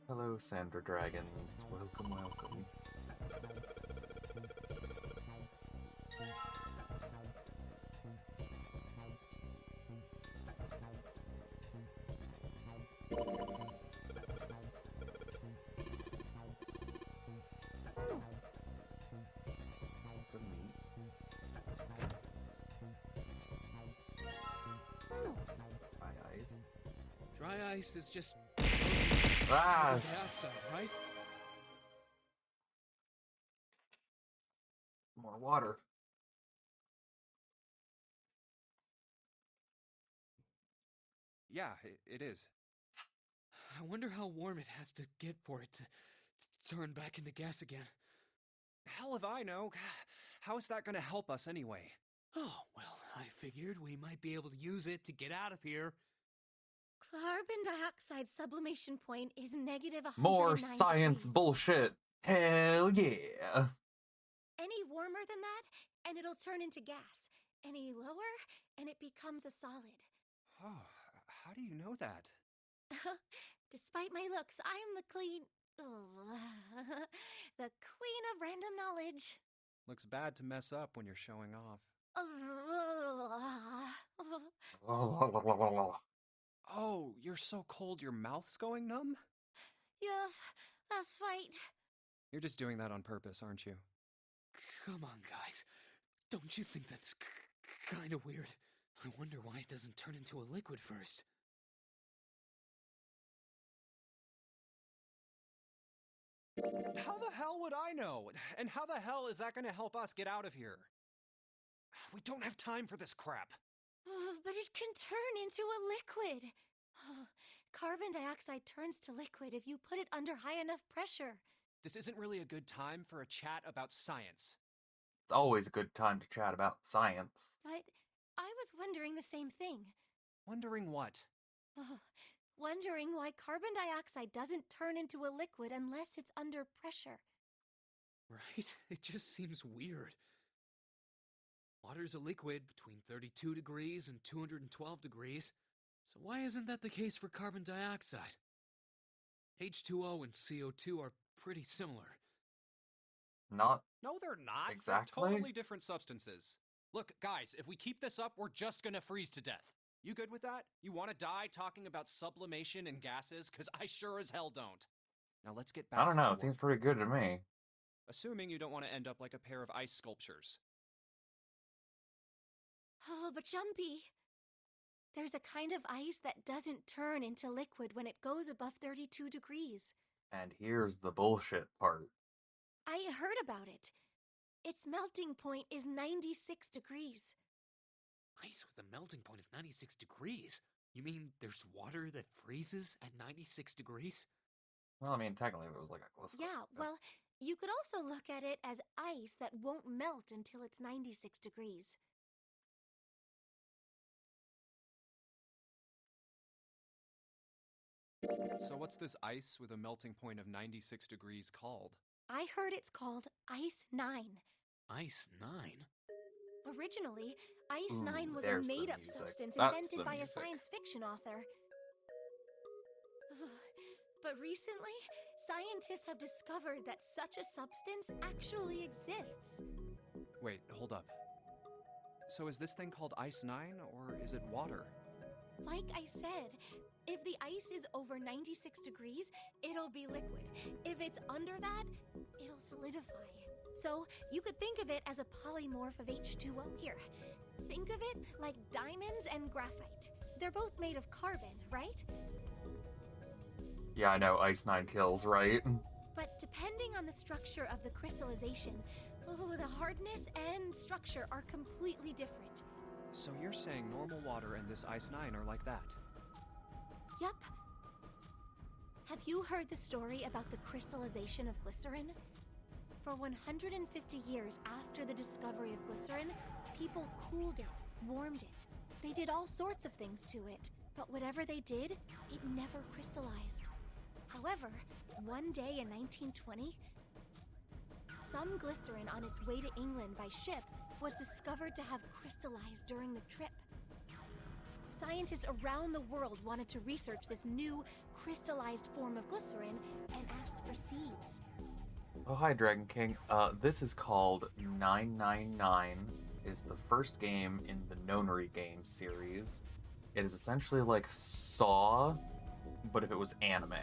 Hello, Sandra Dragons. Welcome, welcome. Good meat. Dry ice. Dry ice is just Ah! carbon dioxide, right? More water. Yeah, it is. I wonder how warm it has to get for it to turn back into gas again. Hell if I know. How is that gonna help us anyway? Oh, well, I figured we might be able to use it to get out of here. Carbon dioxide sublimation point is negative 109 More science degrees. bullshit. Hell yeah. Any warmer than that, and it'll turn into gas. Any lower, and it becomes a solid. Oh, how do you know that? Despite my looks, I am the the queen of random knowledge. Looks bad to mess up when you're showing off. Oh, you're so cold your mouth's going numb? Yes, let's fight. You're just doing that on purpose, aren't you? Come on, guys. Don't you think that's kind of weird? I wonder why it doesn't turn into a liquid first. How the hell would I know? And how the hell is that gonna help us get out of here? We don't have time for this crap. But it can turn into a liquid. Carbon dioxide turns to liquid if you put it under high enough pressure. This isn't really a good time for a chat about science. It's always a good time to chat about science. But I was wondering the same thing. Wondering what? Wondering why carbon dioxide doesn't turn into a liquid unless it's under pressure. Right? It just seems weird. Water's a liquid between 32 degrees and 212 degrees. So why isn't that the case for carbon dioxide? H2O and CO2 are pretty similar. Not No, they're not. exactly. They're totally different substances. Look, guys, if we keep this up, we're just gonna freeze to death. You good with that? You want to die talking about sublimation and gases? Because I sure as hell don't. Now let's get back I don't know. to It seems work. pretty good to me. Assuming you don't want to end up like a pair of ice sculptures. Oh, but Jumpy, there's a kind of ice that doesn't turn into liquid when it goes above 32 degrees. And here's the bullshit part. I heard about it. Its melting point is 96 degrees. Ice with a melting point of 96 degrees? You mean there's water that freezes at 96 degrees? Well, I mean, technically, if it was like a glycerol. Yeah, well, you could also look at it as ice that won't melt until it's 96 degrees. So what's this ice with a melting point of 96 degrees called? I heard it's called Ice 9. Ice 9? Originally, Ice Ooh, 9 was a there's the made-up music. substance That's invented the by a music. science fiction author. But recently, scientists have discovered that such a substance actually exists. Wait, hold up. So is this thing called Ice 9, or is it water? Like I said, if the ice is over 96 degrees, it'll be liquid. If it's under that, it'll solidify. So you could think of it as a polymorph of H2O. Here, think of it like diamonds and graphite. They're both made of carbon, right? Yeah, I know, Ice 9 kills, right? But depending on the structure of the crystallization, the hardness and structure are completely different. So you're saying normal water and this Ice 9 are like that? Yup. Have you heard the story about the crystallization of glycerin? For 150 years after the discovery of glycerin, people cooled it, warmed it. They did all sorts of things to it, but whatever they did, it never crystallized. However, one day in 1920, some glycerin on its way to England by ship was discovered to have crystallized during the trip. Scientists around the world wanted to research this new crystallized form of glycerin and asked for seeds. Oh, hi, Dragon King. This is called 999. Is the first game in the Nonary game series. It is essentially like Saw, but if it was anime.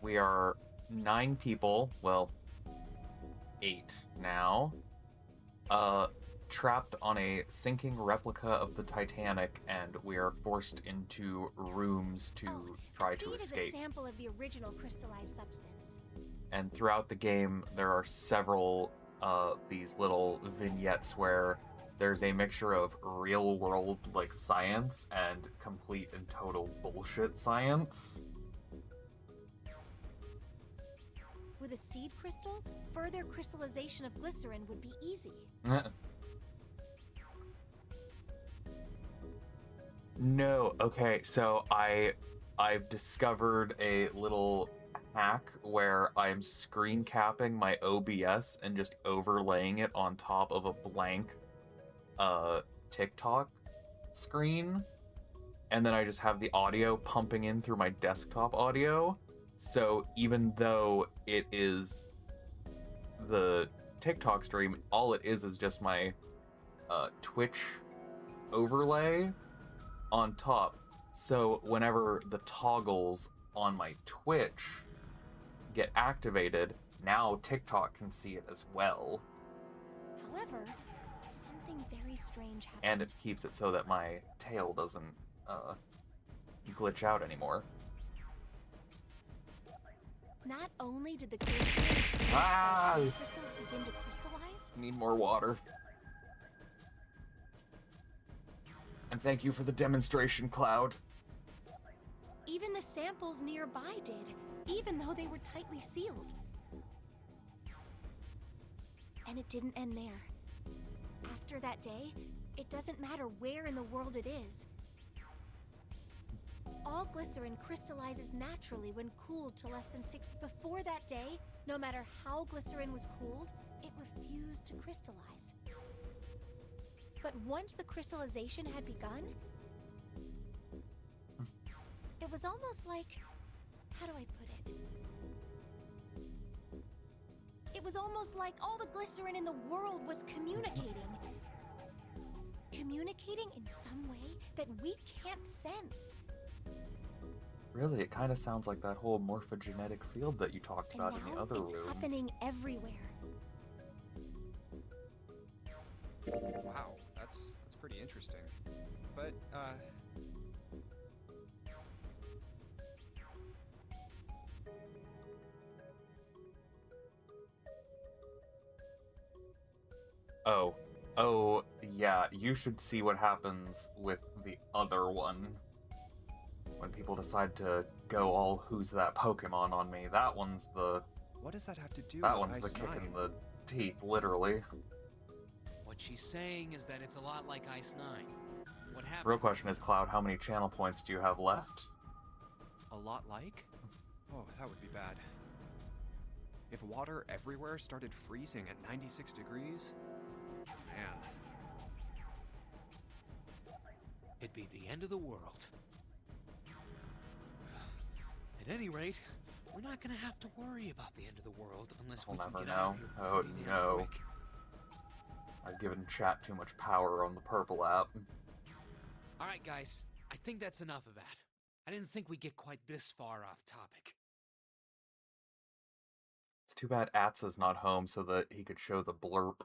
We are 9 people, well, 8 now, trapped on a sinking replica of the Titanic, and we are forced into rooms to try to A seed escape. is a sample of the original crystallized substance. And throughout the game, there are several these little vignettes where there's a mixture of real world like science and complete and total bullshit science. With a seed crystal, further crystallization of glycerin would be easy. No, okay, so I've discovered a little hack where I'm screen capping my OBS and just overlaying it on top of a blank TikTok screen, and then I just have the audio pumping in through my desktop audio. So even though it is the TikTok stream, all it is just my Twitch overlay on top. So whenever the toggles on my Twitch get activated, now TikTok can see it as well. However, something very strange happened. And it keeps it so that my tail doesn't glitch out anymore. Not only did the glycerin crystals begin to crystallize, Need more water. And thank you for the demonstration, Cloud. even the samples nearby did, even though they were tightly sealed. And it didn't end there. After that day, it doesn't matter where in the world it is. All glycerin crystallizes naturally when cooled to less than 60. Before that day, no matter how glycerin was cooled, it refused to crystallize. But once the crystallization had begun, it was almost like, how do I put it? It was almost like all the glycerin in the world was communicating. Communicating in some way that we can't sense. Really, it kind of sounds like that whole morphogenetic field that you talked about in the other it's room. happening everywhere. Wow, that's pretty interesting. But, Oh, Oh, yeah, you should see what happens with the other one. When people decide to go all who's that Pokemon on me, that one's the... What does that have to do That with one's the Ice kick 9? in the teeth, literally. What she's saying is that it's a lot like Ice 9. What happened? Real question is, Cloud, how many channel points do you have left? A lot like? Oh, that would be bad. If water everywhere started freezing at 96 degrees? Man. It'd be the end of the world. At any rate, we're not gonna have to worry about the end of the world unless We'll we can never get out know. of here Oh pretty damn no. quick. I've given chat too much power on the purple app. Alright guys, I think that's enough of that. I didn't think we'd get quite this far off topic. It's too bad Atsa's not home so that he could show the blurb.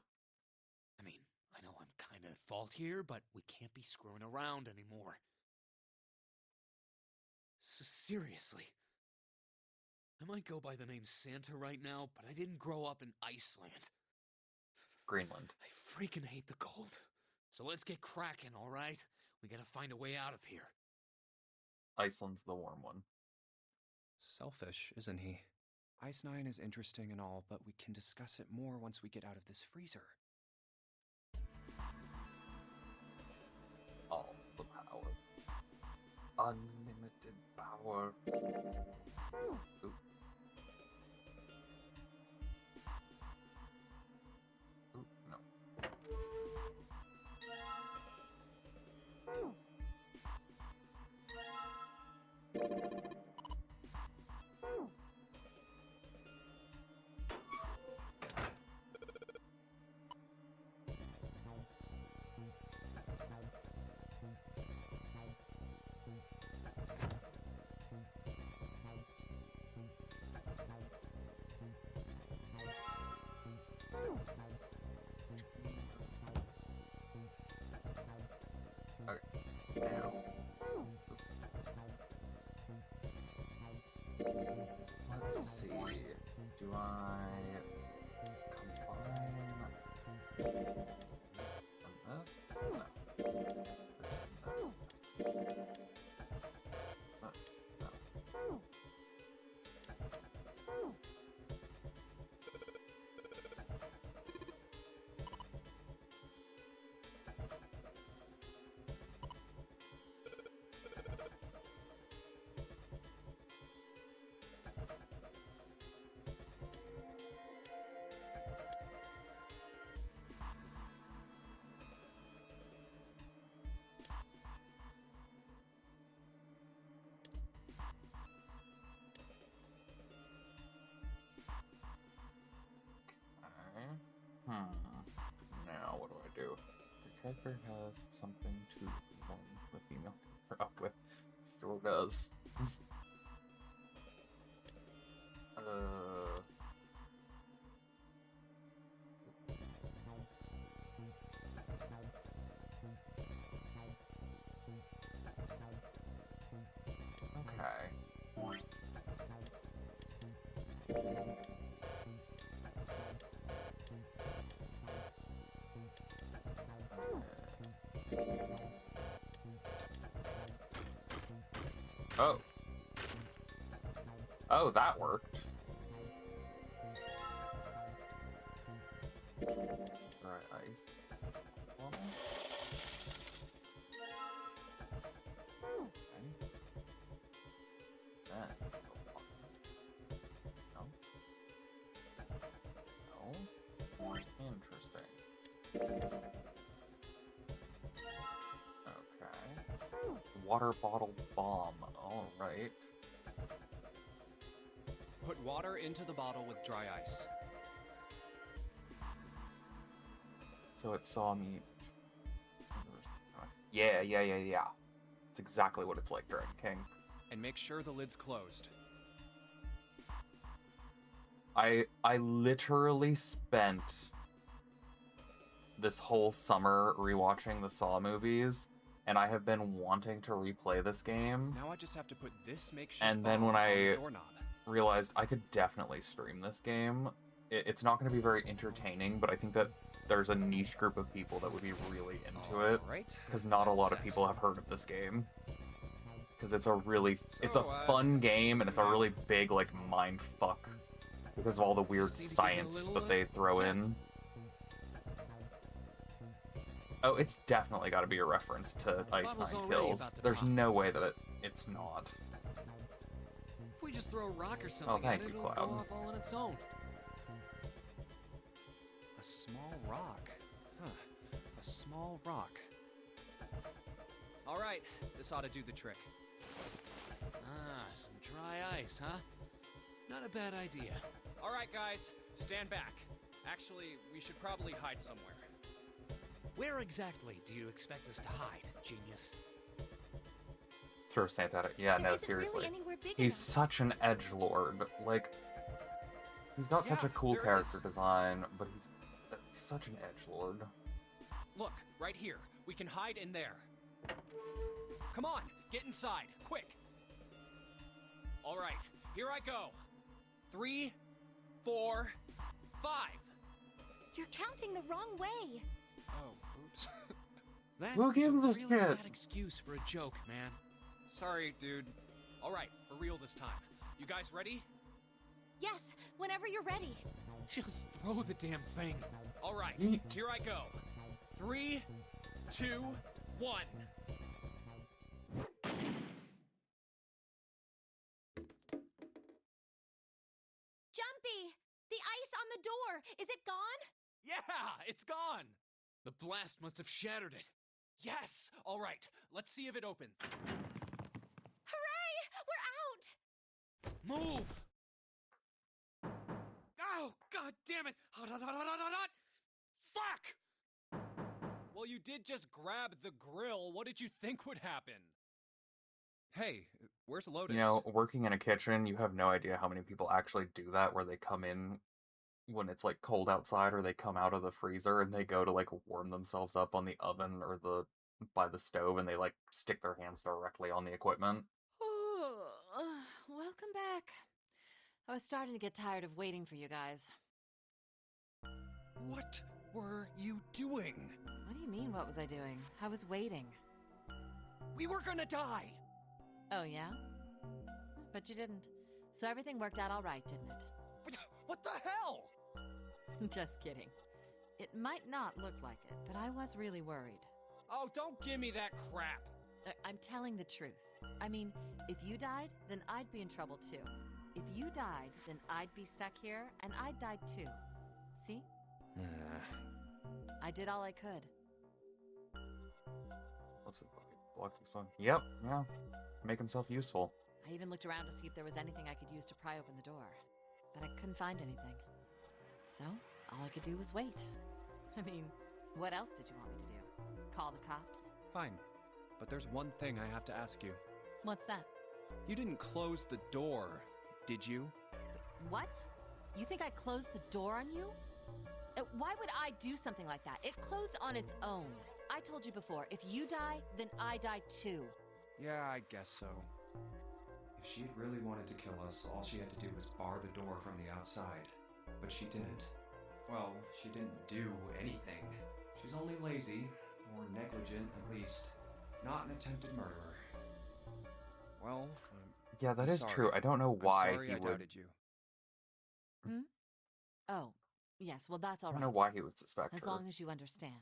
I mean, I know I'm kinda at fault here, but we can't be screwing around anymore. So seriously, I might go by the name Santa right now, but I didn't grow up in Iceland. Greenland. I freaking hate the cold. So let's get cracking, alright? We gotta find a way out of here. Iceland's the warm one. Selfish, isn't he? Ice 9 is interesting and all, but we can discuss it more once we get out of this freezer. All the power. Unlimited power. Oop. Oop, no. Okay. Now. Let's see. Do I combine this and this? No. No. Okay. Now what do I do? Your character has something to learn the female character up with. Sure does. Okay. Oh. Oh, that worked. Dry ice. Okay. Then, no. No. Interesting. Okay. Water bottle bomb. Alright. Put water into the bottle with dry ice. So it saw me. Yeah. It's exactly what it's like during King. And make sure the lid's closed. I literally spent this whole summer rewatching the Saw movies, and I have been wanting to replay this game. Now I just have to put this makeshift And then bomb when on the I doorknob. realized I could definitely stream this game, it's not going to be very entertaining, but I think that there's a niche group of people that would be really into it, Alright, because not a that's lot of set. people have heard of this game. Because it's a So, fun game, and it's a yeah. really big, like, mind fuck. Because of all the weird Just need to give it a science little, that they throw tap. in. Oh, it's definitely got to be a reference to Ice Bottle's Nine already Kills. about to There's pop. no way that it's not. If we just throw a rock or something thank at it, you, it'll Cloud. go off all on its own. A small rock. Huh. A small rock. Alright, this ought to do the trick. Ah, some dry ice, huh? Not a bad idea. Alright, guys, stand back. Actually, we should probably hide somewhere. Where exactly do you expect us to hide, genius? Throw Santa at it. Yeah, There no, isn't seriously. really anywhere big He's enough. such an edgelord. Like, he's got such Yeah, a cool there it character is. design, but he's such an edgelord. Look, right here. We can hide in there. Come on, get inside, quick. Alright, here I go. 3, 4, 5. You're counting the wrong way. Oh, oops. That Who is gives a a really shit? sad excuse for a joke, man. Sorry, dude. Alright, for real this time. You guys ready? Yes, whenever you're ready. Just throw the damn thing. Alright, Yeet. here I go. 3, 2, 1. Jumpy! The ice on the door! Is it gone? Yeah, it's gone. The blast must have shattered it. Yes. Alright, let's see if it opens. Hooray! We're out! Move! Oh, god damn it! Hot, hot, hot, hot, hot, hot, hot! Fuck! Well, you did just grab the grill. What did you think would happen? Hey, where's Lotus? You know, working in a kitchen, you have no idea how many people actually do that, where they come in when it's, like, cold outside, or they come out of the freezer and they go to, like, warm themselves up on the oven or by the stove, and they, like, stick their hands directly on the equipment. Welcome back. I was starting to get tired of waiting for you guys. What were you doing? What do you mean, what was I doing? I was waiting. We were gonna die! Oh, yeah? But you didn't. So everything worked out all right, didn't it? What the hell? Just kidding. It might not look like it, but I was really worried. Oh, don't give me that crap. I'm telling the truth. I mean, if you died, then I'd be in trouble too. If you died, then I'd be stuck here, and I'd die too. See? I did all I could. What's it block this one? Yep, yeah. Make himself useful. I even looked around to see if there was anything I could use to pry open the door, but I couldn't find anything. So, all I could do was wait. I mean, what else did you want me to do? Call the cops? Fine, but there's one thing I have to ask you. What's that? You didn't close the door, did you? What? You think I closed the door on you? Why would I do something like that? It closed on its own. I told you before, if you die, then I die too. Yeah, I guess so. If she'd really wanted to kill us, all she had to do was bar the door from the outside. But she didn't. Well, she didn't do anything. She's only lazy, or negligent at least. Not an attempted murderer. Well, Yeah, that I'm is sorry. true. I don't know I'm why sorry he I would. doubted you. Oh, yes, well that's I all don't right. know why he would suspect As her. long as you understand.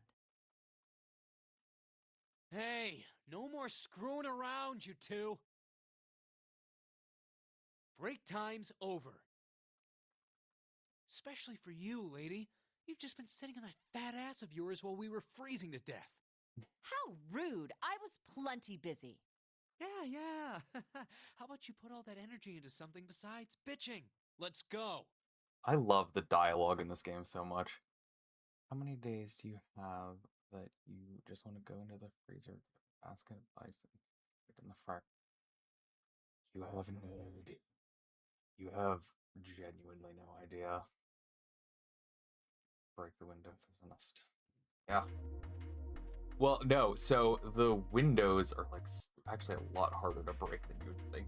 Hey, no more screwing around, you two. Break time's over. Especially for you, lady. You've just been sitting on that fat ass of yours while we were freezing to death. How rude! I was plenty busy. Yeah. How about you put all that energy into something besides bitching? Let's go. I love the dialogue in this game so much. How many days do you have that you just want to go into the freezer, basket of ice, and stick in the fire? You have no idea. You have genuinely no idea. Break the window if there's enough stuff. Yeah. Well, no, so the windows are like actually a lot harder to break than you would think.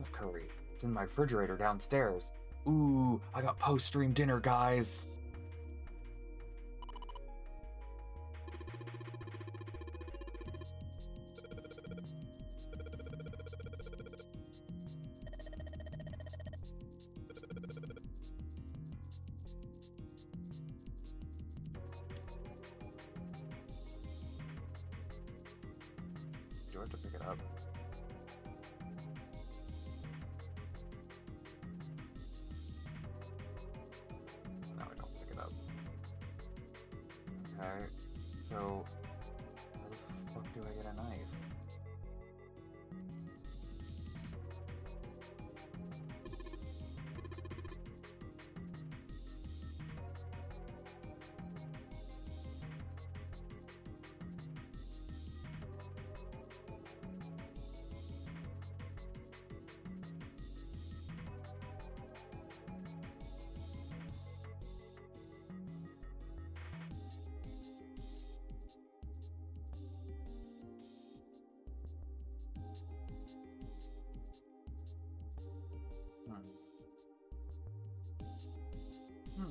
Beef curry. It's in my refrigerator downstairs. Ooh, I got post-stream dinner, guys. Do I have to pick it up? No, I don't pick it up. Okay, so how the fuck do I get a knife? Hmm.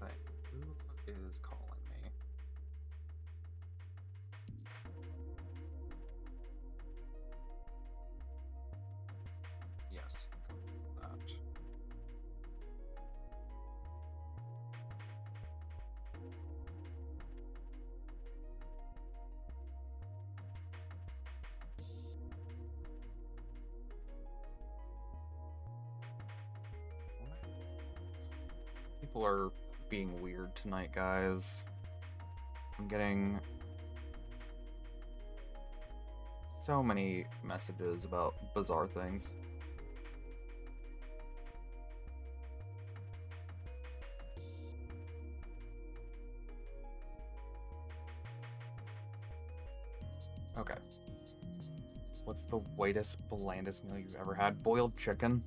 Okay, who is calling me? Yes, that. People are being weird tonight, guys. I'm getting so many messages about bizarre things. Okay. What's the whitest, blandest meal you've ever had? Boiled chicken?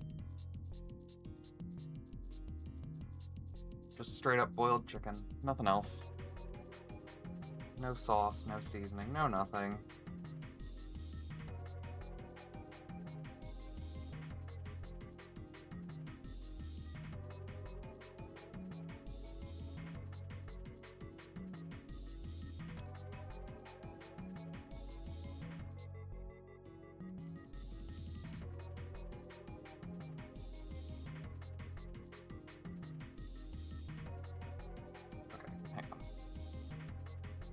Just straight up boiled chicken. Nothing else. No sauce, no seasoning, no nothing. Okay, hang on.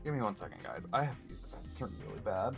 Give me 1 second, guys. I have to use the bathroom really bad.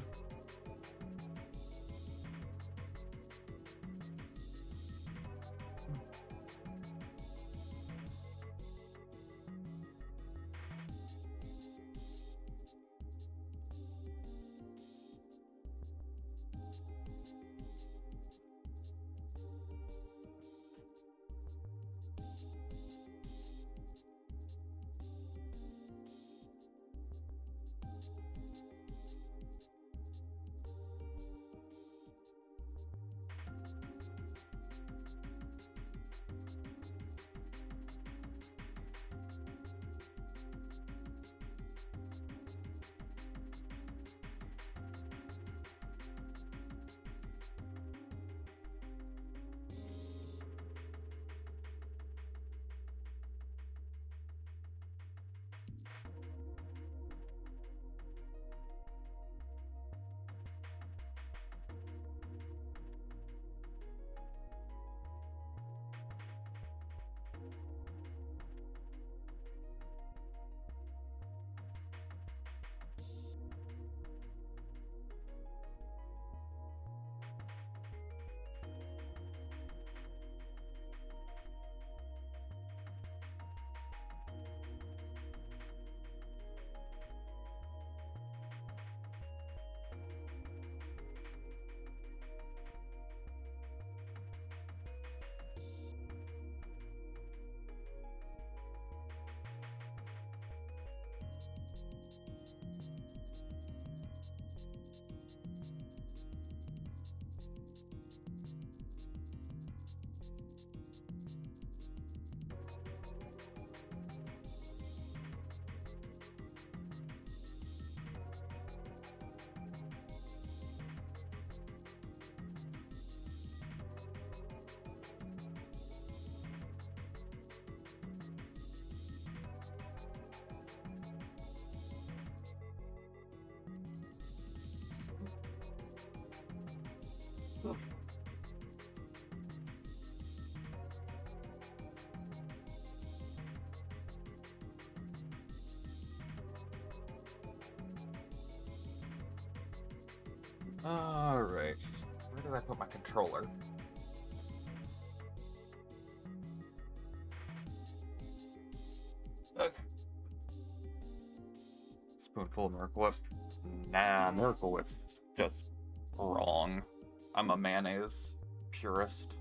Alright. Where did I put my controller? Okay. Spoonful of Miracle Whip. Nah, Miracle Whip's just wrong. I'm a mayonnaise purist.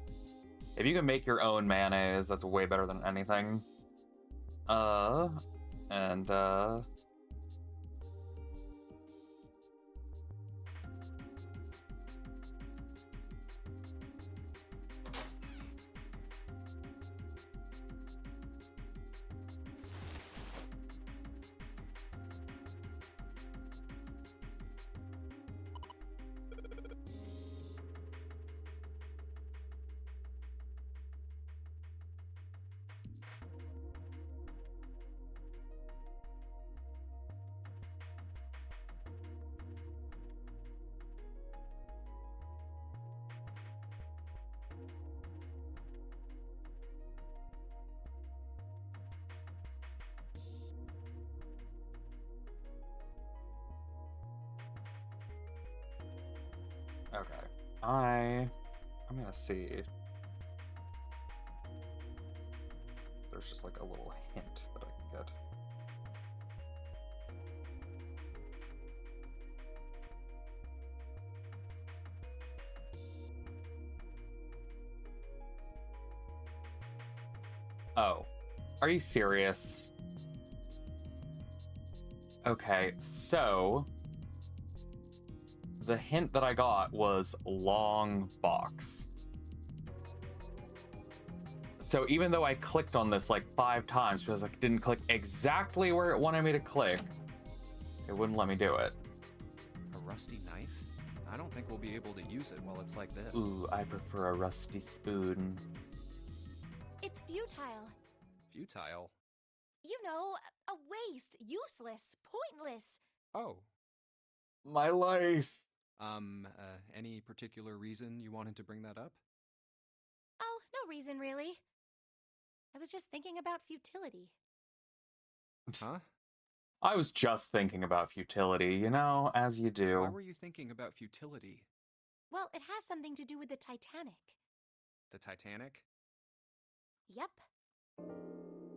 If you can make your own mayonnaise, that's way better than anything. And okay. I'm gonna see. There's just like a little hint that I can get. Oh. Are you serious? Okay, so the hint that I got was long box. So even though I clicked on this like 5 times because I didn't click exactly where it wanted me to click, it wouldn't let me do it. A rusty knife? I don't think we'll be able to use it while it's like this. Ooh, I prefer a rusty spoon. It's futile. Futile? You know, a waste, useless, pointless. Oh. My life. Any particular reason you wanted to bring that up? Oh, no reason really. I was just thinking about futility. Huh? I was just thinking about futility, you know, as you do. Why were you thinking about futility? Well, it has something to do with the Titanic. The Titanic? Yep.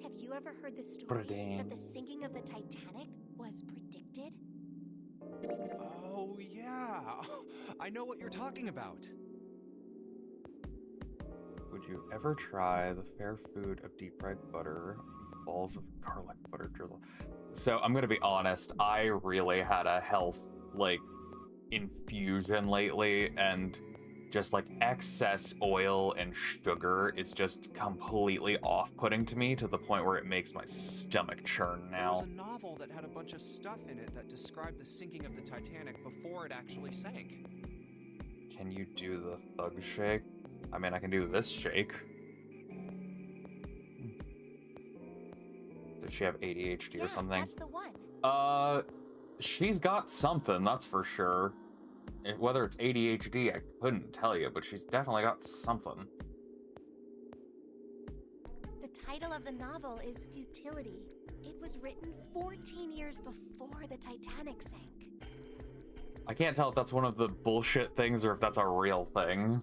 Have you ever heard the story that the sinking of the Titanic was predicted? Oh, yeah. I know what you're talking about. Would you ever try the fair food of deep fried butter, balls of garlic butter drizzle? So I'm gonna be honest, I really had a health, like, infusion lately, and just like excess oil and sugar is just completely off-putting to me to the point where it makes my stomach churn There was now. a novel that had a bunch of stuff in it that described the sinking of the Titanic before it actually sank. Can you do the thug shake? I mean, I can do this shake. Does she have ADHD or something? That's the one. She's got something, that's for sure. Whether it's ADHD, I couldn't tell you, but she's definitely got something. The title of the novel is Futility. It was written 14 years before the Titanic sank. I can't tell if that's one of the bullshit things or if that's a real thing.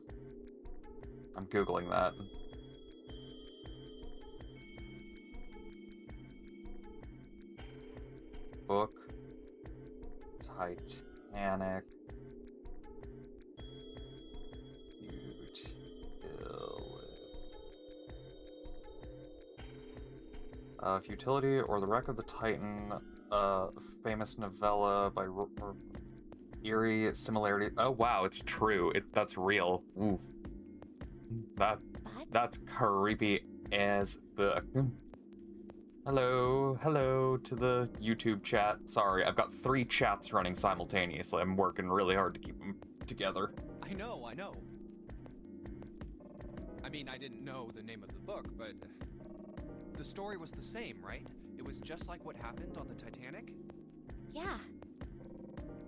I'm Googling that. Book. Titanic. Futility or the Wreck of the Titan, famous novella by eerie similarity. Oh wow, it's true. That's real. Oof. That's creepy as the. Hello to the YouTube chat. Sorry, I've got 3 chats running simultaneously. I'm working really hard to keep them together. I know. I mean, I didn't know the name of the book, but the story was the same, right? It was just like what happened on the Titanic? Yeah.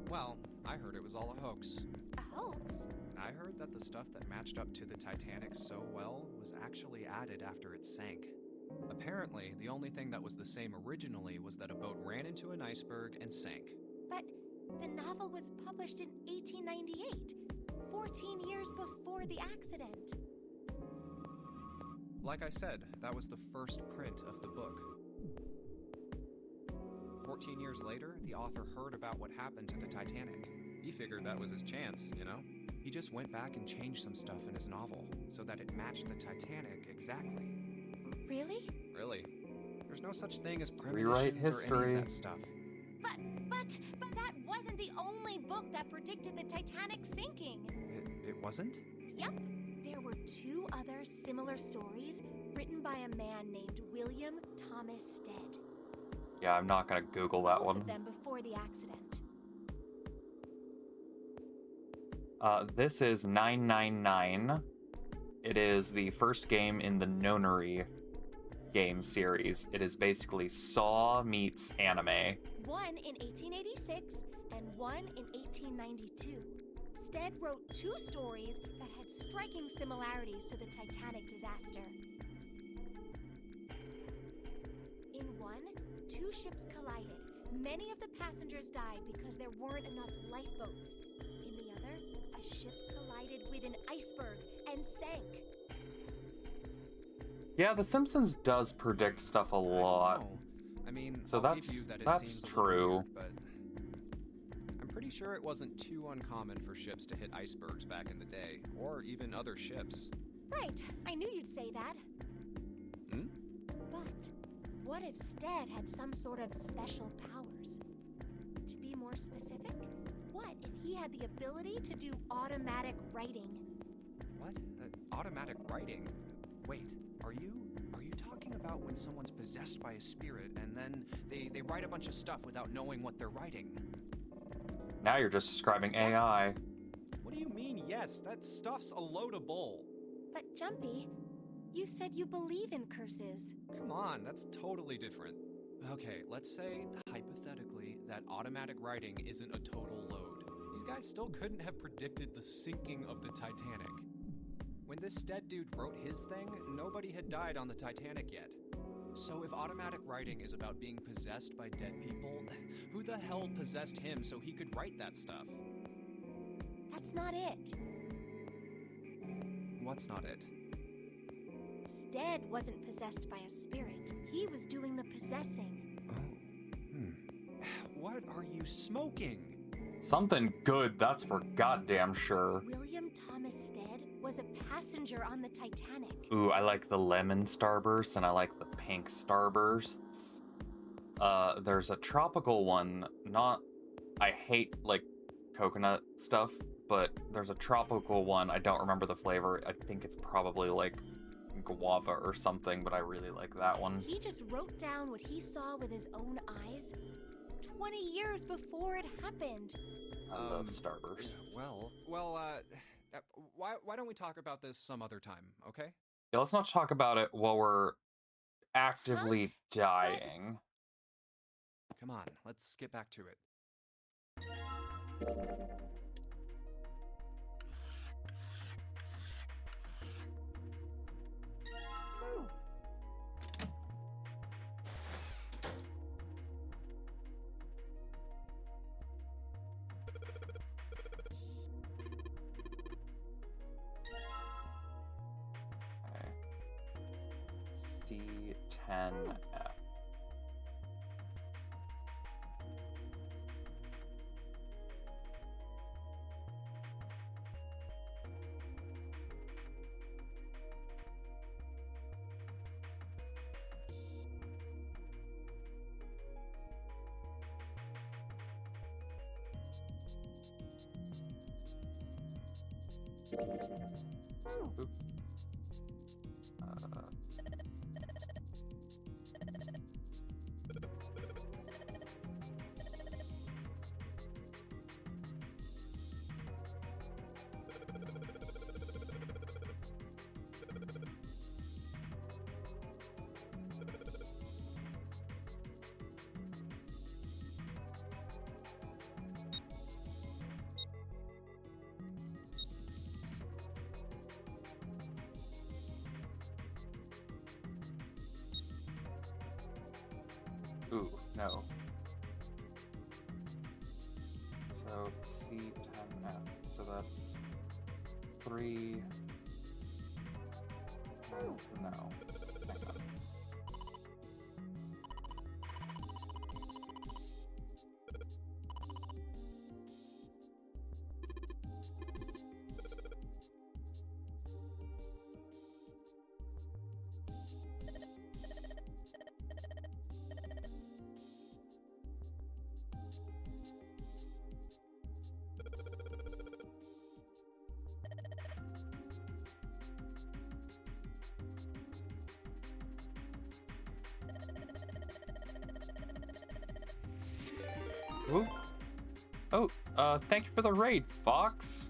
Well, I heard it was all a hoax. A hoax? I heard that the stuff that matched up to the Titanic so well was actually added after it sank. Apparently, the only thing that was the same originally was that a boat ran into an iceberg and sank. But The novel was published in 1898, 14 years before the accident. Like I said, that was the first print of the book. 14 years later, the author heard about what happened to the Titanic. He figured that was his chance, you know? He just went back and changed some stuff in his novel so that it matched the Titanic exactly. Really? Really. There's no such thing as Rewrite premonitions or any history. of that stuff. But that wasn't the only book that predicted the Titanic sinking. It wasn't? Yep. There were 2 other similar stories written by a man named William Thomas Stead. Yeah, I'm not gonna Google that Both one. of them before the accident. This is 999. It is the first game in the Nonary game series. It is basically Saw meets anime. One in 1886 and one in 1892. Stead wrote 2 stories that had striking similarities to the Titanic disaster. In one, 2 ships collided. Many of the passengers died because there weren't enough lifeboats. In the other, a ship collided with an iceberg and sank. Yeah, The Simpsons does predict stuff a lot. I mean, So I'll give you that it that's seems a little true. weird, but I'm pretty sure it wasn't too uncommon for ships to hit icebergs back in the day, or even other ships. Right, I knew you'd say that. Hmm? But what if Stead had some sort of special powers? To be more specific, what if he had the ability to do automatic writing? What? Automatic writing? Wait, are you talking about when someone's possessed by a spirit and then they write a bunch of stuff without knowing what they're writing? Now you're just describing AI. What do you mean, yes? That stuff's a load of bull. But Jumpy, you said you believe in curses. Come on, that's totally different. Okay, let's say, hypothetically, that automatic writing isn't a total load. These guys still couldn't have predicted the sinking of the Titanic. When this Stead dude wrote his thing, nobody had died on the Titanic yet. So if automatic writing is about being possessed by dead people, who the hell possessed him so he could write that stuff? That's not it. What's not it? Stead wasn't possessed by a spirit. He was doing the possessing. What are you smoking? Something good, that's for goddamn sure. William Thomas Stead was a passenger on the Titanic. Ooh, I like the lemon starbursts and I like the pink starbursts. There's a tropical one, I hate, like, coconut stuff, but there's a tropical one, I don't remember the flavor, I think it's probably, like, guava or something, but I really like that one. He just wrote down what he saw with his own eyes 20 years before it happened. I love starbursts. Yeah, why don't we talk about this some other time, okay? Yeah, let's not talk about it while we're actively dying. Come on, let's get back to it. C10F. Oops. Ooh, no. So C10F. So that's 3. No. Hang on. Ooh. Oh, thank you for the raid, Fox.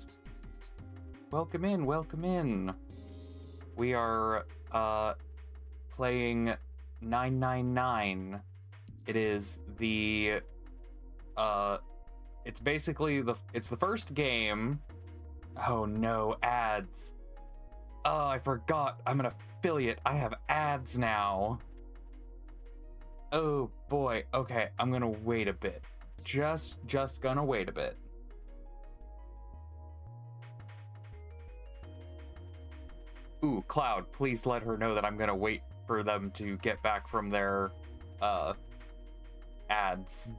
Welcome in, welcome in. We are, playing 999. It is the, it's basically it's the first game. Oh no, ads. Oh, I forgot. I'm an affiliate. I have ads now. Oh boy. Okay, I'm gonna wait a bit. Just gonna wait a bit. Ooh, Cloud, please let her know that I'm gonna wait for them to get back from their, ads.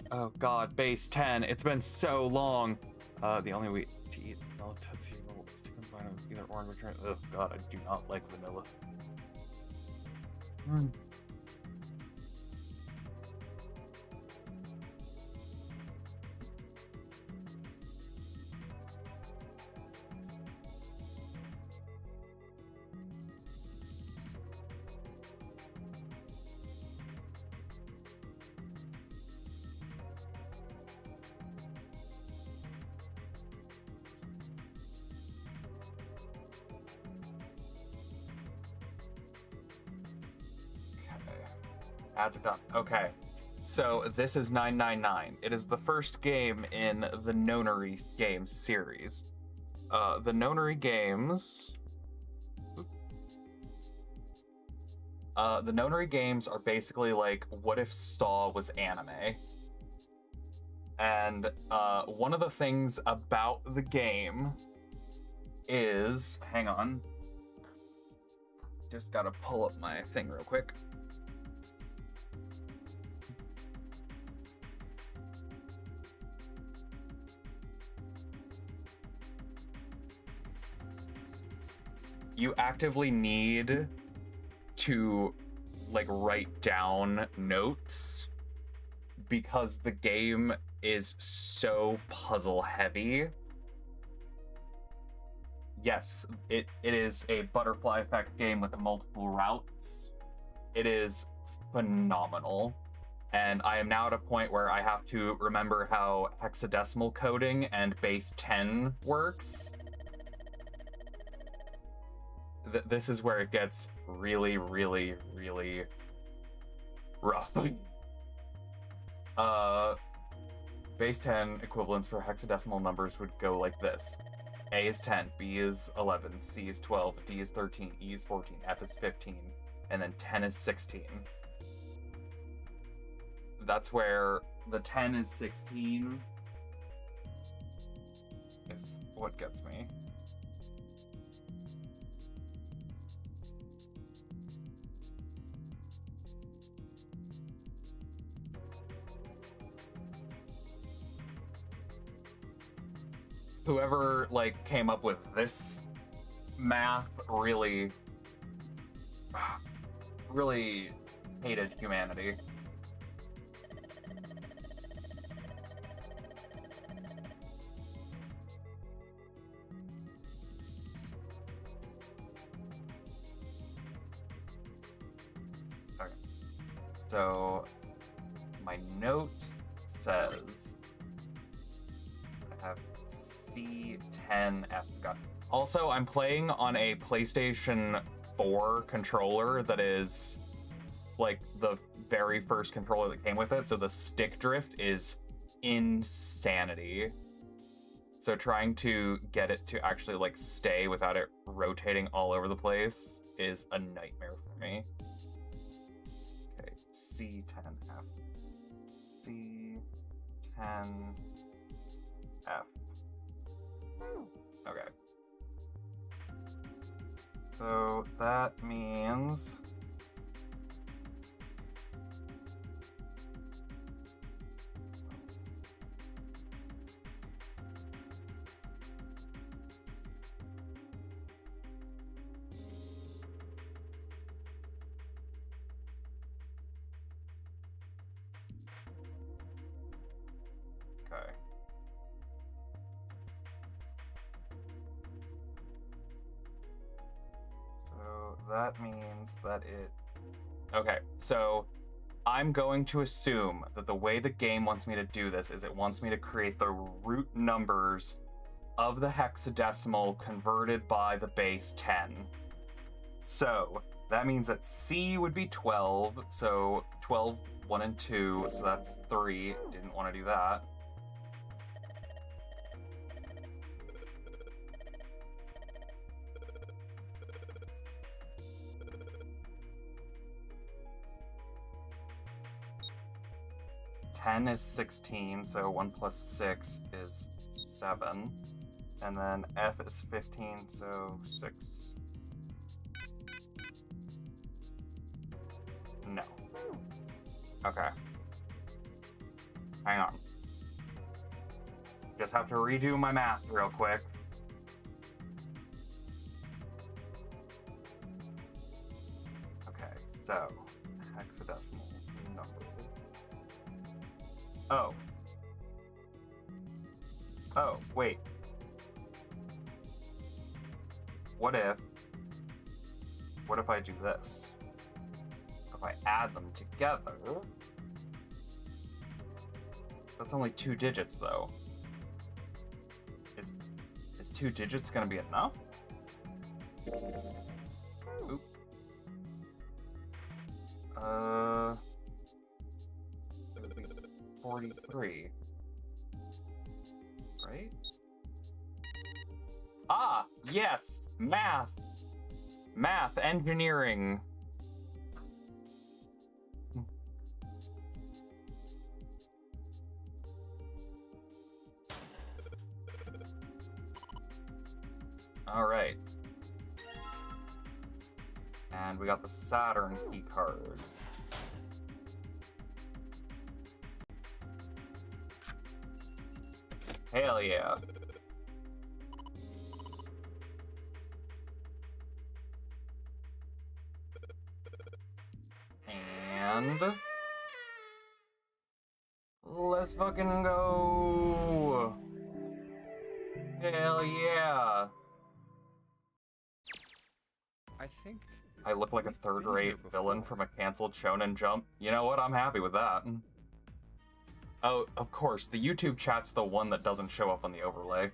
Oh god, base 10. It's been so long. The only way to eat vanilla Tootsie Roll is to combine it with either orange or cherry. Oh god, I do not like vanilla. Ads are done. Okay. So this is 999. It is the first game in the Nonary games series. The Nonary games... the Nonary games are basically like, what if Saw was anime? And one of the things about the game is... Hang on. Just gotta pull up my thing real quick. You actively need to like write down notes because the game is so puzzle heavy. Yes, it is a butterfly effect game with multiple routes. It is phenomenal. And I am now at a point where I have to remember how hexadecimal coding and base 10 works. This is where it gets really, really, really rough. Base 10 equivalents for hexadecimal numbers would go like this. A is 10, B is 11, C is 12, D is 13, E is 14, F is 15, and then 10 is 16. That's where the 10 is 16 is what gets me. Whoever like came up with this math really hated humanity. Okay. So my note says I have C10F. Also, I'm playing on a PlayStation 4 controller that is like the very first controller that came with it, so the stick drift is insanity. So trying to get it to actually like stay without it rotating all over the place is a nightmare for me. Okay, C10F. C10F. Okay. So that means okay. So that means that it... Okay, so I'm going to assume that the way the game wants me to do this is it wants me to create the root numbers of the hexadecimal converted by the base 10. So that means that C would be 12, so 12, 1 and 2, so that's 3. Didn't want to do that. Ten is 16, so 1 plus 6 is 7. And then F is 15, so 6. No. Okay. Hang on. Just have to redo my math real quick. Okay, so hexadecimal number. Oh. Oh, wait. What if I do this? If I add them together... That's only 2 digits, though. Is 2 digits gonna be enough? Oop. It would be 43. Right? Ah, yes! Math! Math, engineering. Alright. And we got the Saturn key card. Hell yeah. And... let's fucking go! Hell yeah! I think I look like a we've been third-rate here villain before. from a canceled Shonen Jump. You know what? I'm happy with that. Oh, of course, the YouTube chat's the one that doesn't show up on the overlay.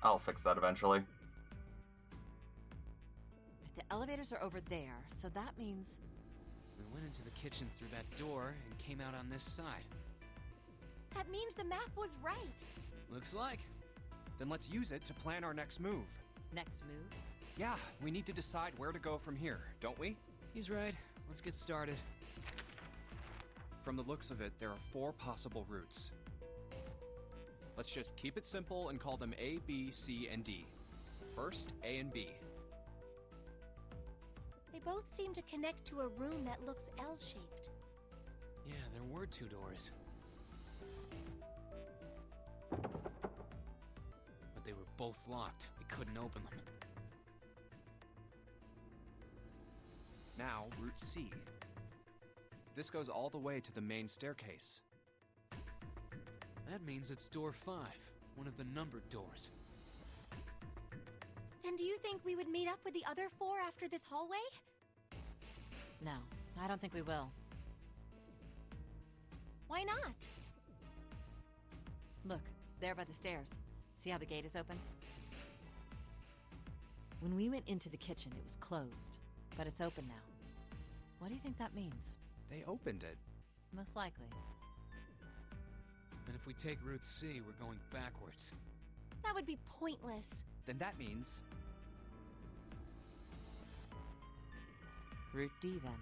I'll fix that eventually. The elevators are over there, so that means... We went into the kitchen through that door and came out on this side. That means the map was right. Looks like. Then let's use it to plan our next move. Next move? Yeah, we need to decide where to go from here, don't we? He's right. Let's get started. From the looks of it, there are 4 possible routes. Let's just keep it simple and call them A, B, C, and D. First, A and B. They both seem to connect to a room that looks L-shaped. Yeah, there were 2 doors. But they were both locked. We couldn't open them. Now, Route C. This goes all the way to the main staircase. That means it's door 5, one of the numbered doors. Then do you think we would meet up with the other 4 after this hallway? No, I don't think we will. Why not? Look, there by the stairs. See how the gate is open? When we went into the kitchen, it was closed, but it's open now. What do you think that means? They opened it. Most likely. And if we take Route C, we're going backwards. That would be pointless. Then that means... Route D, then.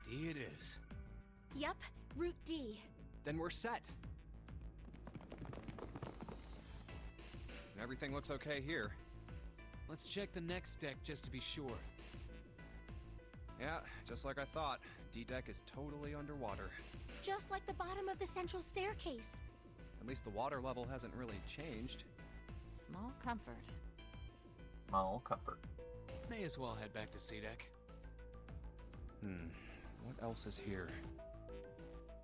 D it is. Yep, Route D. Then we're set. Everything looks okay here. Let's check the next deck just to be sure. Yeah, just like I thought. D-Deck is totally underwater. Just like the bottom of the central staircase. At least the water level hasn't really changed. Small comfort. Small comfort. May as well head back to C-Deck. What else is here?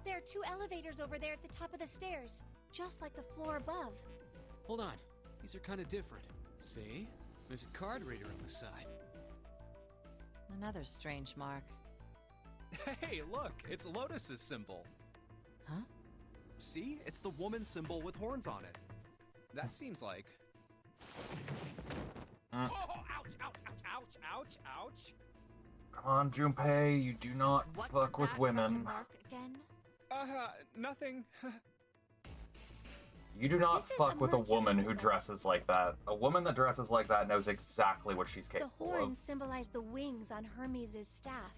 There are 2 elevators over there at the top of the stairs, just like the floor above. Hold on. These are kind of different. See? There's a card reader on the side. Another strange mark. Hey, look! It's Lotus's symbol. Huh? See? It's the woman symbol with horns on it. That seems like... Oh, ouch, ouch, ouch, ouch, ouch, ouch! Come on, Junpei, you do not What fuck was with that women. mark again? Nothing. You do not This is fuck a with a mercury woman who symbol. dresses like that. A woman that dresses like that knows exactly what she's The capable horns of. symbolize the wings on Hermes' staff.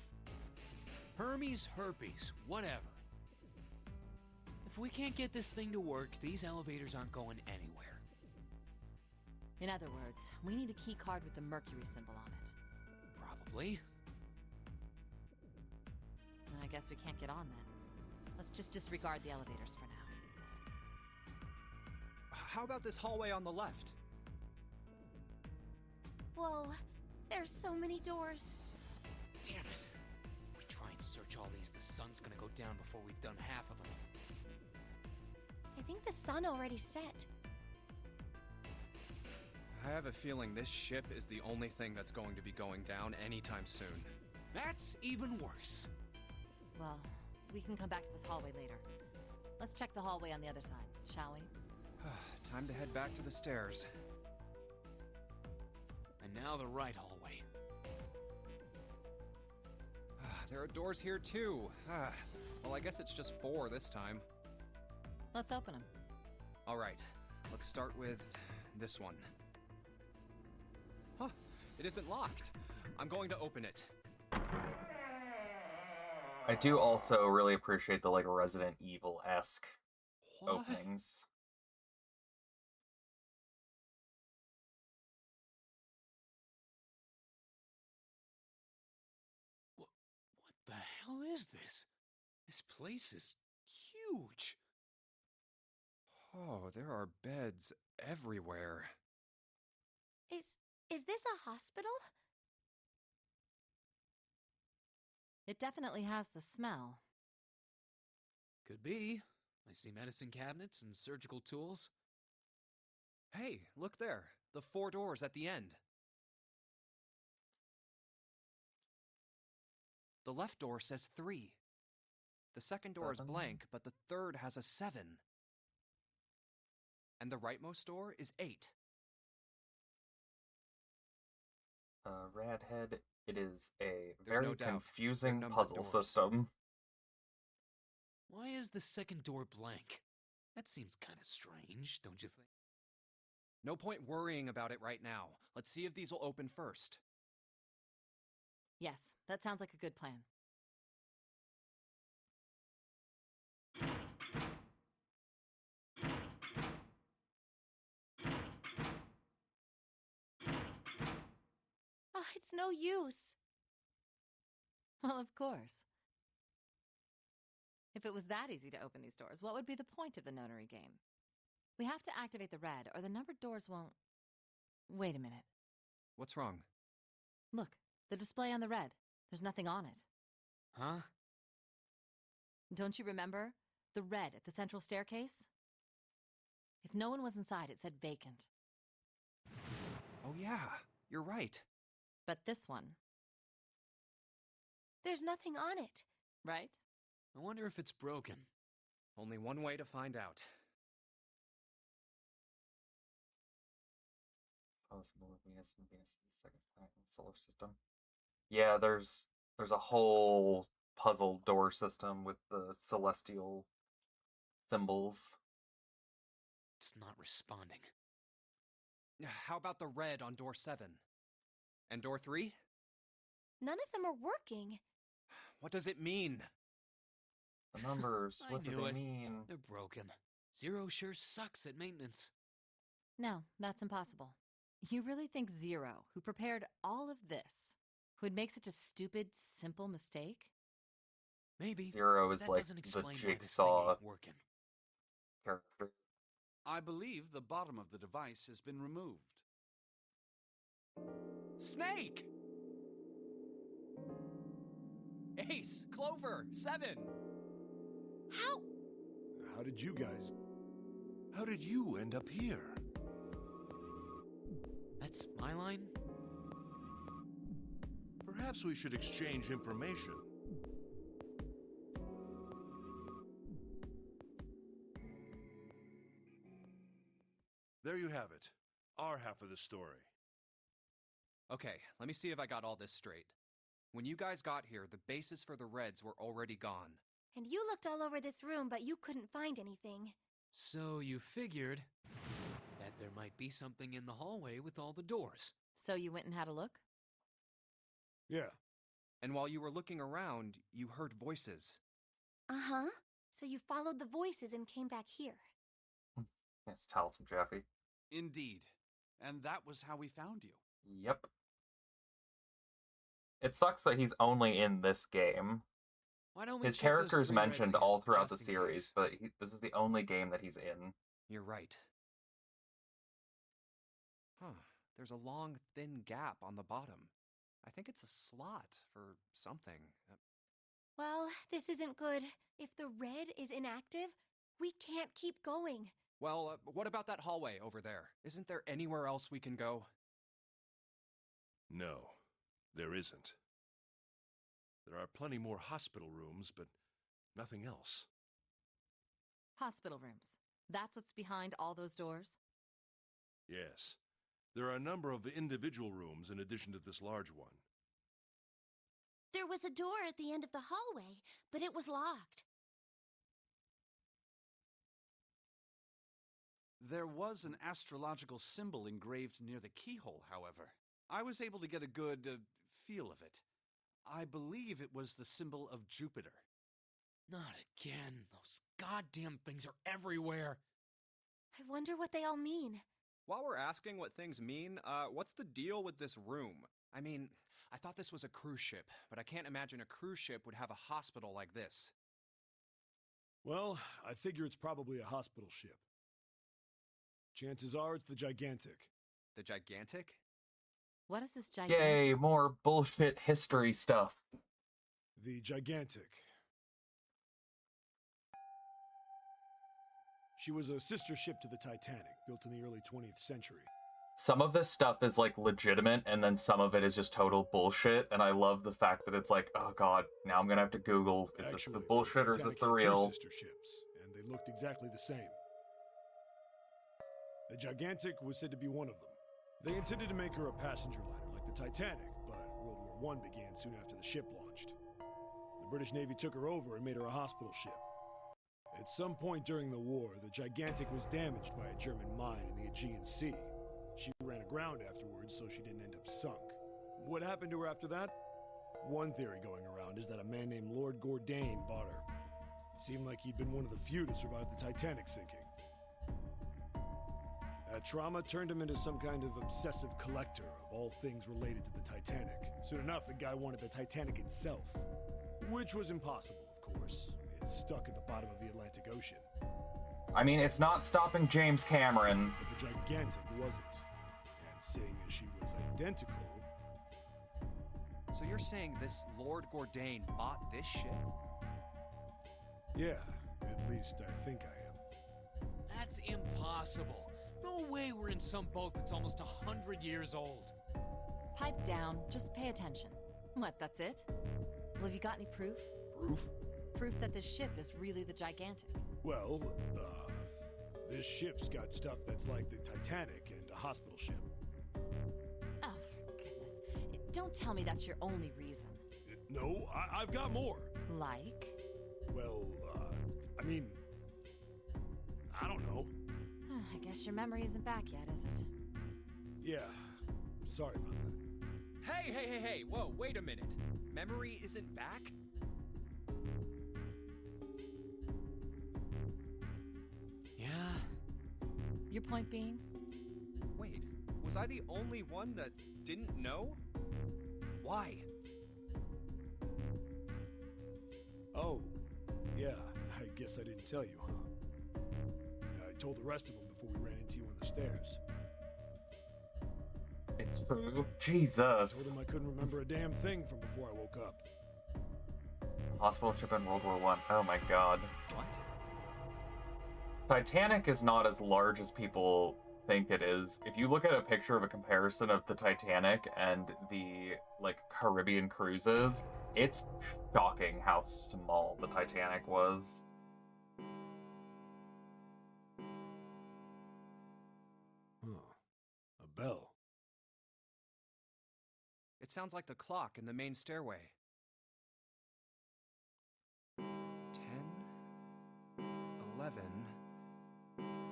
Hermes, herpes, whatever. If we can't get this thing to work, these elevators aren't going anywhere. In other words, we need a key card with the Mercury symbol on it. Probably. I guess we can't get on then. Let's just disregard the elevators for now. How about this hallway on the left? Whoa, there's so many doors. Damn it. If we try and search all these, the sun's gonna go down before we've done half of them. I think the sun already set. I have a feeling this ship is the only thing that's going to be going down anytime soon. That's even worse. Well, we can come back to this hallway later. Let's check the hallway on the other side, shall we? Time to head back to the stairs. And now the right hallway. There are doors here too. Well, I guess it's just 4 this time. Let's open them. All right, let's start with this one. Huh, it isn't locked. I'm going to open it. I do also really appreciate the, like, Resident Evil-esque What? openings. What the hell is this? This place is huge. Oh, there are beds everywhere. Is this a hospital? It definitely has the smell. Could be. I see medicine cabinets and surgical tools. Hey, look there. The 4 doors at the end. The left door says 3. The second door is 7. blank, but the third has a 7. And the rightmost door is 8. Radhead, it is a There's very no doubt. They're confusing numbered puzzle doors. system. Why is the second door blank? That seems kind of strange, don't you think? No point worrying about it right now. Let's see if these will open first. Yes, that sounds like a good plan. Oh, it's no use. Well, of course. If it was that easy to open these doors, what would be the point of the Nonary game? We have to activate the red, or the numbered doors won't... Wait a minute. What's wrong? Look, the display on the red. There's nothing on it. Huh? Don't you remember? The red at the central staircase? If no one was inside, it said vacant. Oh yeah, you're right. But this one, There's nothing on it. right? I wonder if it's broken. Only one way to find out. Possible of yes and yes. Second planet in the solar system. Yeah, there's a whole puzzle door system with the celestial symbols. It's not responding. How about the red on door 7? And door 3? None of them are working. What does it mean? The numbers, I what do knew they it. mean? They're broken. Zero sure sucks at maintenance. No, that's impossible. You really think Zero, who prepared all of this, would make such a stupid, simple mistake? Maybe. Zero but is that like doesn't the explain why this thing jigsaw ain't working. character. I believe the bottom of the device has been removed. Snake! Ace, Clover, 7! How? How did you guys... How did you end up here? That's my line? Perhaps we should exchange information. There you have it. Our half of the story. Okay, let me see if I got all this straight. When you guys got here, the bases for the Reds were already gone. And you looked all over this room, but you couldn't find anything. So you figured that there might be something in the hallway with all the doors. So you went and had a look? Yeah. And while you were looking around, you heard voices. Uh-huh. So you followed the voices and came back here. Yes, Taliesin Jaffe. Indeed. And that was how we found you. Yep. It sucks that he's only in this game. Why don't we His check those character's 3 mentioned reds again, all throughout the just in series, case? but this is the only game that he's in. You're right. Huh. There's a long, thin gap on the bottom. I think it's a slot for something. Well, this isn't good. If the red is inactive, we can't keep going. Well, what about that hallway over there? Isn't there anywhere else we can go? No, there isn't. There are plenty more hospital rooms, but nothing else. Hospital rooms. That's what's behind all those doors? Yes. There are a number of individual rooms in addition to this large one. There was a door at the end of the hallway, but it was locked. There was an astrological symbol engraved near the keyhole, however. I was able to get a good feel of it. I believe it was the symbol of Jupiter. Not again. Those goddamn things are everywhere. I wonder what they all mean. While we're asking what things mean, what's the deal with this room? I mean, I thought this was a cruise ship, but I can't imagine a cruise ship would have a hospital like this. Well, I figure it's probably a hospital ship. Chances are it's the Gigantic. The Gigantic? What is this gigantic? Yay, more bullshit history stuff. The Gigantic. She was a sister ship to the Titanic, built in the early 20th century. Some of this stuff is like legitimate, and then some of it is just total bullshit, and I love the fact that it's like, oh god, now I'm gonna have to Google, is this the bullshit or is this the Titanic had real? two sister ships, and they looked exactly the same. The Gigantic was said to be one of them. They intended to make her a passenger liner like the Titanic, but World War I began soon after the ship launched. The British Navy took her over and made her a hospital ship. At some point during the war, the Gigantic was damaged by a German mine in the Aegean Sea. She ran aground afterwards, so she didn't end up sunk. What happened to her after that? One theory going around is that a man named Lord Gourdane bought her. Seemed like he'd been one of the few to survive the Titanic sinking. That trauma turned him into some kind of obsessive collector of all things related to the Titanic. Soon enough, the guy wanted the Titanic itself. Which was impossible, of course. It's stuck at the bottom of the Atlantic Ocean. I mean, it's not stopping James Cameron. But the Gigantic wasn't. And seeing as she was identical... So you're saying this Lord Gourdane bought this ship? Yeah, at least I think I am. That's impossible. No way we're in some boat that's almost 100 years old. Pipe down, just pay attention. What, that's it? Well, have you got any proof? Proof? Proof that this ship is really the Gigantic. Well, this ship's got stuff that's like the Titanic and a hospital ship. Oh, Don't tell me that's your only reason. No, I've got more. Like? Well, I mean, I don't know. I guess your memory isn't back yet, is it? Yeah, sorry about that. Hey, whoa, wait a minute. Memory isn't back? Yeah. Your point being? Wait, was I the only one that didn't know? Why? Oh, yeah, I guess I didn't tell you, huh? I told the rest of them before we ran into you on the stairs. It's true. I told Jesus. them I couldn't remember a damn thing from before I woke up. Hospital ship in World War One. Oh my god. What? Titanic is not as large as people think it is. If you look at a picture of a comparison of the Titanic and the, like, Caribbean cruises, it's shocking how small the Titanic was. Huh. A bell. It sounds like the clock in the main stairway. 10, 11,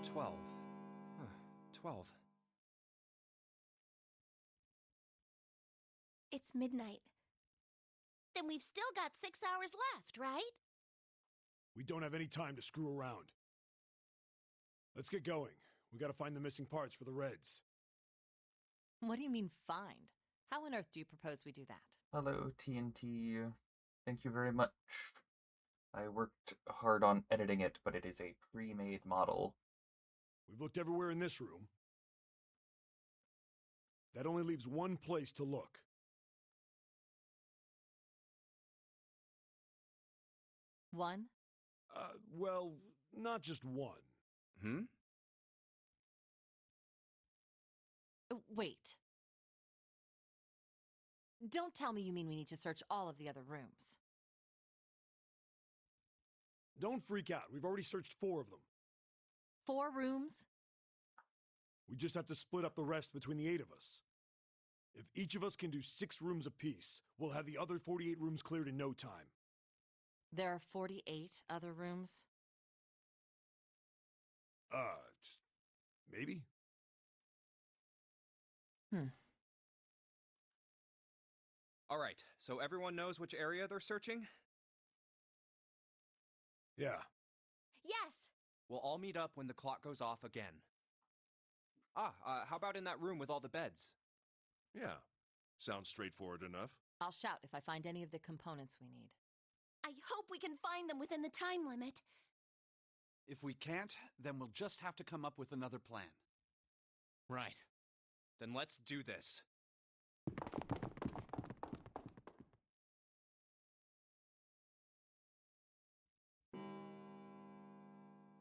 12. Huh, 12. It's midnight. Then we've still got 6 hours left, right? We don't have any time to screw around. Let's get going. We gotta find the missing parts for the Reds. What do you mean, find? How on earth do you propose we do that? Hello, TNT. Thank you very much. I worked hard on editing it, but it is a pre-made model. We've looked everywhere in this room. That only leaves one place to look. One? Well, not just one. Hmm? Wait. Don't tell me you mean we need to search all of the other rooms. Don't freak out. We've already searched 4 of them. 4 rooms? We just have to split up the rest between the 8 of us. If each of us can do 6 rooms apiece, we'll have the other 48 rooms cleared in no time. There are 48 other rooms? Maybe? All right, so everyone knows which area they're searching? Yeah. Yes! We'll all meet up when the clock goes off again. How about in that room with all the beds? Yeah, sounds straightforward enough. I'll shout if I find any of the components we need. I hope we can find them within the time limit. If we can't, then we'll just have to come up with another plan. Right. Then let's do this.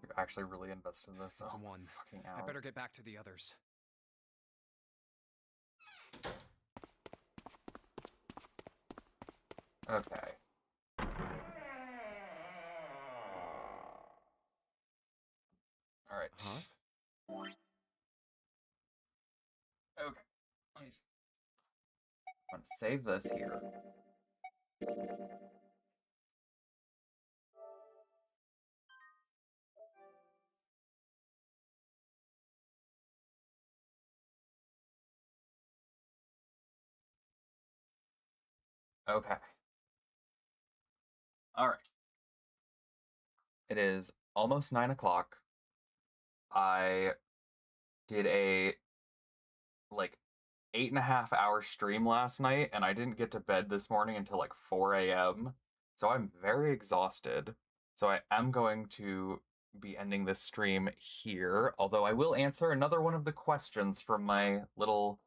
You're actually really invested in this. It's Oh, 1. fucking I hour. better get back to the others. Okay. Alright. Huh? Okay. Nice. I'm gonna save this here. Okay. Alright. It is almost 9 o'clock. I did a, like, 8.5 hour stream last night, and I didn't get to bed this morning until like 4 a.m. So I'm very exhausted. So I am going to be ending this stream here, although I will answer another one of the questions from my little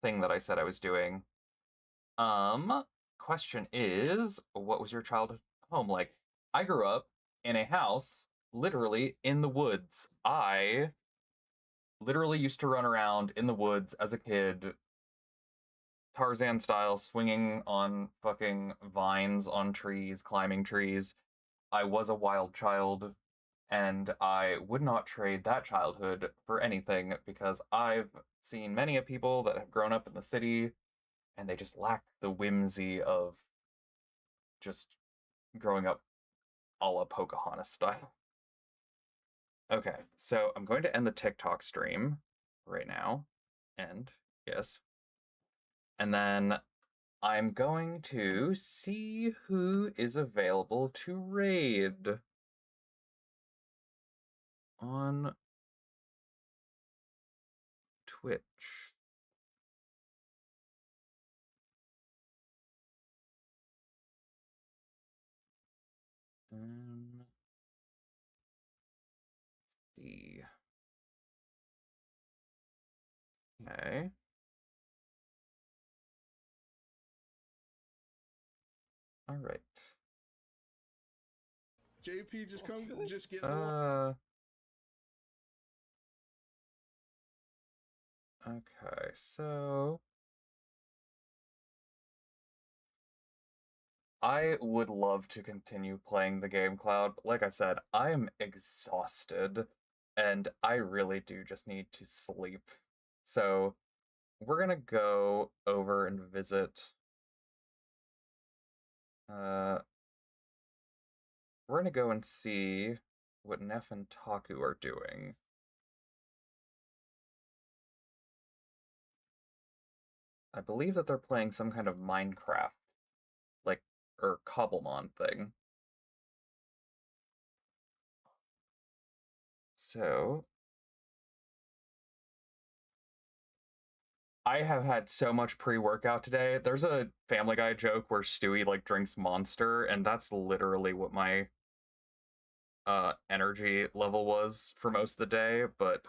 thing that I said I was doing. Question is, what was your childhood home like? I grew up in a house literally in the woods. I literally used to run around in the woods as a kid, Tarzan style, swinging on fucking vines on trees, climbing trees. I was a wild child, and I would not trade that childhood for anything, because I've seen many of people that have grown up in the city and they just lack the whimsy of just growing up a la Pocahontas style. Okay, so I'm going to end the TikTok stream right now. End, yes. And then I'm going to see who is available to raid on Twitch. See. Okay. All right. JP, just get Okay, so I would love to continue playing the game, Cloud. Like I said, I am exhausted and I really do just need to sleep. So we're gonna go over and visit. We're gonna go and see what Neff and Taku are doing. I believe that they're playing some kind of Minecraft, like, or Cobblemon thing. So, I have had so much pre-workout today. There's a Family Guy joke where Stewie, like, drinks Monster, and that's literally what my energy level was for most of the day, but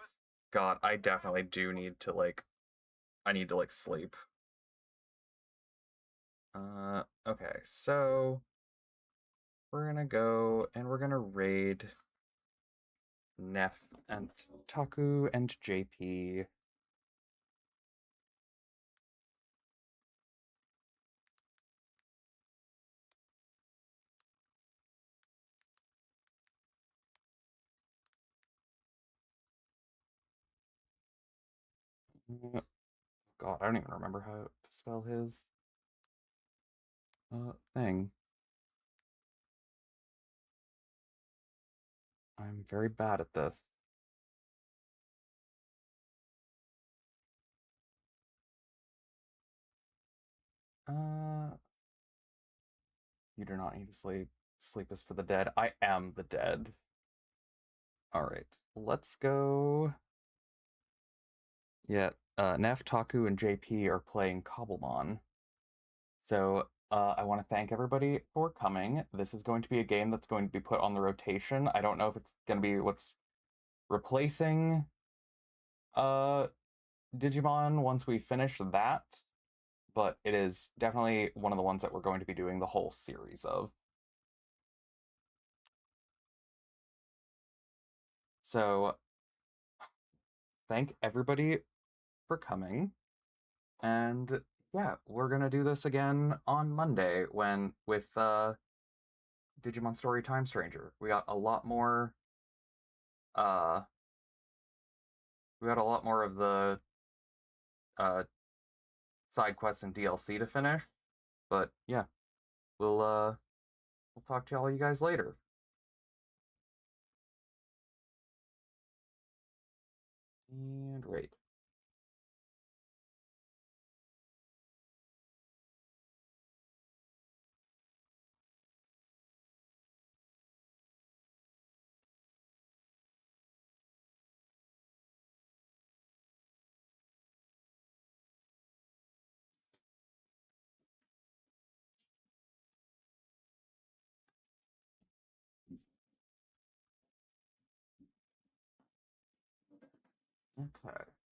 God, I definitely do need to, like, I need to, like, sleep. Okay, so we're gonna go and we're gonna raid Neff and Taku and JP. God, I don't even remember how to spell his thing. I'm very bad at this. You do not need to sleep. Sleep is for the dead. I am the dead. Alright, let's go. Yeah, Neff, Taku, and JP are playing Cobblemon. So, I want to thank everybody for coming. This is going to be a game that's going to be put on the rotation. I don't know if it's going to be what's replacing Digimon once we finish that, but it is definitely one of the ones that we're going to be doing the whole series of. So, thank everybody for coming. And yeah, we're gonna do this again on Monday with Digimon Story Time Stranger. We got a lot more uh of the uh side quests and DLC to finish. But yeah, we'll talk to all you guys later. And right. Okay.